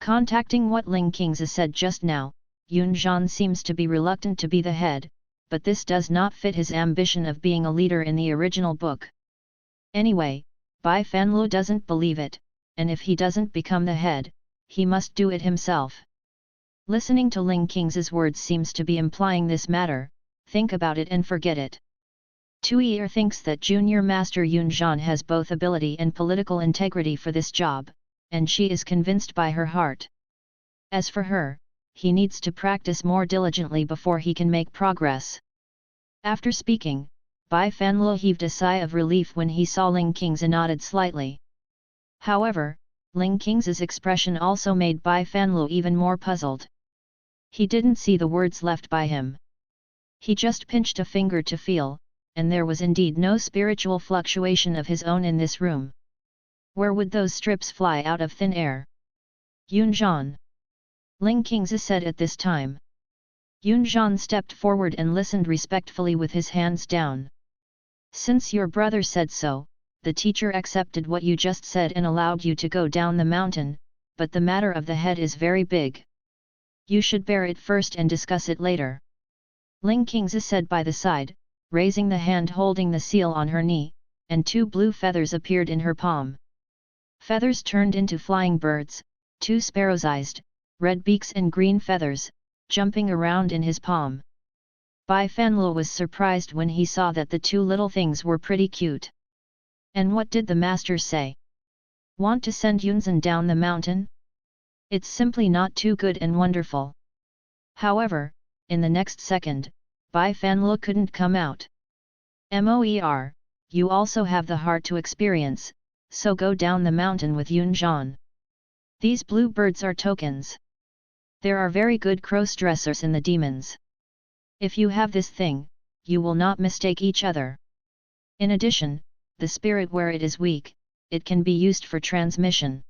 Contacting what Ling Qingzi said just now, Yun Zhan seems to be reluctant to be the head, but this does not fit his ambition of being a leader in the original book. Anyway, Bai Fanlu doesn't believe it, and if he doesn't become the head, he must do it himself. Listening to Ling Qingzi's words seems to be implying this matter, think about it and forget it. Tuier thinks that Junior Master Yun Zhan has both ability and political integrity for this job, and she is convinced by her heart. As for her, he needs to practice more diligently before he can make progress. After speaking, Bai Fanlu heaved a sigh of relief when he saw Ling Qingzi nodded slightly. However, Ling Qingzi's expression also made Bai Fanlu even more puzzled. He didn't see the words left by him. He just pinched a finger to feel, and there was indeed no spiritual fluctuation of his own in this room. Where would those strips fly out of thin air? Yun Zhan! Ling Qingzi said at this time. Yun Zhan stepped forward and listened respectfully with his hands down. Since your brother said so, the teacher accepted what you just said and allowed you to go down the mountain, but the matter of the head is very big. You should bear it first and discuss it later. Ling Qingzi said by the side, raising the hand holding the seal on her knee, and 2 blue feathers appeared in her palm. Feathers turned into flying birds, 2 sparrow-sized, red beaks and green feathers, jumping around in his palm. Bai Fanlu was surprised when he saw that the 2 little things were pretty cute. And what did the master say? Want to send Yunzhen down the mountain? It's simply not too good and wonderful. However, in the next second, Bai Fanlu couldn't come out. Moer, you also have the heart to experience, so go down the mountain with Yun Zhan. These blue birds are tokens. There are very good cross-dressers in the demons. If you have this thing, you will not mistake each other. In addition, the spirit where it is weak, it can be used for transmission.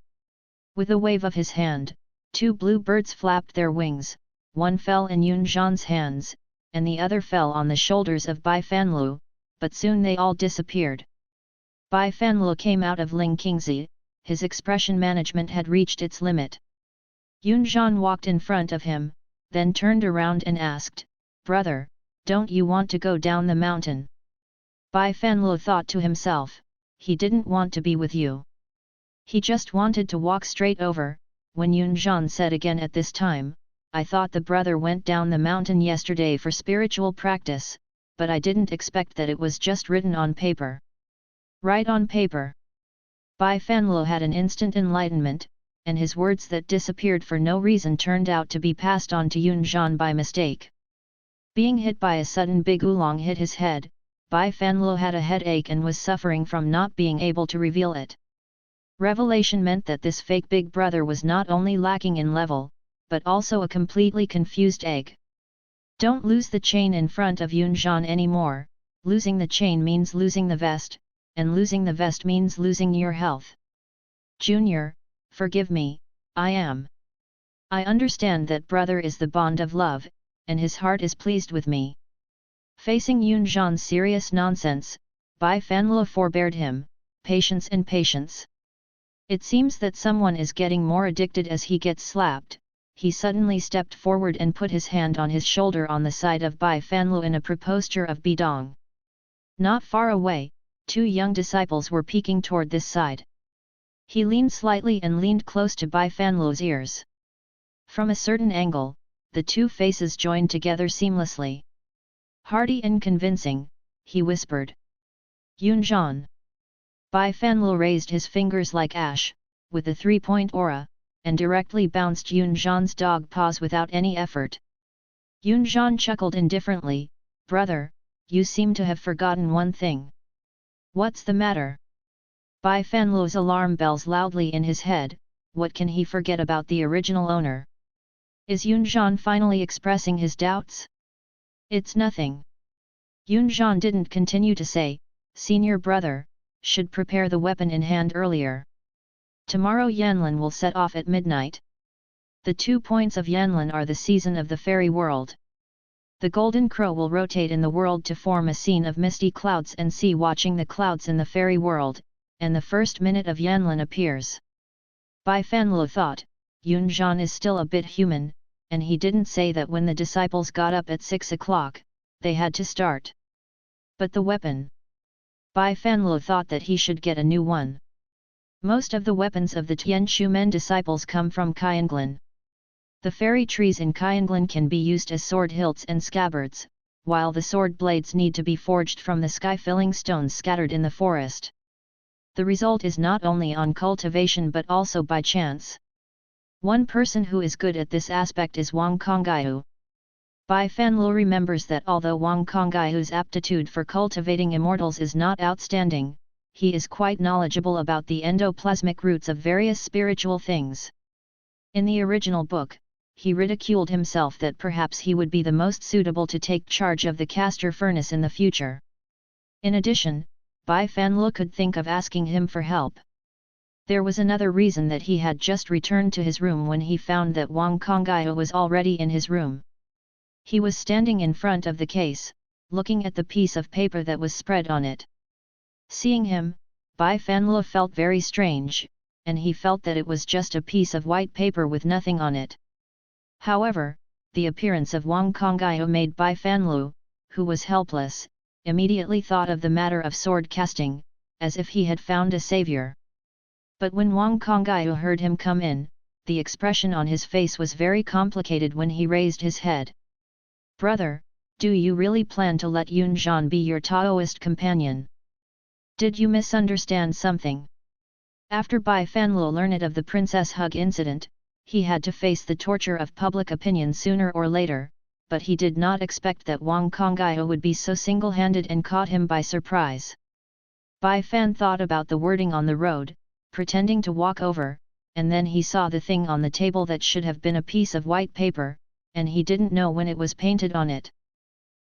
With a wave of his hand, 2 blue birds flapped their wings, one fell in Yun Zhan's hands, and the other fell on the shoulders of Bai Fanlu, but soon they all disappeared. Bai Fanlu came out of Ling Qingzi, his expression management had reached its limit. Yun Zhan walked in front of him, then turned around and asked, "Brother, don't you want to go down the mountain?" Bai Fanlu thought to himself, he didn't want to be with you. He just wanted to walk straight over, when Yun Zhan said again at this time, I thought the brother went down the mountain yesterday for spiritual practice, but I didn't expect that it was just written on paper. Write on paper. Bai Fanlu had an instant enlightenment, and his words that disappeared for no reason turned out to be passed on to Yun Zhan by mistake. Being hit by a sudden big oolong hit his head, Bai Fanlu had a headache and was suffering from not being able to reveal it. Revelation meant that this fake big brother was not only lacking in level, but also a completely confused egg. Don't lose the chain in front of Yun Zhan anymore. Losing the chain means losing the vest, and losing the vest means losing your health. Junior, forgive me, I understand that brother is the bond of love, and his heart is pleased with me. Facing Yun Zhan's serious nonsense, Bai Fanlu forbeared him, patience and patience. It seems that someone is getting more addicted as he gets slapped, he suddenly stepped forward and put his hand on his shoulder on the side of Bai Fanlu in a posture of Bidong. Not far away, 2 young disciples were peeking toward this side. He leaned slightly and leaned close to Bai Fanlu's ears. From a certain angle, the 2 faces joined together seamlessly. Hearty and convincing, he whispered. Yunzhan. Bai Fanlu raised his fingers like ash, with a 3-point aura, and directly bounced Yunzhan's dog paws without any effort. Yunzhan chuckled indifferently, "Brother, you seem to have forgotten one thing." "What's the matter?" Bai Fanlu's alarm bells loudly in his head. What can he forget about the original owner? Is Yunzhan finally expressing his doubts? "It's nothing." Yunzhan didn't continue to say, "Senior brother, should prepare the weapon in hand earlier. Tomorrow Yanlan will set off at midnight. The 2 points of Yanlan are the season of the fairy world. The golden crow will rotate in the world to form a scene of misty clouds and sea watching the clouds in the fairy world, and the first minute of Yanlan appears." Bai Fanlu thought, Yunzhan is still a bit human, and he didn't say that when the disciples got up at 6 o'clock, they had to start. But the weapon? Bai Fanlu thought that he should get a new one. Most of the weapons of the Tianshumen disciples come from Qianglan. The fairy trees in Qianglan can be used as sword hilts and scabbards, while the sword blades need to be forged from the sky-filling stones scattered in the forest. The result is not only on cultivation but also by chance. One person who is good at this aspect is Wang Kongyou. Bai Fanlu remembers that although Wang Kongyou's aptitude for cultivating immortals is not outstanding, he is quite knowledgeable about the endoplasmic roots of various spiritual things. In the original book, he ridiculed himself that perhaps he would be the most suitable to take charge of the caster furnace in the future. In addition, Bai Fanlu could think of asking him for help. There was another reason that he had just returned to his room when he found that Wang Kongyou was already in his room. He was standing in front of the case, looking at the piece of paper that was spread on it. Seeing him, Bai Fanlu felt very strange, and he felt that it was just a piece of white paper with nothing on it. However, the appearance of Wang Kongyou made Bai Fanlu, who was helpless, immediately thought of the matter of sword casting, as if he had found a savior. But when Wang Kongyou heard him come in, the expression on his face was very complicated when he raised his head. "Brother, do you really plan to let Yunzhan be your Taoist companion? Did you misunderstand something?" After Bai Fanlu learned of the Princess Hug incident, he had to face the torture of public opinion sooner or later, but he did not expect that Wang Kongyou would be so single-handed and caught him by surprise. Bai Fan thought about the wording on the road, pretending to walk over, and then he saw the thing on the table that should have been a piece of white paper, and he didn't know when it was painted on it.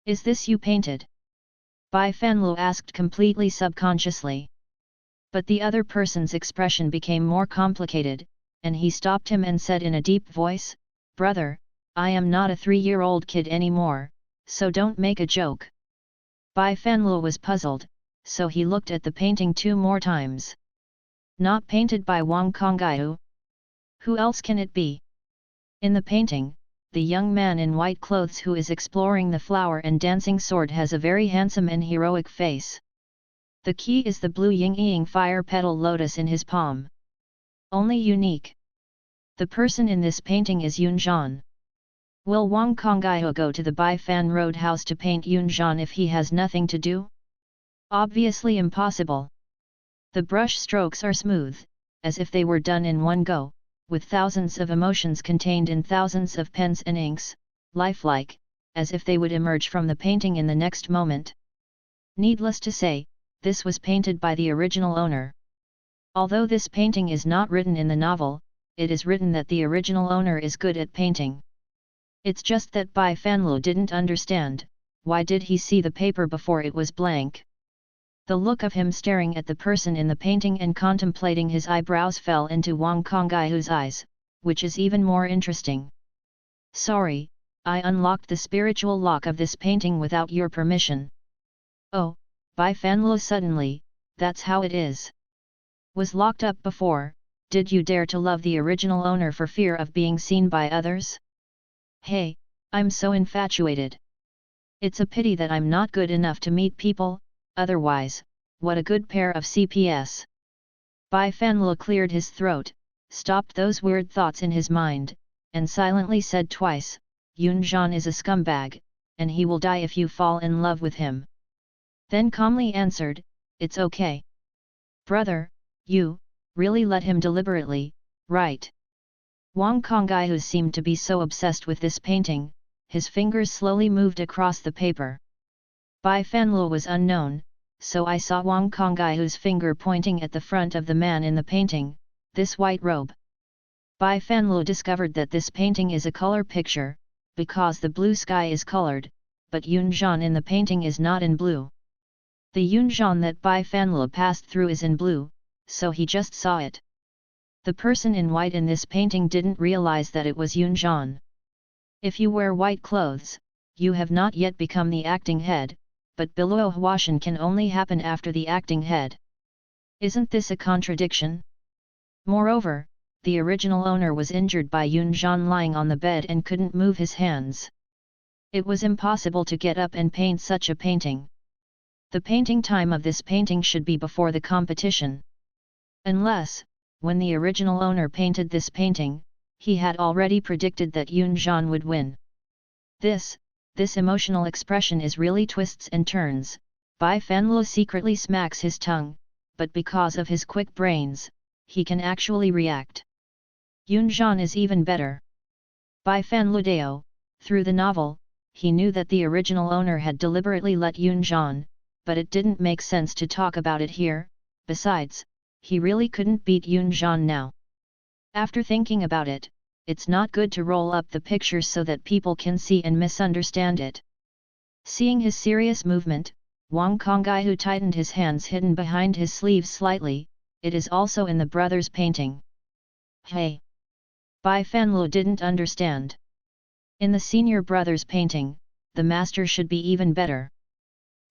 "Is this you painted?" Bai Fanlu asked completely subconsciously. But the other person's expression became more complicated, and he stopped him and said in a deep voice, "Brother, I am not a 3-year-old kid anymore, so don't make a joke." Bai Fanlu was puzzled, so he looked at the painting 2 more times. "Not painted by Wang Kongyou? Who else can it be?" In the painting, the young man in white clothes who is exploring the flower and dancing sword has a very handsome and heroic face. The key is the blue yin-yang fire petal lotus in his palm. Only unique. The person in this painting is Yunzhan. Will Wang Kongyou go to the Bai Fan Road house to paint Yunzhan if he has nothing to do? Obviously impossible. The brush strokes are smooth, as if they were done in one go, with thousands of emotions contained in thousands of pens and inks, lifelike, as if they would emerge from the painting in the next moment. Needless to say, this was painted by the original owner. Although this painting is not written in the novel, it is written that the original owner is good at painting. It's just that Bai Fanlu didn't understand, why did he see the paper before it was blank? The look of him staring at the person in the painting and contemplating his eyebrows fell into Wang Kongyou's eyes, which is even more interesting. "Sorry, I unlocked the spiritual lock of this painting without your permission." "Oh," Bai Fanlu suddenly, "that's how it is. Was locked up before, did you dare to love the original owner for fear of being seen by others? Hey, I'm so infatuated. It's a pity that I'm not good enough to meet people, otherwise, what a good pair of CPS. Bai Fanlu cleared his throat, stopped those weird thoughts in his mind, and silently said twice, Yun Zhan is a scumbag, and he will die if you fall in love with him. Then calmly answered, it's okay. Brother, you really let him deliberately, right? Wang Kongai, who seemed to be so obsessed with this painting, his fingers slowly moved across the paper. Bai Fanlu was unknown, so I saw Wang Konggai's finger pointing at the front of the man in the painting, this white robe. Bai Fanlu discovered that this painting is a color picture, because the blue sky is colored, but Yun Zhan in the painting is not in blue. The Yun Zhan that Bai Fanlu passed through is in blue, so he just saw it. The person in white in this painting didn't realize that it was Yun Zhan. If you wear white clothes, you have not yet become the acting head, but Biluo Huashan can only happen after the acting head. Isn't this a contradiction? Moreover, the original owner was injured by Yun Zhan lying on the bed and couldn't move his hands. It was impossible to get up and paint such a painting. The painting time of this painting should be before the competition. Unless, when the original owner painted this painting, he had already predicted that Yun Zhan would win. This emotional expression is really twists and turns. Bai Fanlu secretly smacks his tongue, but because of his quick brains, he can actually react. Yun Zhan is even better. Bai Fanlu Dao, through the novel, he knew that the original owner had deliberately let Yun Zhan, but it didn't make sense to talk about it here. Besides, he really couldn't beat Yun Zhan now. After thinking about it, it's not good to roll up the pictures so that people can see and misunderstand it. Seeing his serious movement, Wang Kongai tightened his hands hidden behind his sleeves slightly. It is also in the brother's painting. Hey! Bai Fanlu didn't understand. In the senior brother's painting, the master should be even better.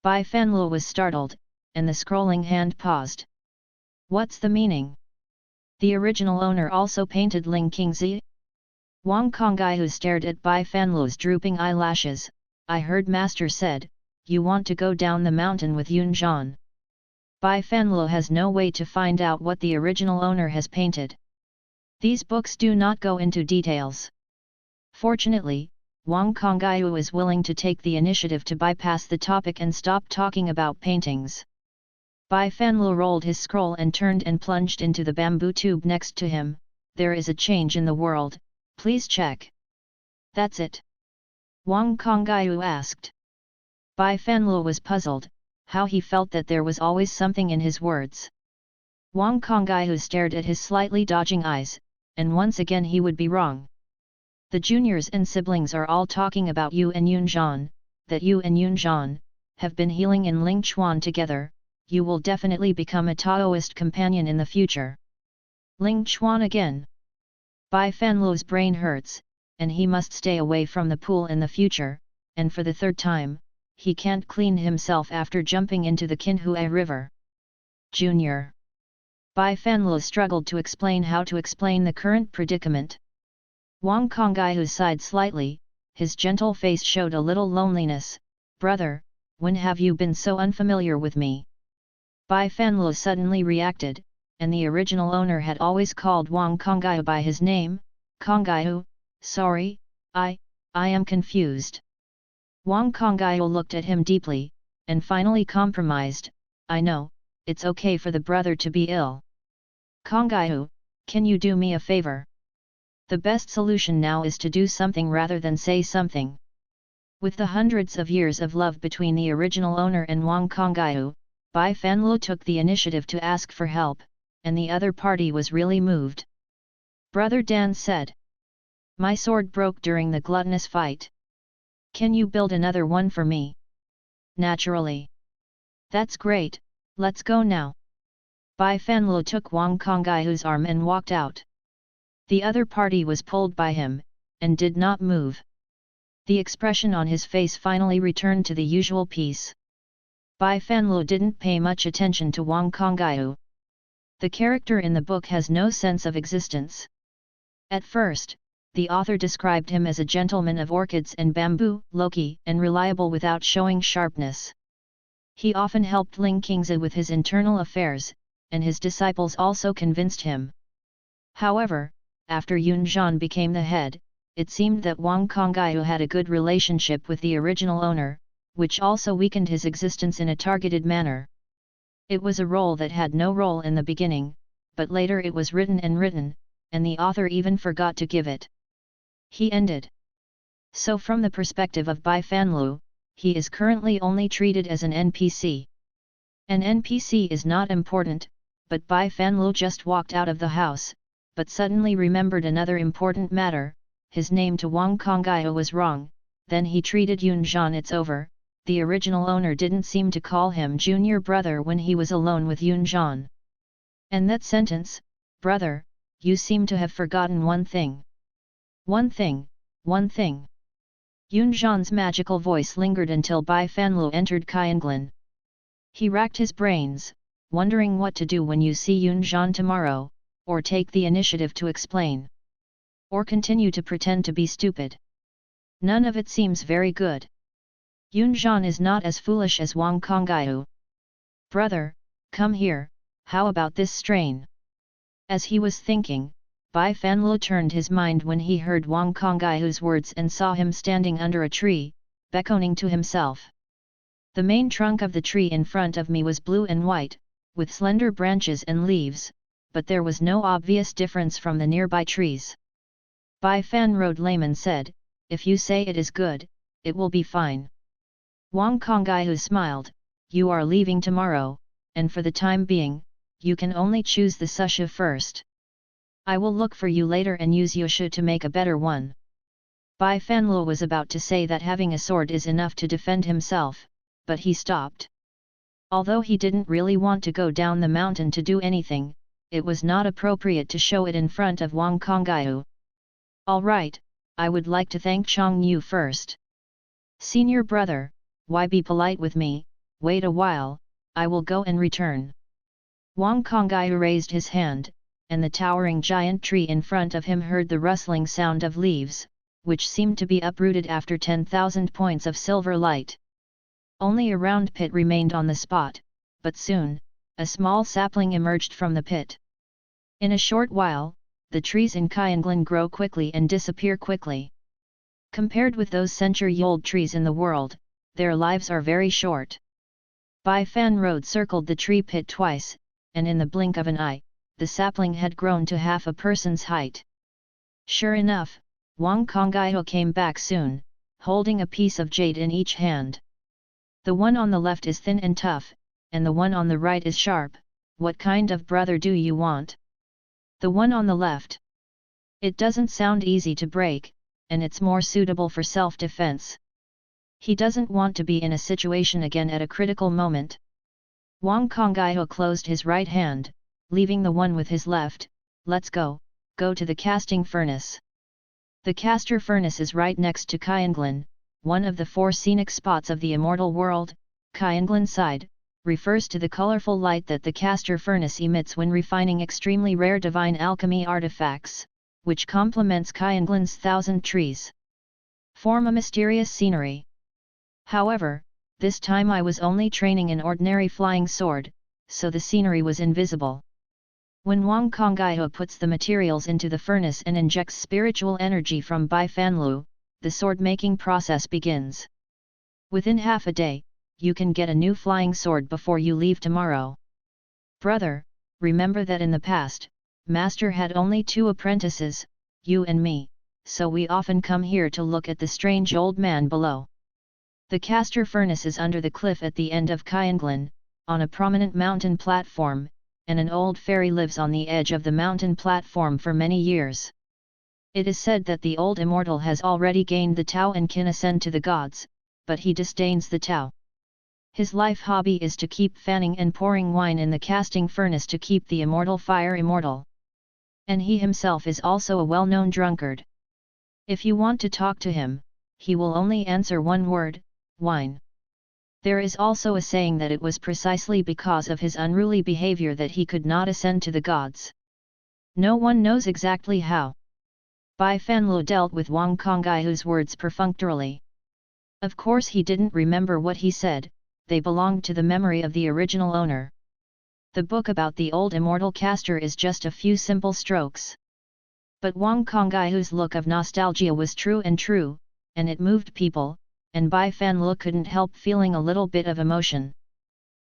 Bai Fanlu was startled, and the scrolling hand paused. What's the meaning? The original owner also painted Ling Qingzi? Wang Kongai stared at Bai Fanlu's drooping eyelashes. I heard master said, you want to go down the mountain with Yun Zhan. Bai Fanlu has no way to find out what the original owner has painted. These books do not go into details. Fortunately, Wang Kongai is willing to take the initiative to bypass the topic and stop talking about paintings. Bai Fanlu rolled his scroll and turned and plunged into the bamboo tube next to him. There is a change in the world, please check. That's it? Wang Kongai asked. Bai Fanlu was puzzled, how he felt that there was always something in his words. Wang Kongai stared at his slightly dodging eyes, and once again he would be wrong. The juniors and siblings are all talking about you and Yun Zhan, that you and Yun Zhan have been healing in Ling Chuan together. You will definitely become a Taoist companion in the future. Ling Chuan again. Bai Fanlu's brain hurts, and he must stay away from the pool in the future, and for the third time, he can't clean himself after jumping into the Qinhui River. Junior. Bai Fanlu struggled to explain how to explain the current predicament. Wang Kongai sighed slightly, his gentle face showed a little loneliness. Brother, when have you been so unfamiliar with me? Bai Fanlu suddenly reacted, and the original owner had always called Wang Kongai by his name. Kongai, sorry, I am confused. Wang Kongai looked at him deeply, and finally compromised. I know, it's okay for the brother to be ill. Kongai, can you do me a favor? The best solution now is to do something rather than say something. With the hundreds of years of love between the original owner and Wang Kongai, Bai Fanlu took the initiative to ask for help, and the other party was really moved. Brother Dan said, my sword broke during the gluttonous fight. Can you build another one for me? Naturally. That's great, let's go now. Bai Fanlu took Wang Konggai's arm and walked out. The other party was pulled by him, and did not move. The expression on his face finally returned to the usual peace. Bai Fanlu didn't pay much attention to Wang Kongai. The character in the book has no sense of existence. At first, the author described him as a gentleman of orchids and bamboo, Loki, and reliable without showing sharpness. He often helped Ling Qingzi with his internal affairs, and his disciples also convinced him. However, after Yun Zhan became the head, it seemed that Wang Congyu had a good relationship with the original owner, which also weakened his existence in a targeted manner. It was a role that had no role in the beginning, but later it was written, and the author even forgot to give it. He ended. So from the perspective of Bai Fanlu, he is currently only treated as an NPC. An NPC is not important, but Bai Fanlu just walked out of the house, but suddenly remembered another important matter: his name to Wang Congyu was wrong. Then he treated Yun Zhan. It's over. The original owner didn't seem to call him junior brother when he was alone with Yun Zhan. And that sentence, brother, you seem to have forgotten one thing. One thing. Yun Zhan's magical voice lingered until Bai Fanlu entered Qianglin. He racked his brains, wondering what to do when you see Yun Zhan tomorrow, or take the initiative to explain. Or continue to pretend to be stupid. None of it seems very good. Yun Zhan is not as foolish as Wang Congyu. Brother, come here, how about this strain? As he was thinking, Bai Fanlu turned his mind when he heard Wang Congyu's words and saw him standing under a tree, beckoning to himself. The main trunk of the tree in front of me was blue and white, with slender branches and leaves, but there was no obvious difference from the nearby trees. Bai Fanru layman said, if you say it is good, it will be fine. Wang Congyu smiled, you are leaving tomorrow, and for the time being, you can only choose the susha first. I will look for you later and use yusha to make a better one. Bai Fanlu was about to say that having a sword is enough to defend himself, but he stopped. Although he didn't really want to go down the mountain to do anything, it was not appropriate to show it in front of Wang Congyu. All right, I would like to thank Chong Yu first. Senior brother, why be polite with me? Wait a while, I will go and return. Wang Congyu raised his hand, and the towering giant tree in front of him heard the rustling sound of leaves, which seemed to be uprooted after 10,000 points of silver light. Only a round pit remained on the spot, but soon, a small sapling emerged from the pit. In a short while, the trees in Qianglin grow quickly and disappear quickly. Compared with those century-old trees in the world, their lives are very short. Bai Fanru circled the tree pit twice, and in the blink of an eye, the sapling had grown to half a person's height. Sure enough, Wang Congyu came back soon, holding a piece of jade in each hand. The one on the left is thin and tough, and the one on the right is sharp. What kind of brother do you want? The one on the left. It doesn't sound easy to break, and it's more suitable for self-defense. He doesn't want to be in a situation again at a critical moment. Wang Congyu closed his right hand, leaving the one with his left. Let's go to the casting furnace. The caster furnace is right next to Qianglin, one of the 4 scenic spots of the immortal world. Qianglin side refers to the colorful light that the caster furnace emits when refining extremely rare divine alchemy artifacts, which complements Qianglin's 1,000 trees. Form a mysterious scenery. However, this time I was only training an ordinary flying sword, so the scenery was invisible. When Wang Congyu puts the materials into the furnace and injects spiritual energy from Bai Fanlu, the sword-making process begins. Within half a day, you can get a new flying sword before you leave tomorrow. Brother, remember that in the past, Master had only 2 apprentices, you and me, so we often come here to look at the strange old man below. The caster furnace is under the cliff at the end of Qianglin, on a prominent mountain platform, and an old fairy lives on the edge of the mountain platform for many years. It is said that the old immortal has already gained the Tao and can ascend to the gods, but he disdains the Tao. His life hobby is to keep fanning and pouring wine in the casting furnace to keep the immortal fire immortal. And he himself is also a well-known drunkard. If you want to talk to him, he will only answer one word: wine. There is also a saying that it was precisely because of his unruly behavior that he could not ascend to the gods. No one knows exactly how. Bai Fanlu dealt with Wang Congyu's words perfunctorily. Of course he didn't remember what he said, they belonged to the memory of the original owner. The book about the old immortal caster is just a few simple strokes. But Wang Congyu's look of nostalgia was true, and it moved people, and Bai Fanlu couldn't help feeling a little bit of emotion.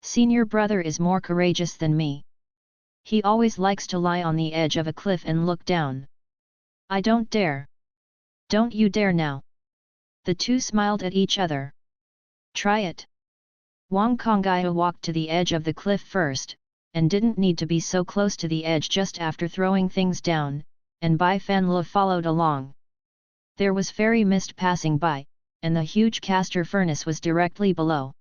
Senior brother is more courageous than me. He always likes to lie on the edge of a cliff and look down. I don't dare. Don't you dare now. The two smiled at each other. Try it. Wang Congyu walked to the edge of the cliff first, and didn't need to be so close to the edge just after throwing things down, and Bai Fanlu followed along. There was fairy mist passing by, and the huge caster furnace was directly below.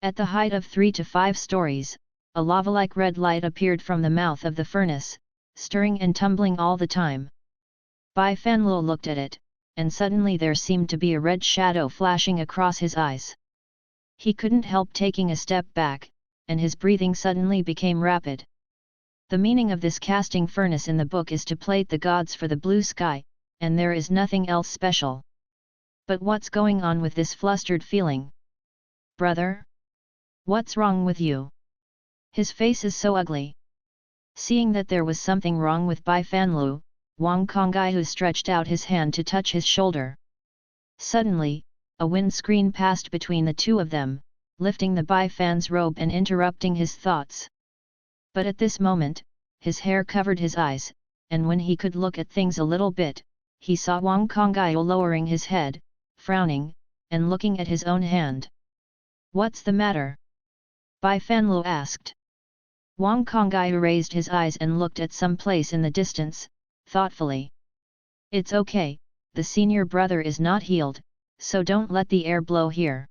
At the height of 3 to 5 stories, a lava-like red light appeared from the mouth of the furnace, stirring and tumbling all the time. Bai Fanlu looked at it, and suddenly there seemed to be a red shadow flashing across his eyes. He couldn't help taking a step back, and his breathing suddenly became rapid. The meaning of this casting furnace in the book is to plate the gods for the blue sky, and there is nothing else special. But what's going on with this flustered feeling? Brother? What's wrong with you? His face is so ugly. Seeing that there was something wrong with Bai Fanlu, Wang Congyu stretched out his hand to touch his shoulder. Suddenly, a wind screen passed between the two of them, lifting the Bai Fan's robe and interrupting his thoughts. But at this moment, his hair covered his eyes, and when he could look at things a little bit, he saw Wang Congyu lowering his head, frowning, and looking at his own hand. What's the matter? Bai Fanlu asked. Wang Congyu raised his eyes and looked at some place in the distance, thoughtfully. It's okay, the senior brother is not healed, so don't let the air blow here.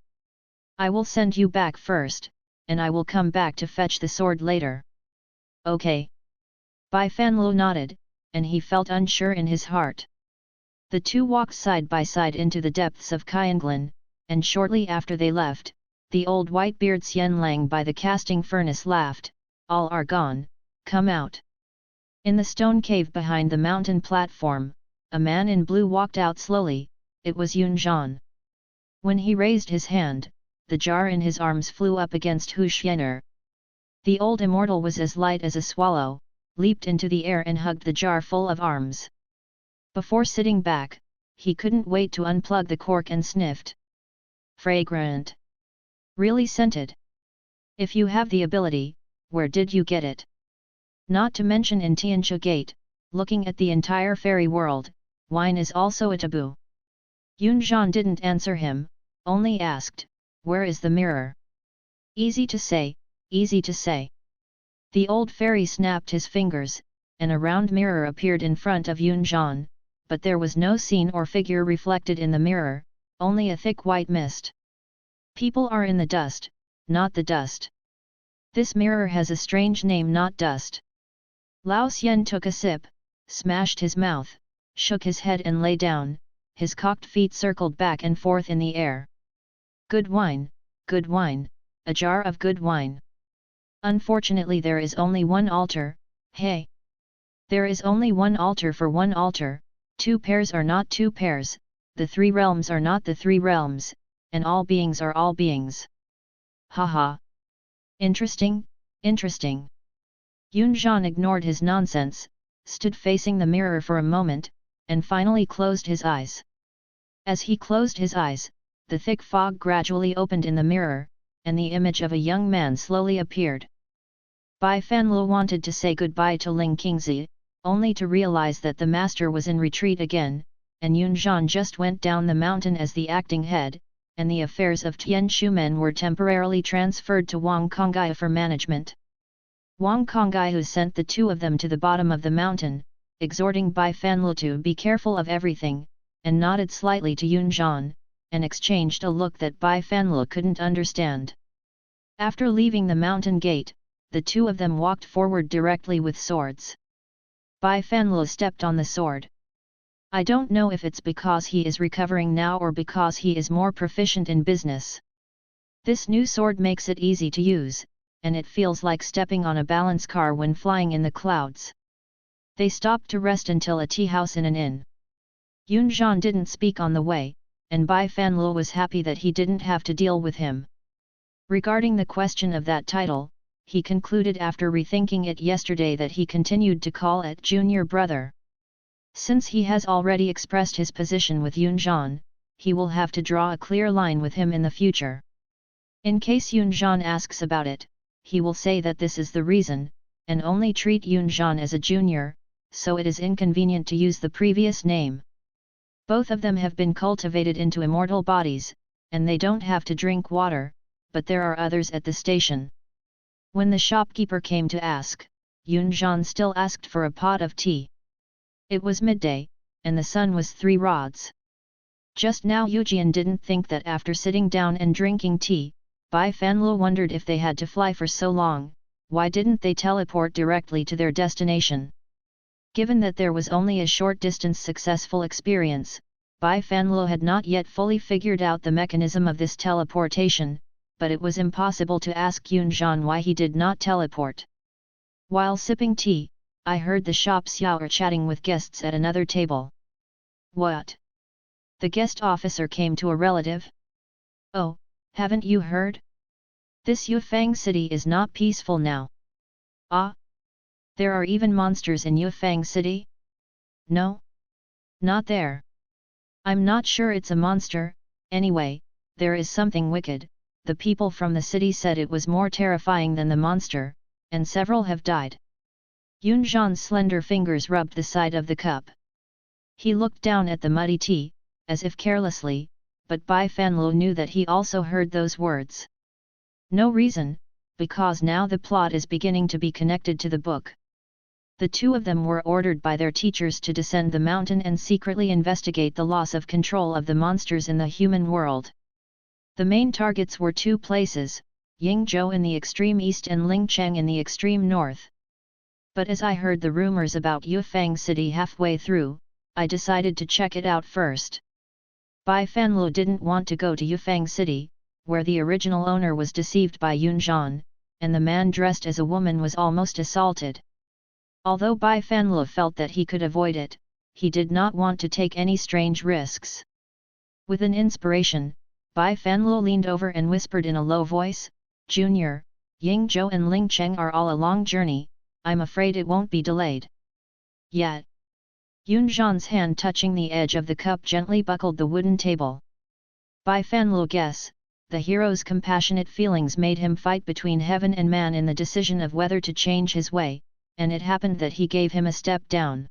I will send you back first, and I will come back to fetch the sword later. Okay. Bai Fanlu nodded, and he felt unsure in his heart. The two walked side by side into the depths of Qianglan, and shortly after they left, the old white-beard Xian Lang by the casting furnace laughed, all are gone, come out. In the stone cave behind the mountain platform, a man in blue walked out slowly, it was Yun Zhan. When he raised his hand, the jar in his arms flew up against Hu Xianer. The old immortal was as light as a swallow, leaped into the air and hugged the jar full of arms. Before sitting back, he couldn't wait to unplug the cork and sniffed. Fragrant. Really scented. If you have the ability, where did you get it? Not to mention in Tianxia Gate, looking at the entire fairy world, wine is also a taboo. Yun Zhan didn't answer him, only asked, where is the mirror? Easy to say, easy to say. The old fairy snapped his fingers, and a round mirror appeared in front of Yun Zhan, but there was no scene or figure reflected in the mirror, only a thick white mist. People are in the dust, not the dust. This mirror has a strange name, not dust. Lao Xian took a sip, smashed his mouth, shook his head and lay down, his cocked feet circled back and forth in the air. Good wine, a jar of good wine. Unfortunately there is only one altar, hey! There is only one altar for one altar, 2 pairs are not 2 pairs, the 3 realms are not the 3 realms, and all beings are all beings. Haha! Interesting, interesting. Yun Zhan ignored his nonsense, stood facing the mirror for a moment, and finally closed his eyes. As he closed his eyes, the thick fog gradually opened in the mirror, and the image of a young man slowly appeared. Bai Fanlu wanted to say goodbye to Ling Qingzi, only to realize that the master was in retreat again, and Yun Zhan just went down the mountain as the acting head, and the affairs of Tian Shumen were temporarily transferred to Wang Congyu for management. Wang Congyu sent the two of them to the bottom of the mountain, exhorting Bai Fanlu to be careful of everything, and nodded slightly to Yun Zhan, and exchanged a look that Bai Fanlu couldn't understand. After leaving the mountain gate, the two of them walked forward directly with swords. Bai Fanlu stepped on the sword. I don't know if it's because he is recovering now or because he is more proficient in business. This new sword makes it easy to use, and it feels like stepping on a balance car when flying in the clouds. They stopped to rest until a tea house in an inn. Yunzhan didn't speak on the way, and Bai Fanluo was happy that he didn't have to deal with him. Regarding the question of that title, he concluded after rethinking it yesterday that he continued to call it junior brother. Since he has already expressed his position with Yunzhan, he will have to draw a clear line with him in the future. In case Yunzhan asks about it, he will say that this is the reason, and only treat Yunzhan as a junior, so it is inconvenient to use the previous name. Both of them have been cultivated into immortal bodies, and they don't have to drink water, but there are others at the station. When the shopkeeper came to ask, Yunzhan still asked for a pot of tea. It was midday, and the sun was 3 rods. Just now Yujian didn't think that after sitting down and drinking tea, Bai Fanluo wondered if they had to fly for so long, why didn't they teleport directly to their destination? Given that there was only a short distance successful experience, Bai Fanluo had not yet fully figured out the mechanism of this teleportation, but it was impossible to ask Yunzhan why he did not teleport. While sipping tea, I heard the shop xiao chatting with guests at another table. What? The guest officer came to a relative? Oh, haven't you heard? This Yufang city is not peaceful now. Ah? There are even monsters in Yufang city? No? Not there. I'm not sure it's a monster, anyway, there is something wicked. The people from the city said it was more terrifying than the monster, and several have died. Yunzhan's slender fingers rubbed the side of the cup. He looked down at the muddy tea, as if carelessly, but Bai Fanluo knew that he also heard those words. No reason, because now the plot is beginning to be connected to the book. The two of them were ordered by their teachers to descend the mountain and secretly investigate the loss of control of the monsters in the human world. The main targets were 2 places, Yingzhou in the extreme east and Lingcheng in the extreme north. But as I heard the rumors about Yufang city halfway through, I decided to check it out first. Bai Fanluo didn't want to go to Yufang city, where the original owner was deceived by Yunzhan, and the man dressed as a woman was almost assaulted. Although Bai Fanluo felt that he could avoid it, he did not want to take any strange risks. With an inspiration, Bai Fanluo leaned over and whispered in a low voice, "Junior, Yingzhou and Lingcheng are all a long journey, I'm afraid it won't be delayed." Yet. Yunzhan's hand touching the edge of the cup gently buckled the wooden table. Bai Fanluo guess, the hero's compassionate feelings made him fight between heaven and man in the decision of whether to change his way, and it happened that he gave him a step down.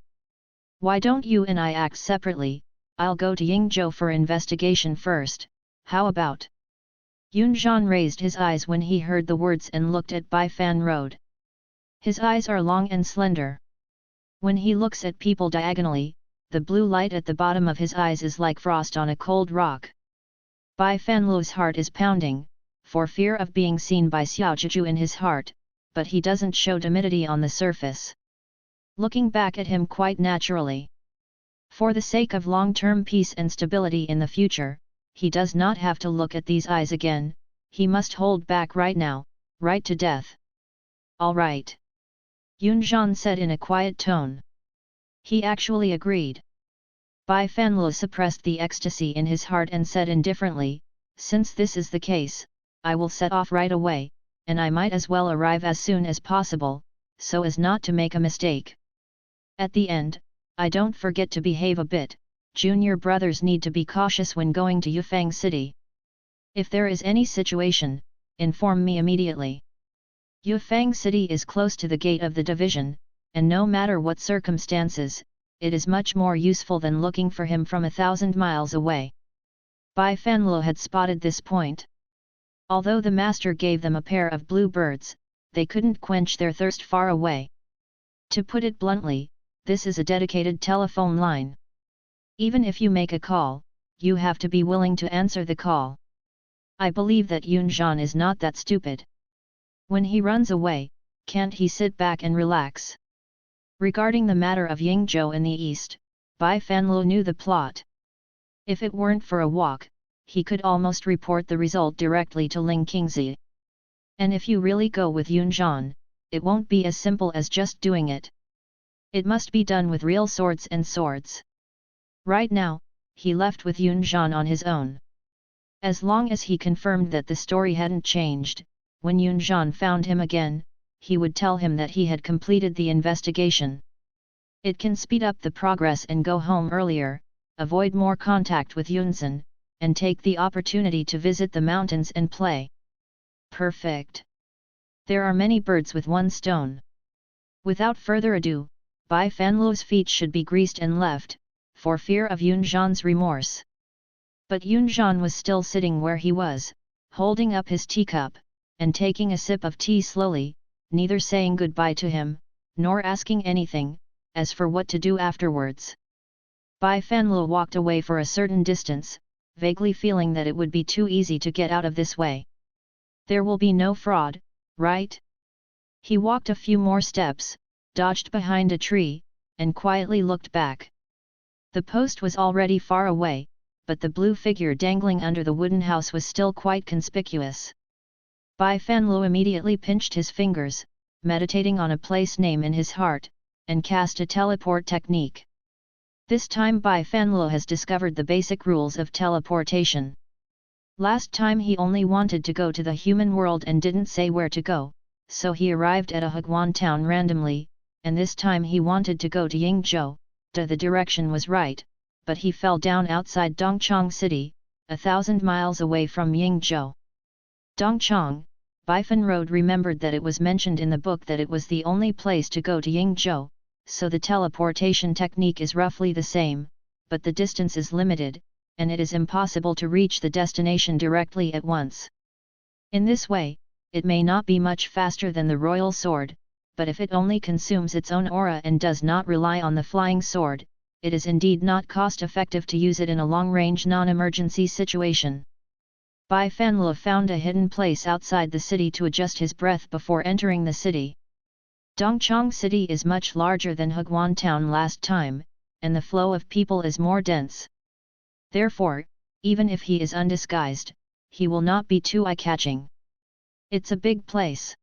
"Why don't you and I act separately? I'll go to Yingzhou for investigation first, how about?" Yunzhan raised his eyes when he heard the words and looked at Bai Fanluo. His eyes are long and slender. When he looks at people diagonally, the blue light at the bottom of his eyes is like frost on a cold rock. Bai Fanluo's heart is pounding, for fear of being seen by Xiao Zhizhu in his heart, but he doesn't show timidity on the surface. Looking back at him quite naturally. For the sake of long-term peace and stability in the future, he does not have to look at these eyes again, he must hold back right now, right to death. "All right," Yunzhan said in a quiet tone. He actually agreed. Bai Fanluo suppressed the ecstasy in his heart and said indifferently, "Since this is the case, I will set off right away, and I might as well arrive as soon as possible, so as not to make a mistake. At the end, I don't forget to behave a bit, junior brothers need to be cautious when going to Yufang city. If there is any situation, inform me immediately." Yufang city is close to the gate of the division, and no matter what circumstances, it is much more useful than looking for him from 1,000 miles away. Bai Fanluo had spotted this point. Although the master gave them a pair of blue birds, they couldn't quench their thirst far away. To put it bluntly, this is a dedicated telephone line. Even if you make a call, you have to be willing to answer the call. I believe that Yunzhan is not that stupid. When he runs away, can't he sit back and relax? Regarding the matter of Yingzhou in the east, Bai Fanluo knew the plot. If it weren't for a walk, he could almost report the result directly to Ling Qingzi. And if you really go with Yunzhan, it won't be as simple as just doing it. It must be done with real swords and swords. Right now, he left with Yunzhan on his own. As long as he confirmed that the story hadn't changed, when Yunzhan found him again, he would tell him that he had completed the investigation. It can speed up the progress and go home earlier, avoid more contact with Yunzhan, and take the opportunity to visit the mountains and play. Perfect. There are many birds with one stone. Without further ado, Bai Fanluo's feet should be greased and left, for fear of Yunzhan's remorse. But Yunzhan was still sitting where he was, holding up his teacup, and taking a sip of tea slowly, neither saying goodbye to him, nor asking anything, as for what to do afterwards. Bai Fanluo walked away for a certain distance, vaguely feeling that it would be too easy to get out of this way. There will be no fraud, right? He walked a few more steps, dodged behind a tree, and quietly looked back. The post was already far away, but the blue figure dangling under the wooden house was still quite conspicuous. Bai Fanluo immediately pinched his fingers, meditating on a place name in his heart, and cast a teleport technique. This time Bai Fanluo has discovered the basic rules of teleportation. Last time he only wanted to go to the human world and didn't say where to go, so he arrived at a Heguan town randomly, and this time he wanted to go to Yingzhou. The direction was right, but he fell down outside Dongchang City, 1,000 miles away from Yingzhou. Dongchang, Baifan Road remembered that it was mentioned in the book that it was the only place to go to Yingzhou, so the teleportation technique is roughly the same, but the distance is limited, and it is impossible to reach the destination directly at once. In this way, it may not be much faster than the royal sword, but if it only consumes its own aura and does not rely on the flying sword, it is indeed not cost-effective to use it in a long-range non-emergency situation. Bai Fanluo found a hidden place outside the city to adjust his breath before entering the city. Dongchang City is much larger than Heguan Town last time, and the flow of people is more dense. Therefore, even if he is undisguised, he will not be too eye-catching. It's a big place.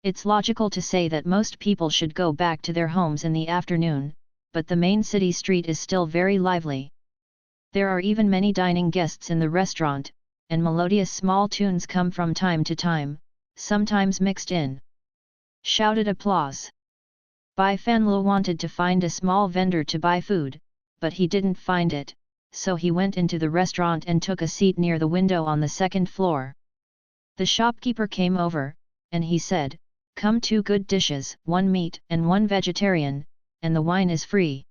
It's logical to say that most people should go back to their homes in the afternoon, but the main city street is still very lively. There are even many dining guests in the restaurant, and melodious small tunes come from time to time, sometimes mixed in. Shouted applause. Bai Fanluo wanted to find a small vendor to buy food, but he didn't find it, so he went into the restaurant and took a seat near the window on the second floor. The shopkeeper came over, and he said, "Come 2 good dishes, 1 meat and 1 vegetarian, and the wine is free."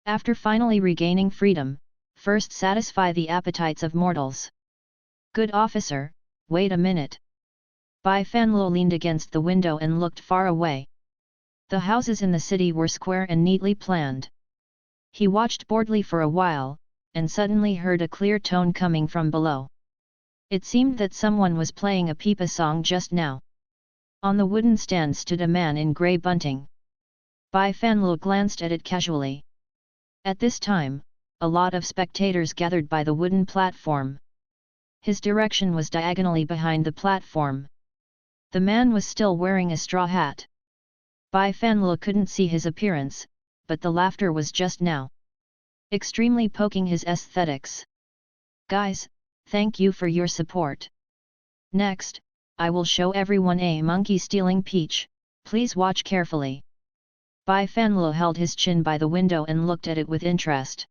After finally regaining freedom, first satisfy the appetites of mortals. "Good officer, wait a minute." Bai Fanluo leaned against the window and looked far away. The houses in the city were square and neatly planned. He watched boredly for a while, and suddenly heard a clear tone coming from below. It seemed that someone was playing a pipa song just now. On the wooden stand stood a man in grey bunting. Bai Fanluo glanced at it casually. At this time, a lot of spectators gathered by the wooden platform. His direction was diagonally behind the platform. The man was still wearing a straw hat. Bai Fanluo couldn't see his appearance, but the laughter was just now extremely poking his aesthetics. "Guys, thank you for your support. Next, I will show everyone a monkey stealing peach, please watch carefully." Bai Fanluo held his chin by the window and looked at it with interest.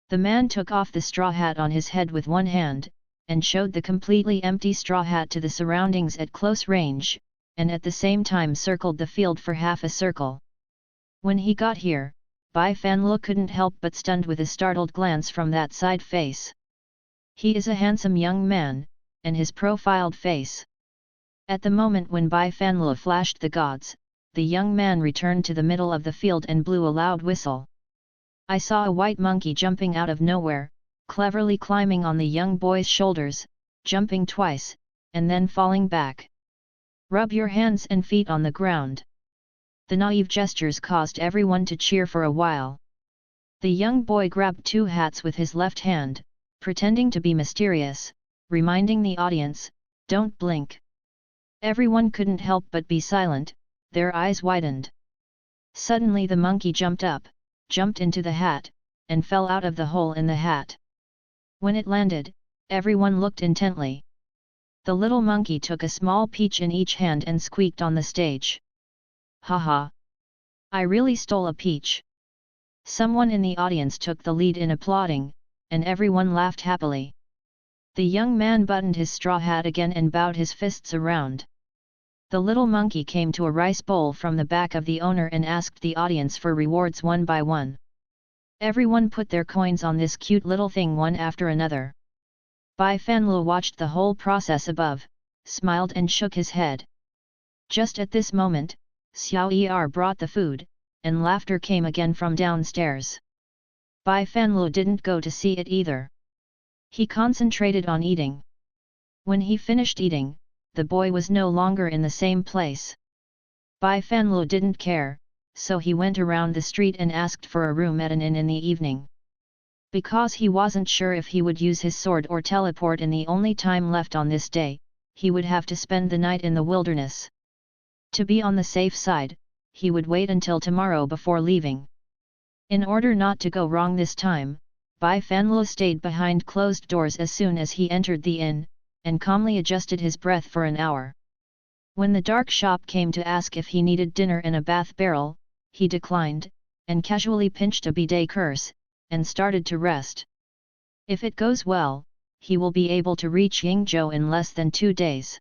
The man took off the straw hat on his head with one hand, and showed the completely empty straw hat to the surroundings at close range, and at the same time circled the field for half a circle. When he got here, Bai Fanluo couldn't help but stunned with a startled glance from that side face. He is a handsome young man, and his profiled face. At the moment when Bai Fanluo flashed the gods, the young man returned to the middle of the field and blew a loud whistle. "I saw a white monkey jumping out of nowhere, cleverly climbing on the young boy's shoulders, jumping twice, and then falling back. Rub your hands and feet on the ground." The naive gestures caused everyone to cheer for a while. The young boy grabbed 2 hats with his left hand, pretending to be mysterious, reminding the audience, "Don't blink." Everyone couldn't help but be silent, their eyes widened. Suddenly the monkey jumped up, jumped into the hat, and fell out of the hole in the hat. When it landed, everyone looked intently. The little monkey took a small peach in each hand and squeaked on the stage. "Haha! I really stole a peach." Someone in the audience took the lead in applauding, and everyone laughed happily. The young man buttoned his straw hat again and bowed his fists around. The little monkey came to a rice bowl from the back of the owner and asked the audience for rewards one by one. Everyone put their coins on this cute little thing one after another. Bai Fanlu watched the whole process above, smiled and shook his head. Just at this moment, Xiao Er brought the food, and laughter came again from downstairs. Bai Fanlu didn't go to see it either. He concentrated on eating. When he finished eating, the boy was no longer in the same place. Bai Fanlu didn't care, so he went around the street and asked for a room at an inn in the evening. Because he wasn't sure if he would use his sword or teleport in the only time left on this day, he would have to spend the night in the wilderness. To be on the safe side, he would wait until tomorrow before leaving. In order not to go wrong this time, Bai Fanlu stayed behind closed doors as soon as he entered the inn, and calmly adjusted his breath for an hour. When the dark shop came to ask if he needed dinner and a bath barrel, he declined, and casually pinched a bidet curse, and started to rest. If it goes well, he will be able to reach Yingzhou in less than 2 days.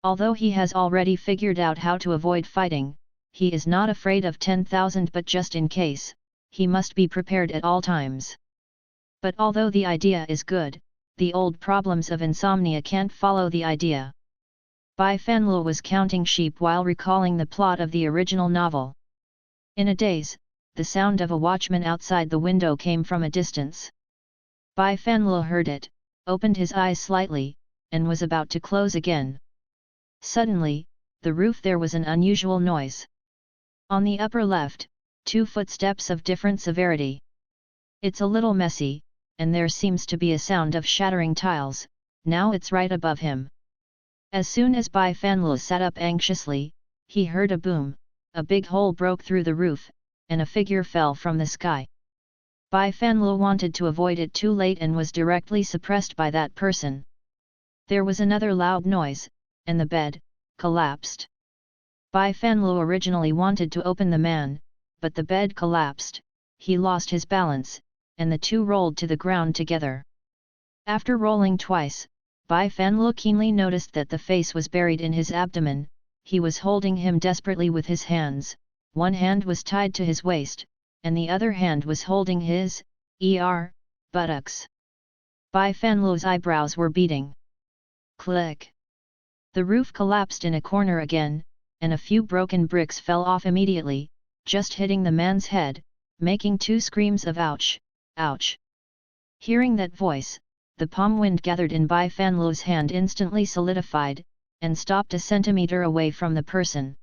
Although he has already figured out how to avoid fighting, he is not afraid of 10,000, but just in case, he must be prepared at all times. But although the idea is good, the old problems of insomnia can't follow the idea. Bai Fanlu was counting sheep while recalling the plot of the original novel. In a daze, the sound of a watchman outside the window came from a distance. Bai Fanlu heard it, opened his eyes slightly, and was about to close again. Suddenly, the roof there was an unusual noise. On the upper left, 2 footsteps of different severity. It's a little messy, and there seems to be a sound of shattering tiles. Now it's right above him. As soon as Bai Fanlu sat up anxiously, he heard a boom, a big hole broke through the roof, and a figure fell from the sky. Bai Fanlu wanted to avoid it too late and was directly suppressed by that person. There was another loud noise, and the bed collapsed. Bai Fanlu originally wanted to open the man, but the bed collapsed, he lost his balance, and the two rolled to the ground together. After rolling twice, Bai Fanlu keenly noticed that the face was buried in his abdomen. He was holding him desperately with his hands, one hand was tied to his waist, and the other hand was holding his buttocks. Bai Fanlu's eyebrows were beating. Click! The roof collapsed in a corner again, and a few broken bricks fell off immediately, just hitting the man's head, making 2 screams of ouch, ouch. Hearing that voice, the palm wind gathered in Bai Fanlu's hand instantly solidified, and stopped a centimeter away from the person.